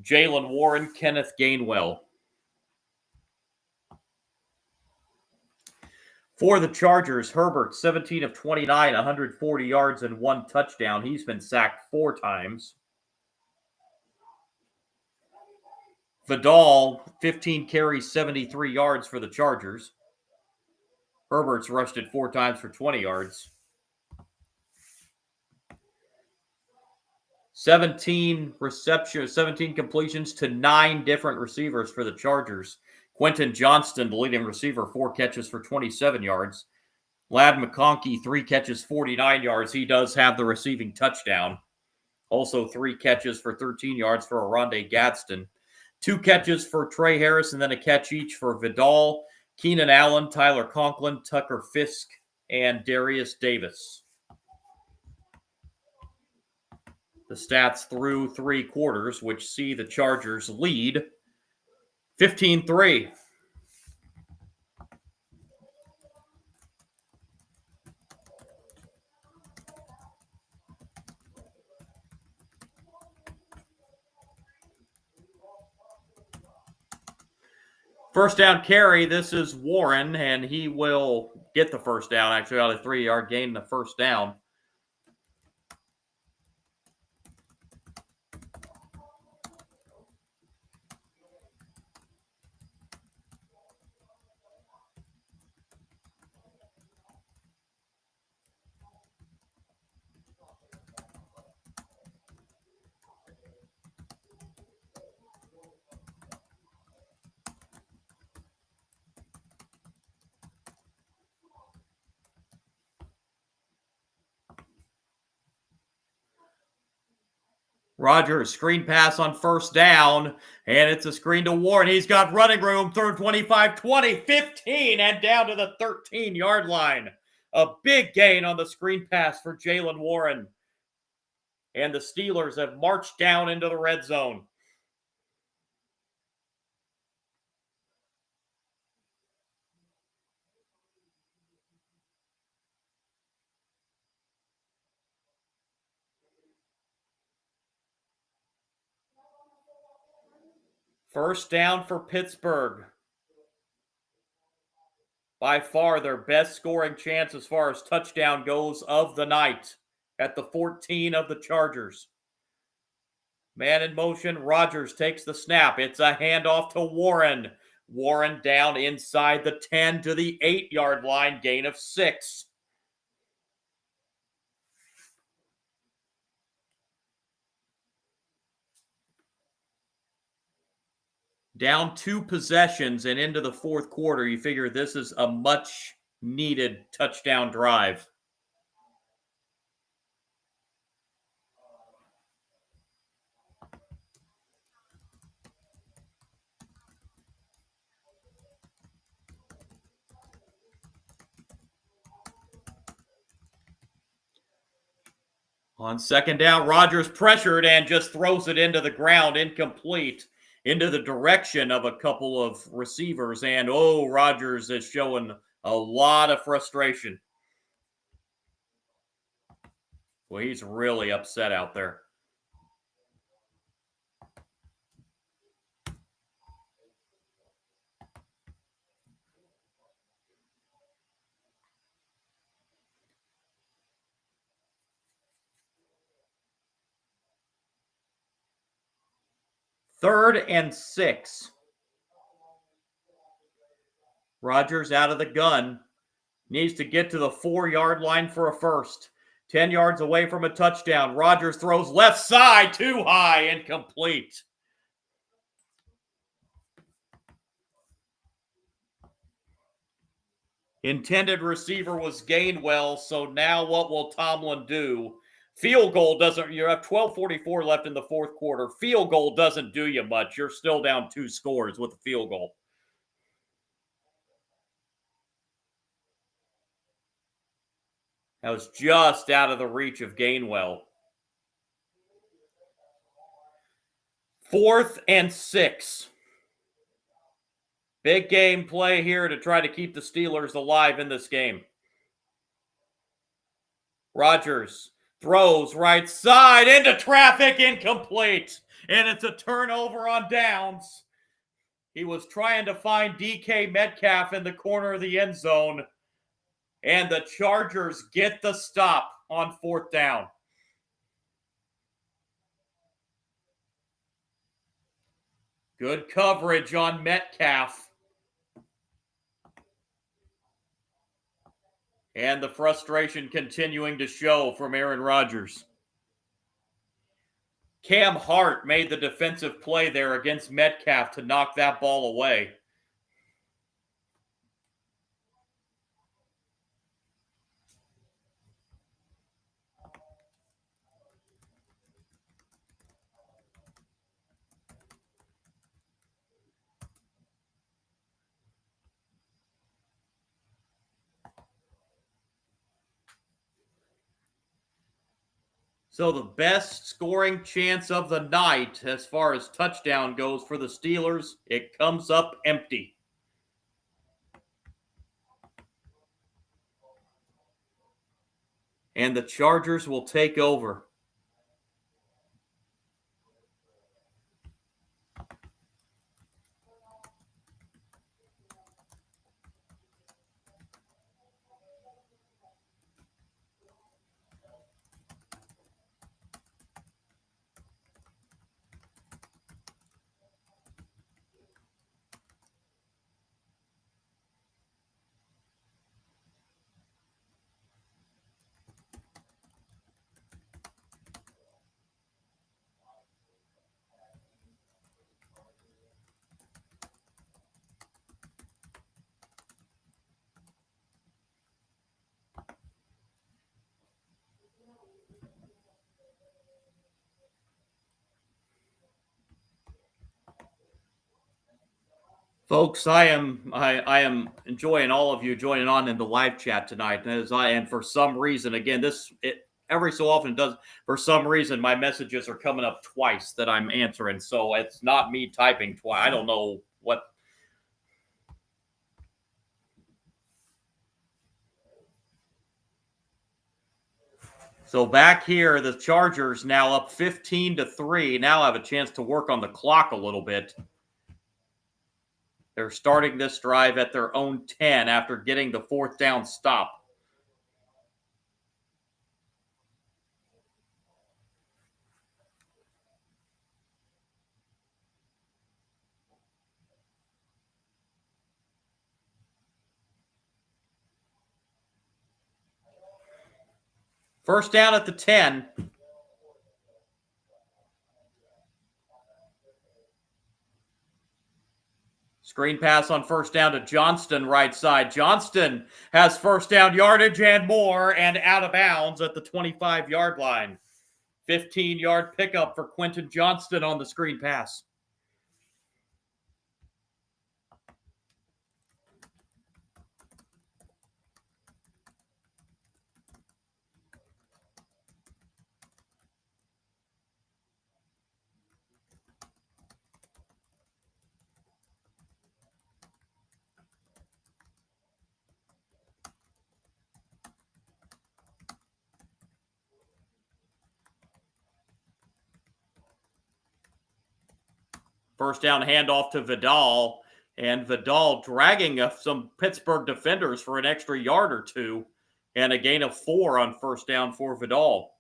Jaylen Warren, Kenneth Gainwell. For the Chargers, Herbert, 17 of 29, 140 yards and 1 touchdown. He's been sacked 4 times. Vidal, 15 carries, 73 yards for the Chargers. Herbert's rushed it 4 times for 20 yards. 17 receptions, 17 completions to 9 different receivers for the Chargers. Quentin Johnston, the leading receiver, 4 catches for 27 yards. Ladd McConkey, 3 catches, 49 yards. He does have the receiving touchdown. Also 3 catches for 13 yards for Oronde Gadsden. 2 catches for Trey Harris, and then a catch each for Vidal, Keenan Allen, Tyler Conklin, Tucker Fisk, and Darius Davis. The stats through 3 quarters, which see the Chargers lead 15-3. First down carry. This is Warren, and he will get the first down, actually, out of a 3-yard gain, the first down. Rodgers, screen pass on first down, and it's a screen to Warren. He's got running room, third 25, 20, 15, and down to the 13-yard line. A big gain on the screen pass for Jaylen Warren. And the Steelers have marched down into the red zone. First down for Pittsburgh. By far their best scoring chance as far as touchdown goes of the night at the 14 of the Chargers. Man in motion, Rodgers takes the snap. It's a handoff to Warren. Warren down inside the 10 to the 8-yard line, gain of 6. Down 2 possessions and into the fourth quarter, you figure this is a much needed touchdown drive. On second down, Rodgers pressured and just throws it into the ground, incomplete, into the direction of a couple of receivers. And Rodgers is showing a lot of frustration. Well, he's really upset out there. Third and 6. Rodgers out of the gun. Needs to get to the 4-yard line for a first. 10 yards away from a touchdown. Rodgers throws left side, too high, incomplete. Intended receiver was Gainwell, so now what will Tomlin do? Field goal doesn't, you have 12:44 left in the fourth quarter. Field goal doesn't do you much. You're still down 2 scores with a field goal. That was just out of the reach of Gainwell. 4th and 6. Big game play here to try to keep the Steelers alive in this game. Rodgers throws right side into traffic, incomplete. And it's a turnover on downs. He was trying to find DK Metcalf in the corner of the end zone. And the Chargers get the stop on 4th down. Good coverage on Metcalf. And the frustration continuing to show from Aaron Rodgers. Cam Hart made the defensive play there against Metcalf to knock that ball away. So the best scoring chance of the night as far as touchdown goes for the Steelers, it comes up empty. And the Chargers will take over. Folks, I am enjoying all of you joining on in the live chat tonight. And for some reason, again, every so often does. For some reason, my messages are coming up twice that I'm answering, so it's not me typing twice. I don't know what. So back here, the Chargers now up 15-3. Now have a chance to work on the clock a little bit. They're starting this drive at their own 10 after getting the fourth down stop. First down at the 10. Screen pass on first down to Johnston, right side. Johnston has first down yardage and more, and out of bounds at the 25-yard line. 15-yard pickup for Quentin Johnston on the screen pass. First down handoff to Vidal, and Vidal dragging some Pittsburgh defenders for an extra yard or two, and a gain of 4 on first down for Vidal.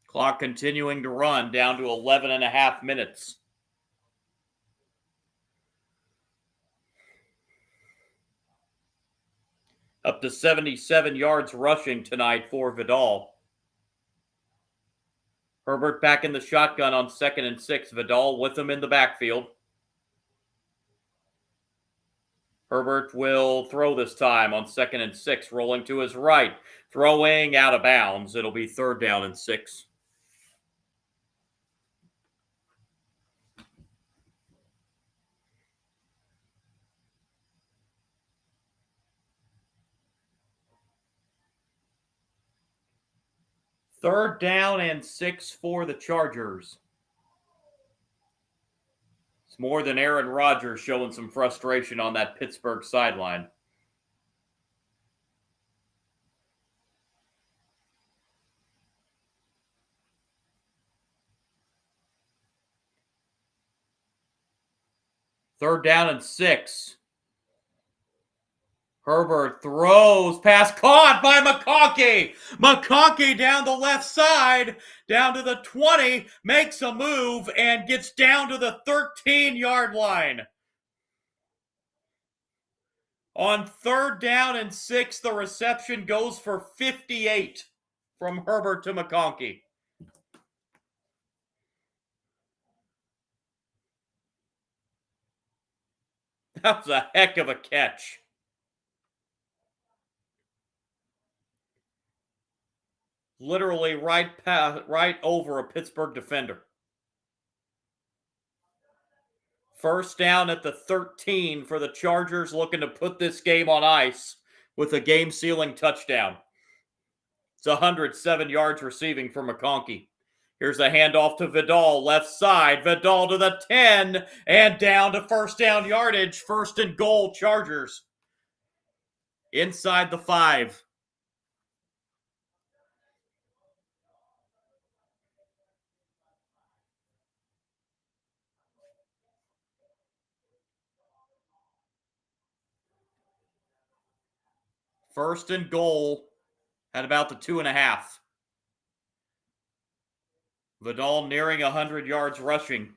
Clock continuing to run down to 11 and a half minutes. Up to 77 yards rushing tonight for Vidal. Herbert back in the shotgun on 2nd and 6. Vidal with him in the backfield. Herbert will throw this time on 2nd and 6, rolling to his right. Throwing out of bounds. It'll be 3rd down and 6. Third down and 6 for the Chargers. It's more than Aaron Rodgers showing some frustration on that Pittsburgh sideline. Third down and 6. Herbert throws, pass caught by McConkey. McConkey down the left side, down to the 20, makes a move and gets down to the 13-yard line. On 3rd down and 6, the reception goes for 58 from Herbert to McConkey. That was a heck of a catch. Literally right over a Pittsburgh defender. First down at the 13 for the Chargers, looking to put this game on ice with a game-sealing touchdown. It's 107 yards receiving for McConkey. Here's a handoff to Vidal, left side. Vidal to the 10 and down to first down yardage. 1st and goal, Chargers. Inside the 5. First and goal at about the 2.5. Vidal nearing 100 yards rushing.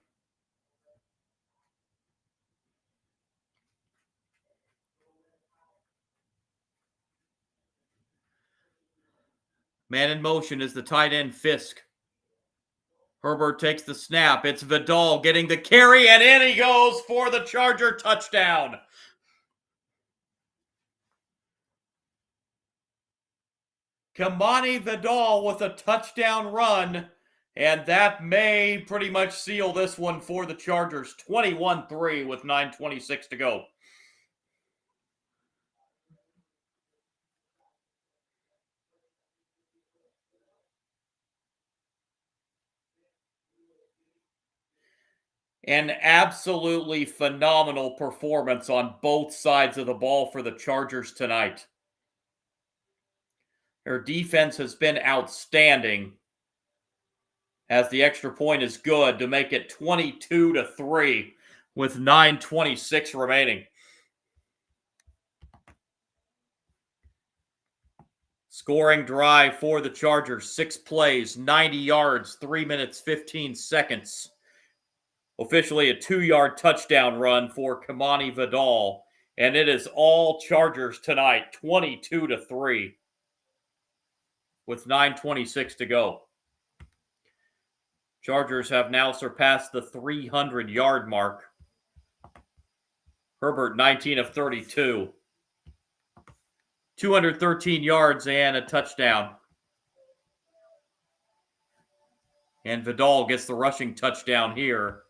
Man in motion is the tight end Fisk. Herbert takes the snap. It's Vidal getting the carry, and in he goes for the Charger touchdown. Kamani Vidal with a touchdown run, and that may pretty much seal this one for the Chargers. 21-3 with 9:26 to go. An absolutely phenomenal performance on both sides of the ball for the Chargers tonight. Their defense has been outstanding, as the extra point is good to make it 22-3 with 9:26 remaining. Scoring drive for the Chargers, 6 plays, 90 yards, 3 minutes, 15 seconds. Officially a 2-yard touchdown run for Kamani Vidal. And it is all Chargers tonight, 22-3 with 9:26 to go. Chargers have now surpassed the 300-yard mark. Herbert, 19 of 32. 213 yards and a touchdown. And Vidal gets the rushing touchdown here,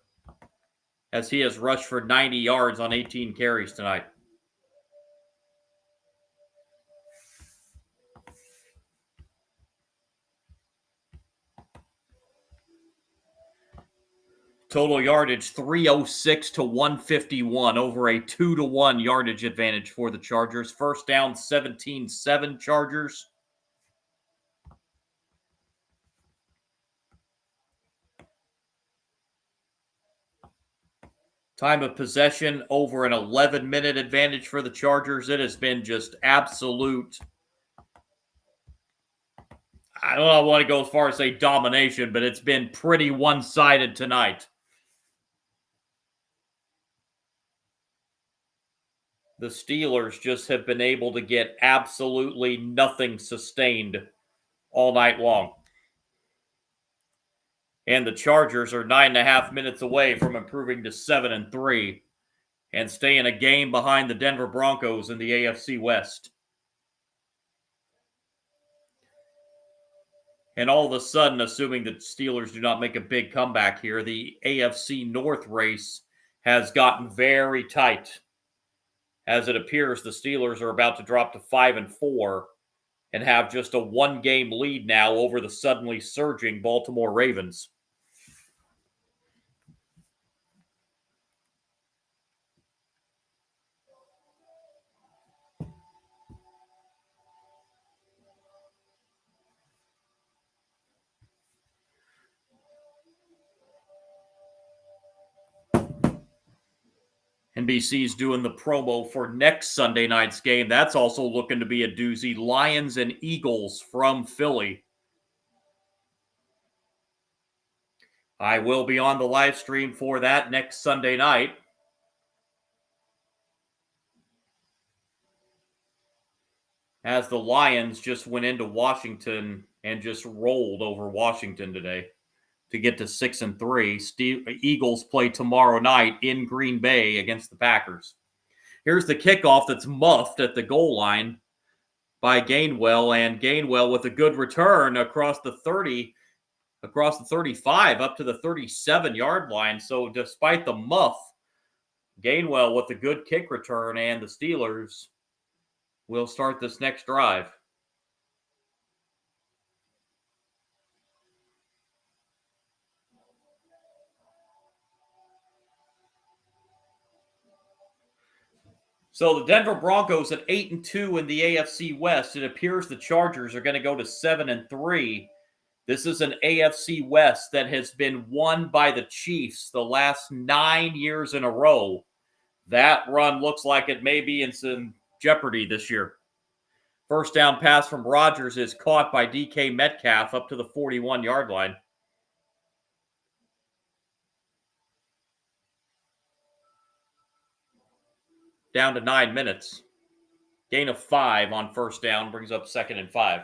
as he has rushed for 90 yards on 18 carries tonight. Total yardage 306 to 151, over a 2-1 yardage advantage for the Chargers. First down 17-7 Chargers. Time of possession over an 11-minute advantage for the Chargers. It has been just absolute, I don't want to go as far as say domination, but it's been pretty one-sided tonight. The Steelers just have been able to get absolutely nothing sustained all night long. And the Chargers are 9.5 minutes away from improving to 7-3 and staying a game behind the Denver Broncos in the AFC West. And all of a sudden, assuming that Steelers do not make a big comeback here, the AFC North race has gotten very tight, as it appears the Steelers are about to drop to 5-4 and have just a 1-game lead now over the suddenly surging Baltimore Ravens. NBC's doing the promo for next Sunday night's game. That's also looking to be a doozy. Lions and Eagles from Philly. I will be on the live stream for that next Sunday night. As the Lions just went into Washington and just rolled over Washington today to get to 6-3. Eagles play tomorrow night in Green Bay against the Packers. Here's the kickoff that's muffed at the goal line by Gainwell, and Gainwell with a good return across the 30, across the 35, up to the 37-yard line. So despite the muff, Gainwell with a good kick return, and the Steelers will start this next drive. So the Denver Broncos at 8-2 in the AFC West. It appears the Chargers are going to go to 7-3. This is an AFC West that has been won by the Chiefs the last 9 years in a row. That run looks like it may be in some jeopardy this year. First down pass from Rodgers is caught by DK Metcalf up to the 41-yard line. Down to 9 minutes. Gain of 5 on first down brings up 2nd and 5.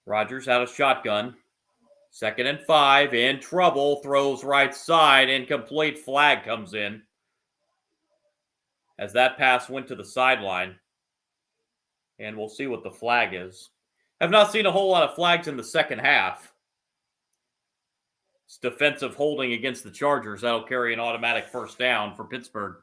Rodgers out of shotgun. 2nd and 5, in trouble, throws right side, incomplete, flag comes in, as that pass went to the sideline. And we'll see what the flag is. I've not seen a whole lot of flags in the second half. It's defensive holding against the Chargers. That'll carry an automatic first down for Pittsburgh.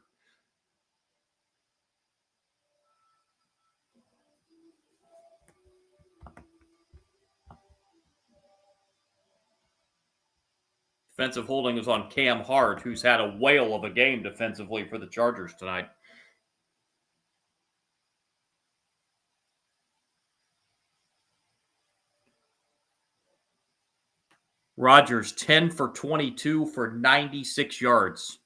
Defensive holding is on Cam Hart, who's had a whale of a game defensively for the Chargers tonight. Rodgers 10 for 22 for 96 yards.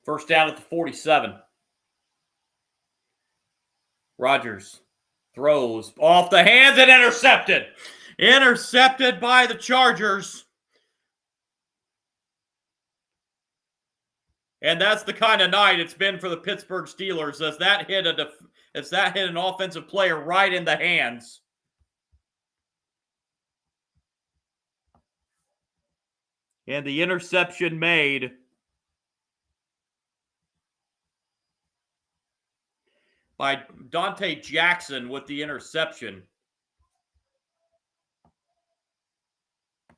First down at the 47. Rodgers throws off the hands and intercepted. Intercepted by the Chargers. And that's the kind of night it's been for the Pittsburgh Steelers as that hit an offensive player right in the hands. And the interception made by Dante Jackson with the interception.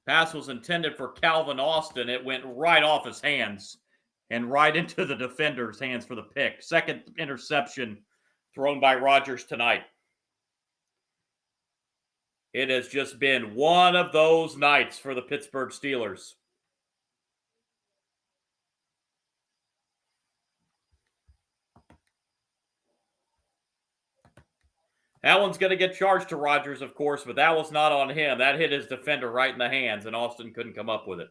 Pass was intended for Calvin Austin. It went right off his hands and right into the defender's hands for the pick. Second interception thrown by Rodgers tonight. It has just been one of those nights for the Pittsburgh Steelers. That one's going to get charged to Rodgers, of course, but that was not on him. That hit his defender right in the hands, and Austin couldn't come up with it.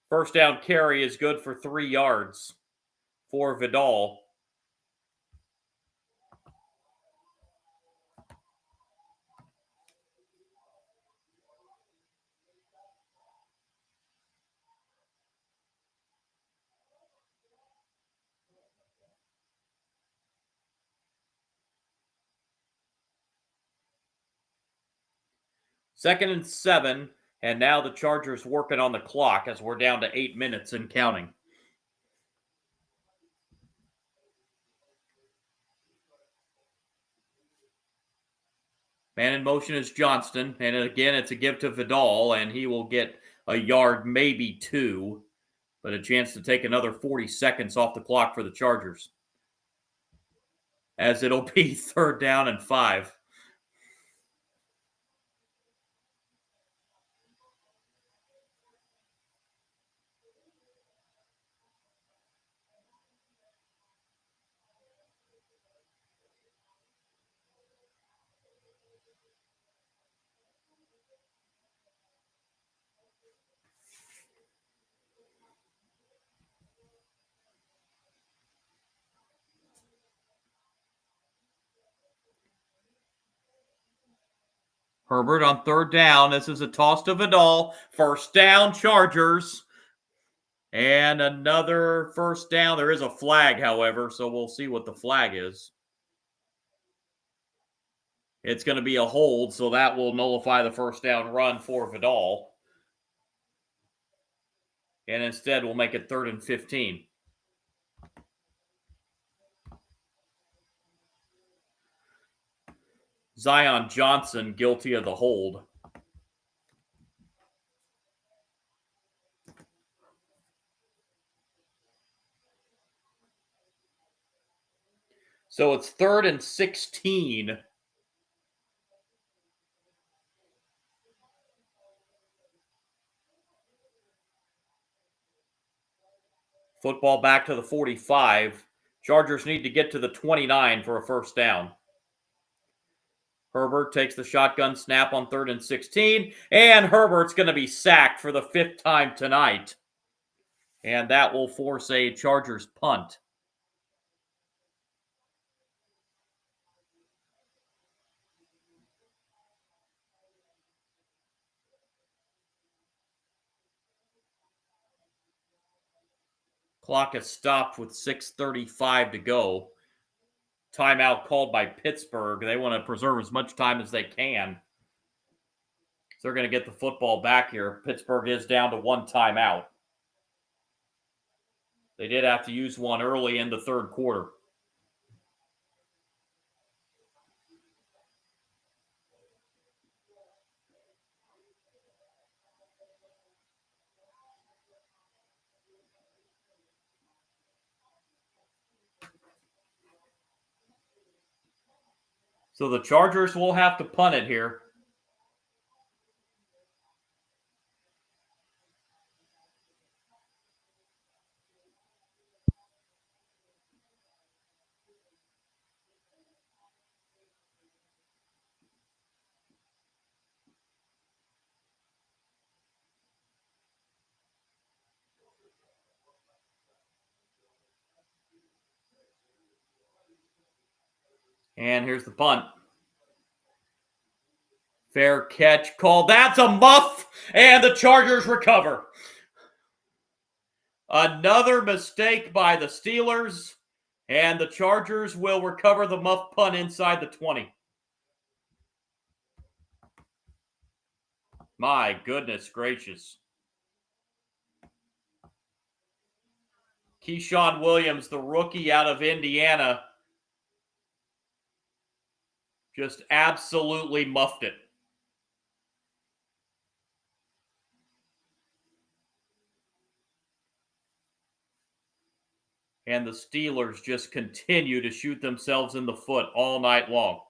First down carry is good for 3 yards for Vidal. Second and 7, and now the Chargers working on the clock as we're down to 8 minutes and counting. Man in motion is Johnston, and again, it's a give to Vidal, and he will get a yard, maybe 2, but a chance to take another 40 seconds off the clock for the Chargers, as it'll be third down and 5. Herbert on third down. This is a toss to Vidal. First down, Chargers. And another first down. There is a flag, however, so we'll see what the flag is. It's going to be a hold, so that will nullify the first down run for Vidal. And instead, we'll make it 3rd and 15. Zion Johnson guilty of the hold. So it's 3rd and 16. Football back to the 45. Chargers need to get to the 29 for a first down. Herbert takes the shotgun snap on 3rd and 16, and Herbert's going to be sacked for the 5th time tonight. And that will force a Chargers punt. Clock is stopped with 6:35 to go. Timeout called by Pittsburgh. They want to preserve as much time as they can. So they're going to get the football back here. Pittsburgh is down to 1 timeout. They did have to use one early in the 3rd quarter. So the Chargers will have to punt it here. And here's the punt. Fair catch called. That's a muff, and the Chargers recover. Another mistake by the Steelers, and the Chargers will recover the muff punt inside the 20. My goodness gracious. Keyshawn Williams, the rookie out of Indiana, just absolutely muffed it. And the Steelers just continue to shoot themselves in the foot all night long.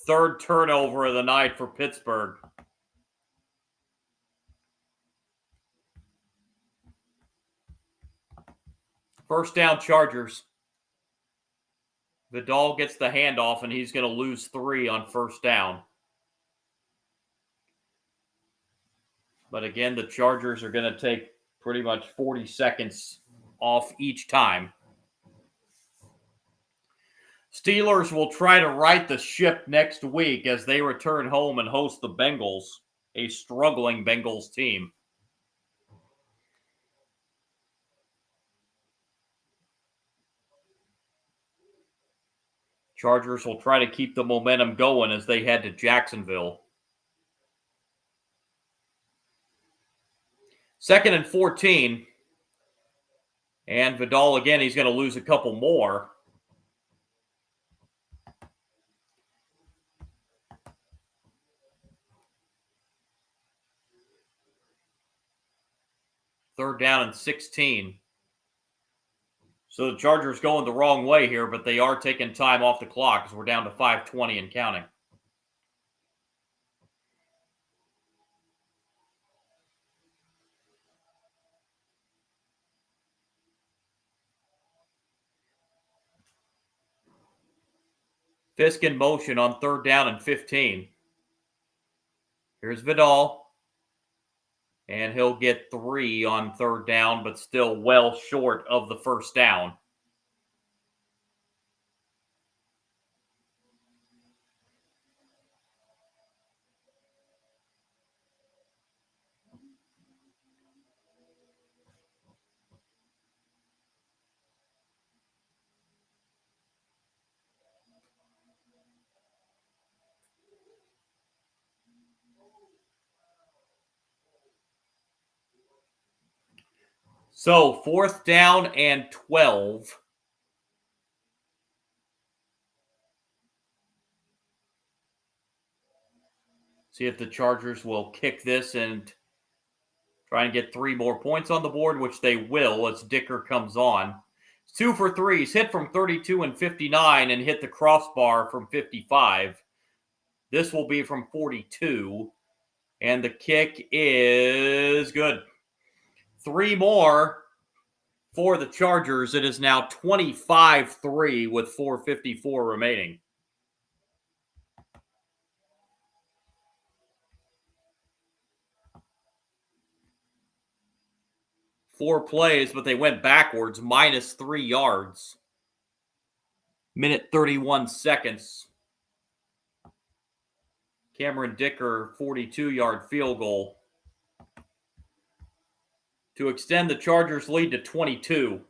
Third turnover of the night for Pittsburgh. First down, Chargers. Vidal gets the handoff, and he's going to lose 3 on first down. But again, the Chargers are going to take pretty much 40 seconds off each time. Steelers will try to right the ship next week as they return home and host the Bengals, a struggling Bengals team. Chargers will try to keep the momentum going as they head to Jacksonville. 2nd and 14. And Vidal, again, he's going to lose a couple more. Third down and 16. So the Chargers going the wrong way here, but they are taking time off the clock because we're down to 5:20 and counting. Fisk in motion on third down and 15. Here's Vidal. And he'll get 3 on third down, but still well short of the first down. So, 4th down and 12. See if the Chargers will kick this and try and get 3 more points on the board, which they will as Dicker comes on. 2 for 3. He's hit from 32 and 59 and hit the crossbar from 55. This will be from 42. And the kick is good. 3 more for the Chargers. It is now 25-3 with 4:54 remaining. Four plays, but they went backwards, minus 3 yards. Minute 31 seconds. Cameron Dicker, 42-yard field goal to extend the Chargers' lead to 22.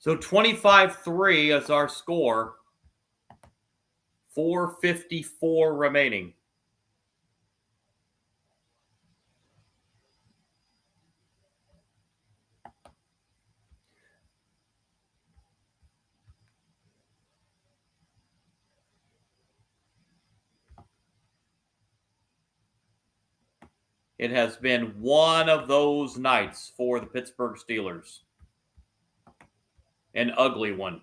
So 25-3 is our score. 4:54 remaining. It has been one of those nights for the Pittsburgh Steelers. An ugly one.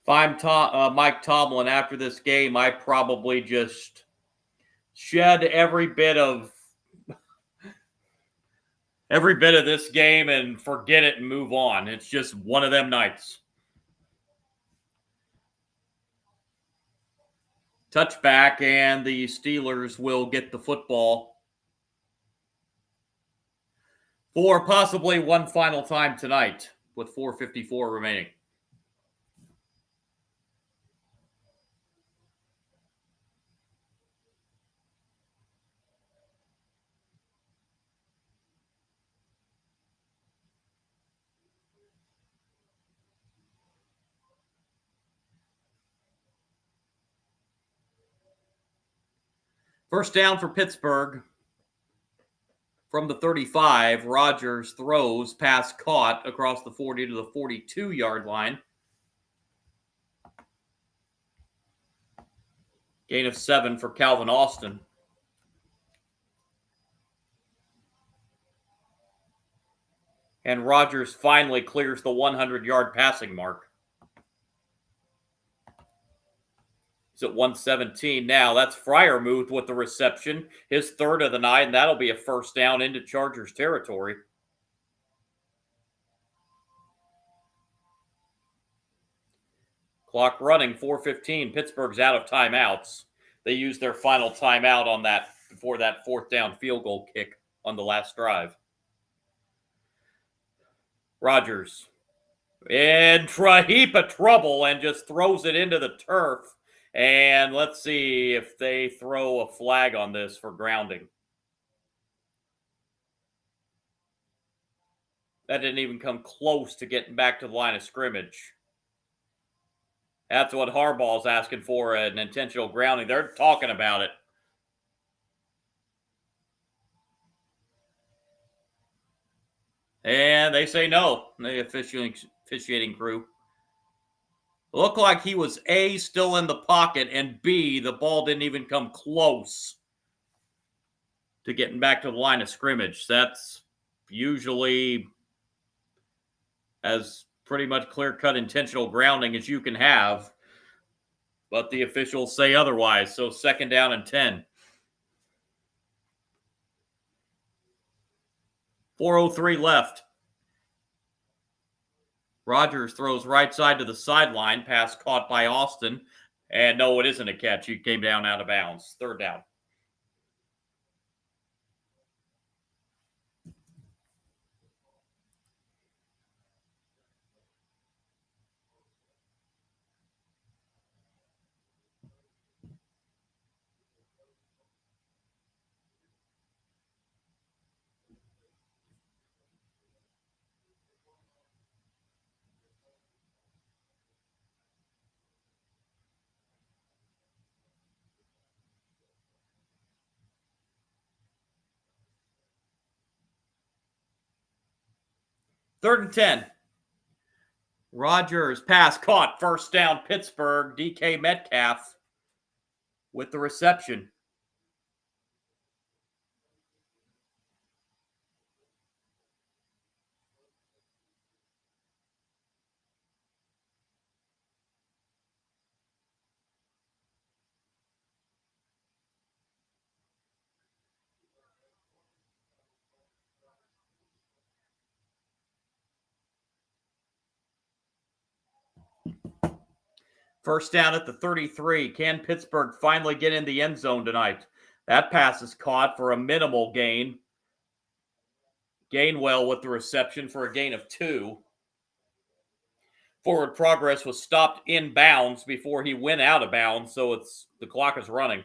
If I'm Mike Tomlin after this game, I probably just shed every bit of this game and forget it and move on. It's just one of them nights. Touchback, and the Steelers will get the football for possibly one final time tonight with 4:54 remaining. First down for Pittsburgh. From the 35, Rodgers throws, pass caught across the 40 to the 42-yard line. Gain of 7 for Calvin Austin. And Rodgers finally clears the 100-yard passing mark. He's at 117 now. That's Freiermuth with the reception, his third of the night, and that'll be a first down into Chargers territory. Clock running, 4:15. Pittsburgh's out of timeouts. They used their final timeout on that before that fourth down field goal kick on the last drive. Rodgers in a heap of trouble and just throws it into the turf. And let's see if they throw a flag on this for grounding. That didn't even come close to getting back to the line of scrimmage. That's what Harbaugh's asking for, an intentional grounding. They're talking about it. And they say no, the officiating crew. Looked like he was A, still in the pocket, and B, the ball didn't even come close to getting back to the line of scrimmage. That's usually as pretty much clear-cut intentional grounding as you can have, but the officials say otherwise, so second down and 10. 4:03 left. Rodgers throws right side to the sideline, pass caught by Austin. And no, it isn't a catch. He came down out of bounds. Third down. Third and 10. Rodgers pass caught. First down, Pittsburgh. DK Metcalf with the reception. First down at the 33. Can Pittsburgh finally get in the end zone tonight? That pass is caught for a minimal gain. Gainwell with the reception for a gain of 2. Forward progress was stopped in bounds before he went out of bounds, so the clock is running.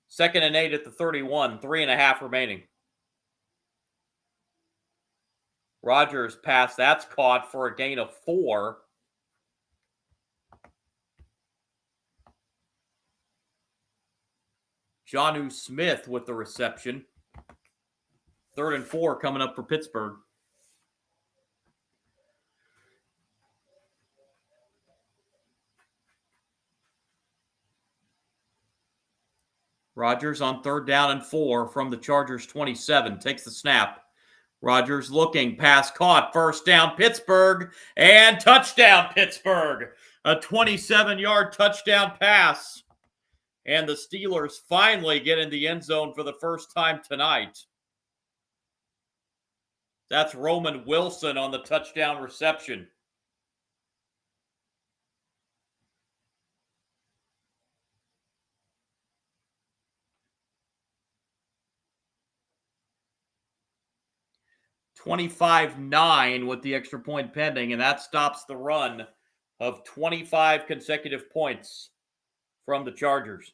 Second and 8 at the 31, 3.5 remaining. Rodgers pass, that's caught for a gain of 4. Jonnu Smith with the reception. 3rd and 4 coming up for Pittsburgh. Rodgers on 3rd down and 4 from the Chargers 27. Takes the snap. Rodgers looking, pass caught, 1st down Pittsburgh, and touchdown Pittsburgh. A 27-yard touchdown pass. And the Steelers finally get in the end zone for the first time tonight. That's Roman Wilson on the touchdown reception. $25-9 with the extra point pending, and that stops the run of 25 consecutive points from the Chargers.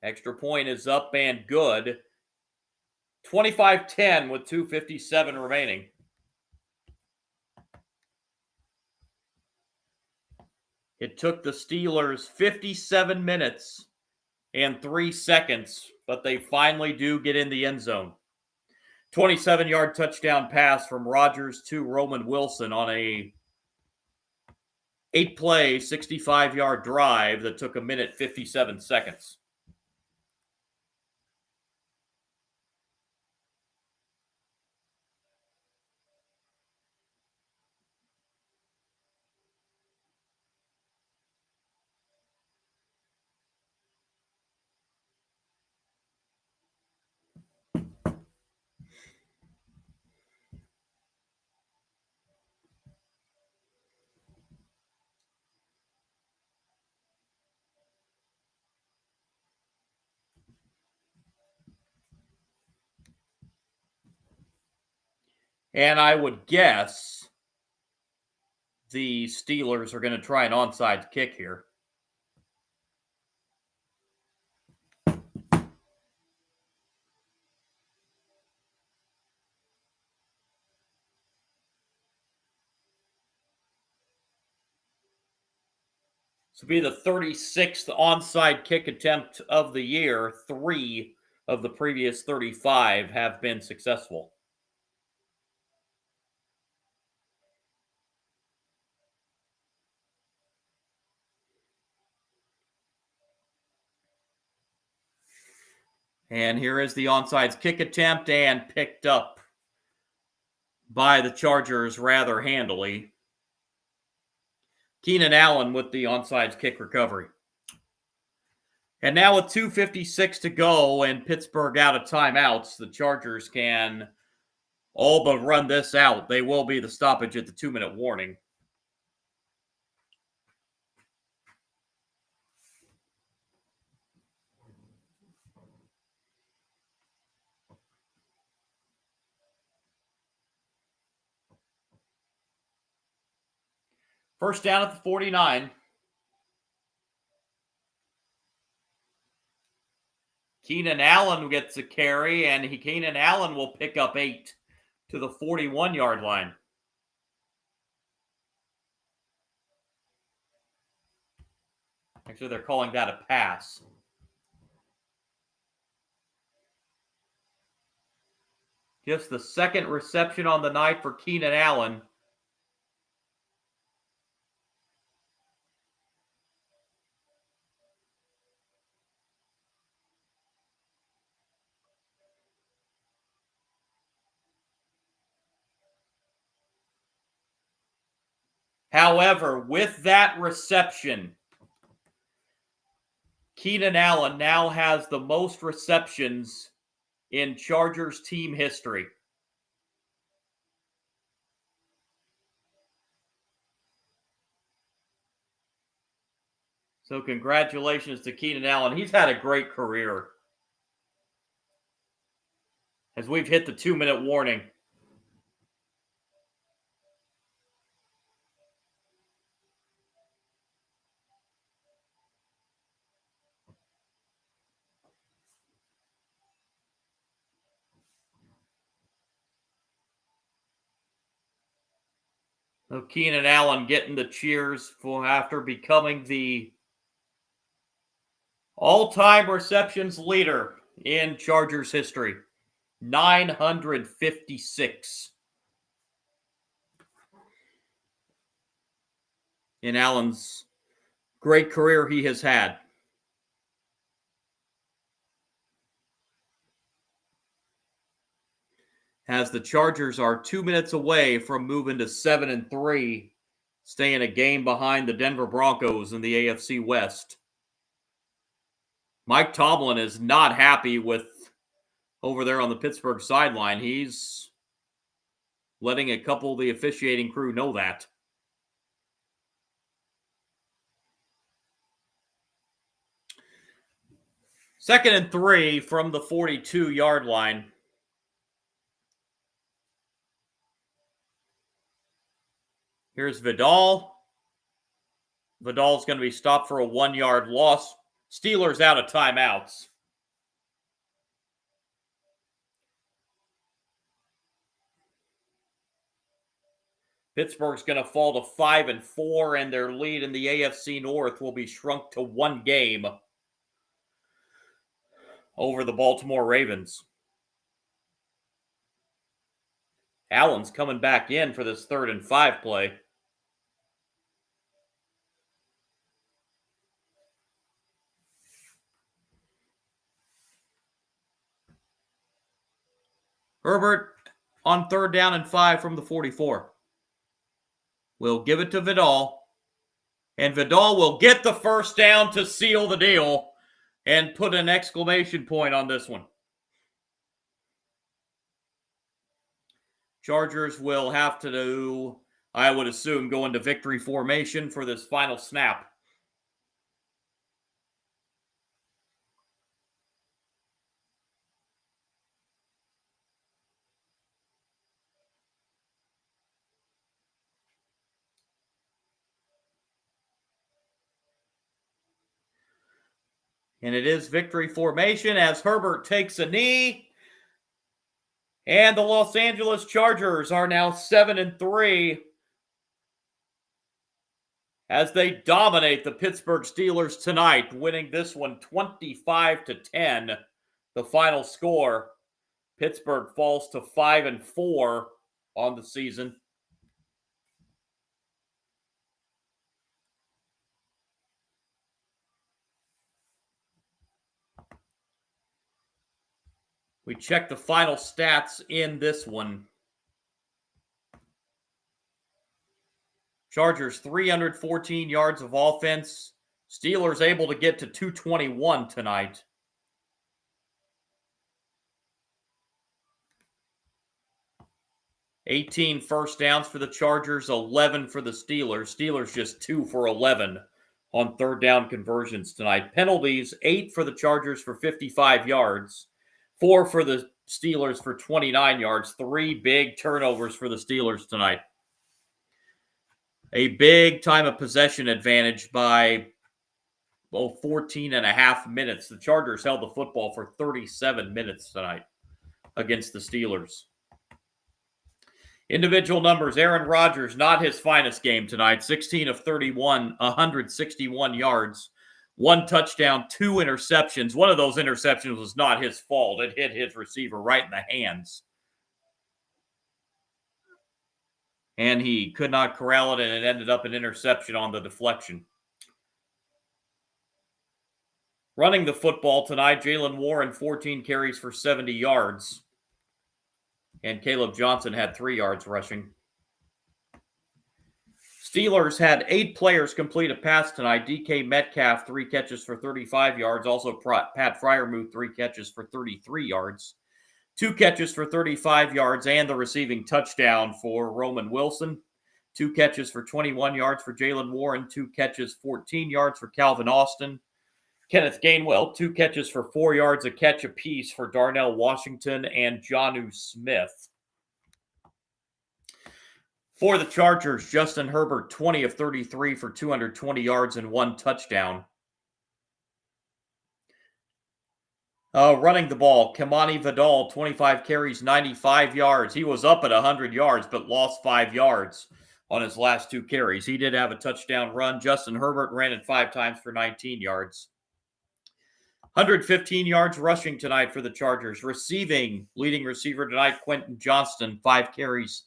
Extra point is up and good. 25-10 with 2:57 remaining. It took the Steelers 57 minutes and 3 seconds, but they finally do get in the end zone. 27-yard touchdown pass from Rodgers to Roman Wilson on a 8-play, 65-yard drive that took 1 minute 57 seconds. And I would guess the Steelers are going to try an onside kick here. This will be the 36th onside kick attempt of the year. 3 of the previous 35 have been successful. And here is the onside kick attempt, and picked up by the Chargers rather handily. Keenan Allen with the onside kick recovery. And now with 2:56 to go and Pittsburgh out of timeouts, the Chargers can all but run this out. They will be the stoppage at the 2-minute warning. First down at the 49. Keenan Allen gets a carry, and Keenan Allen will pick up 8 to the 41-yard line. Actually, they're calling that a pass. Just the second reception on the night for Keenan Allen. However, with that reception, Keenan Allen now has the most receptions in Chargers team history. So congratulations to Keenan Allen. He's had a great career. As we've hit the 2-minute warning. So Keenan Allen getting the cheers for after becoming the all-time receptions leader in Chargers history. 956. In Allen's great career he has had. As the Chargers are 2 minutes away from moving to 7-3, staying a game behind the Denver Broncos in the AFC West. Mike Tomlin is not happy with over there on the Pittsburgh sideline. He's letting a couple of the officiating crew know that. Second and 3 from the 42-yard line. Here's Vidal. Vidal's going to be stopped for a 1-yard loss. Steelers out of timeouts. Pittsburgh's going to fall to 5-4, and their lead in the AFC North will be shrunk to 1 game over the Baltimore Ravens. Allen's coming back in for this 3rd and 5 play. Herbert on 3rd down and 5 from the 44. Will give it to Vidal. And Vidal will get the first down to seal the deal and put an exclamation point on this one. Chargers will have to, I would assume, go into victory formation for this final snap. And it is victory formation as Herbert takes a knee. And the Los Angeles Chargers are now 7-3 as they dominate the Pittsburgh Steelers tonight, winning this one 25-10. The final score. Pittsburgh falls to 5-4 on the season. We check the final stats in this one. Chargers 314 yards of offense. Steelers able to get to 221 tonight. $18 first downs for the Chargers, 11 for the Steelers. Steelers just 2 for 11 on 3rd down conversions tonight. Penalties, 8 for the Chargers for 55 yards. 4 for the Steelers for 29 yards. 3 big turnovers for the Steelers tonight. A big time of possession advantage by 14 and a half minutes. The Chargers held the football for 37 minutes tonight against the Steelers. Individual numbers, Aaron Rodgers, not his finest game tonight. 16 of 31, 161 yards. 1 touchdown, 2 interceptions. One of those interceptions was not his fault. It hit his receiver right in the hands. And he could not corral it, and it ended up an interception on the deflection. Running the football tonight, Jalen Warren, 14 carries for 70 yards. And Caleb Johnson had 3 yards rushing. Steelers had 8 players complete a pass tonight. DK Metcalf, 3 catches for 35 yards. Also, Pat Freiermuth, 3 catches for 33 yards. 2 catches for 35 yards and the receiving touchdown for Roman Wilson. 2 catches for 21 yards for Jalen Warren. 2 catches, 14 yards for Calvin Austin. Kenneth Gainwell, 2 catches for 4 yards, a catch apiece for Darnell Washington and Jonnu Smith. For the Chargers, Justin Herbert, 20 of 33 for 220 yards and 1 touchdown. Running the ball, Kamani Vidal, 25 carries, 95 yards. He was up at 100 yards, but lost 5 yards on his last 2 carries. He did have a touchdown run. Justin Herbert ran it 5 times for 19 yards. 115 yards rushing tonight for the Chargers. Receiving, leading receiver tonight, Quentin Johnston, 5 carries,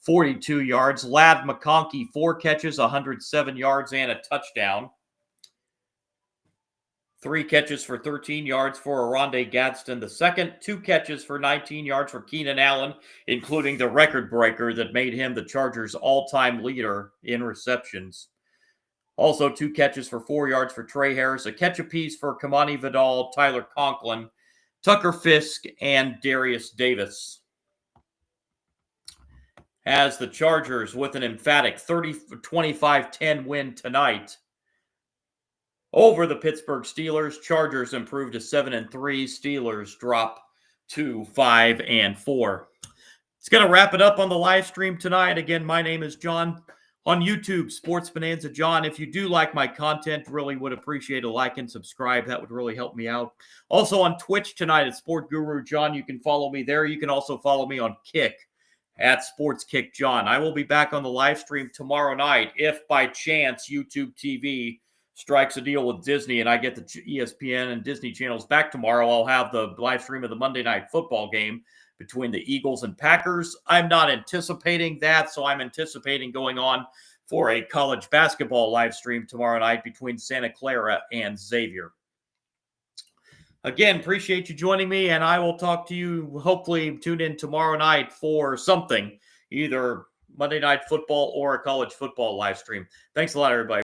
42 yards. Ladd McConkey, 4 catches, 107 yards, and a touchdown. 3 catches for 13 yards for Oronde Gadsden II. 2 catches for 19 yards for Keenan Allen, including the record breaker that made him the Chargers' all-time leader in receptions. Also, 2 catches for 4 yards for Trey Harris, a catch apiece for Kamani Vidal, Tyler Conklin, Tucker Fisk, and Darius Davis. Has the Chargers with an emphatic 25-10 win tonight over the Pittsburgh Steelers. Chargers improved to 7-3. Steelers drop to 5-4. It's going to wrap it up on the live stream tonight. Again, my name is John. On YouTube, Sports Bonanza John. If you do like my content, really would appreciate a like and subscribe. That would really help me out. Also on Twitch tonight at Sport Guru John. You can follow me there. You can also follow me on Kick at Sports Kick John. I will be back on the live stream tomorrow night if by chance YouTube TV strikes a deal with Disney and I get the ESPN and Disney channels back tomorrow. I'll have the live stream of the Monday Night Football game between the Eagles and Packers. I'm not anticipating that, so I'm anticipating going on for a college basketball live stream tomorrow night between Santa Clara and Xavier. Again, appreciate you joining me, and I will talk to you, hopefully tune in tomorrow night for something, either Monday Night Football or a college football live stream. Thanks a lot, everybody.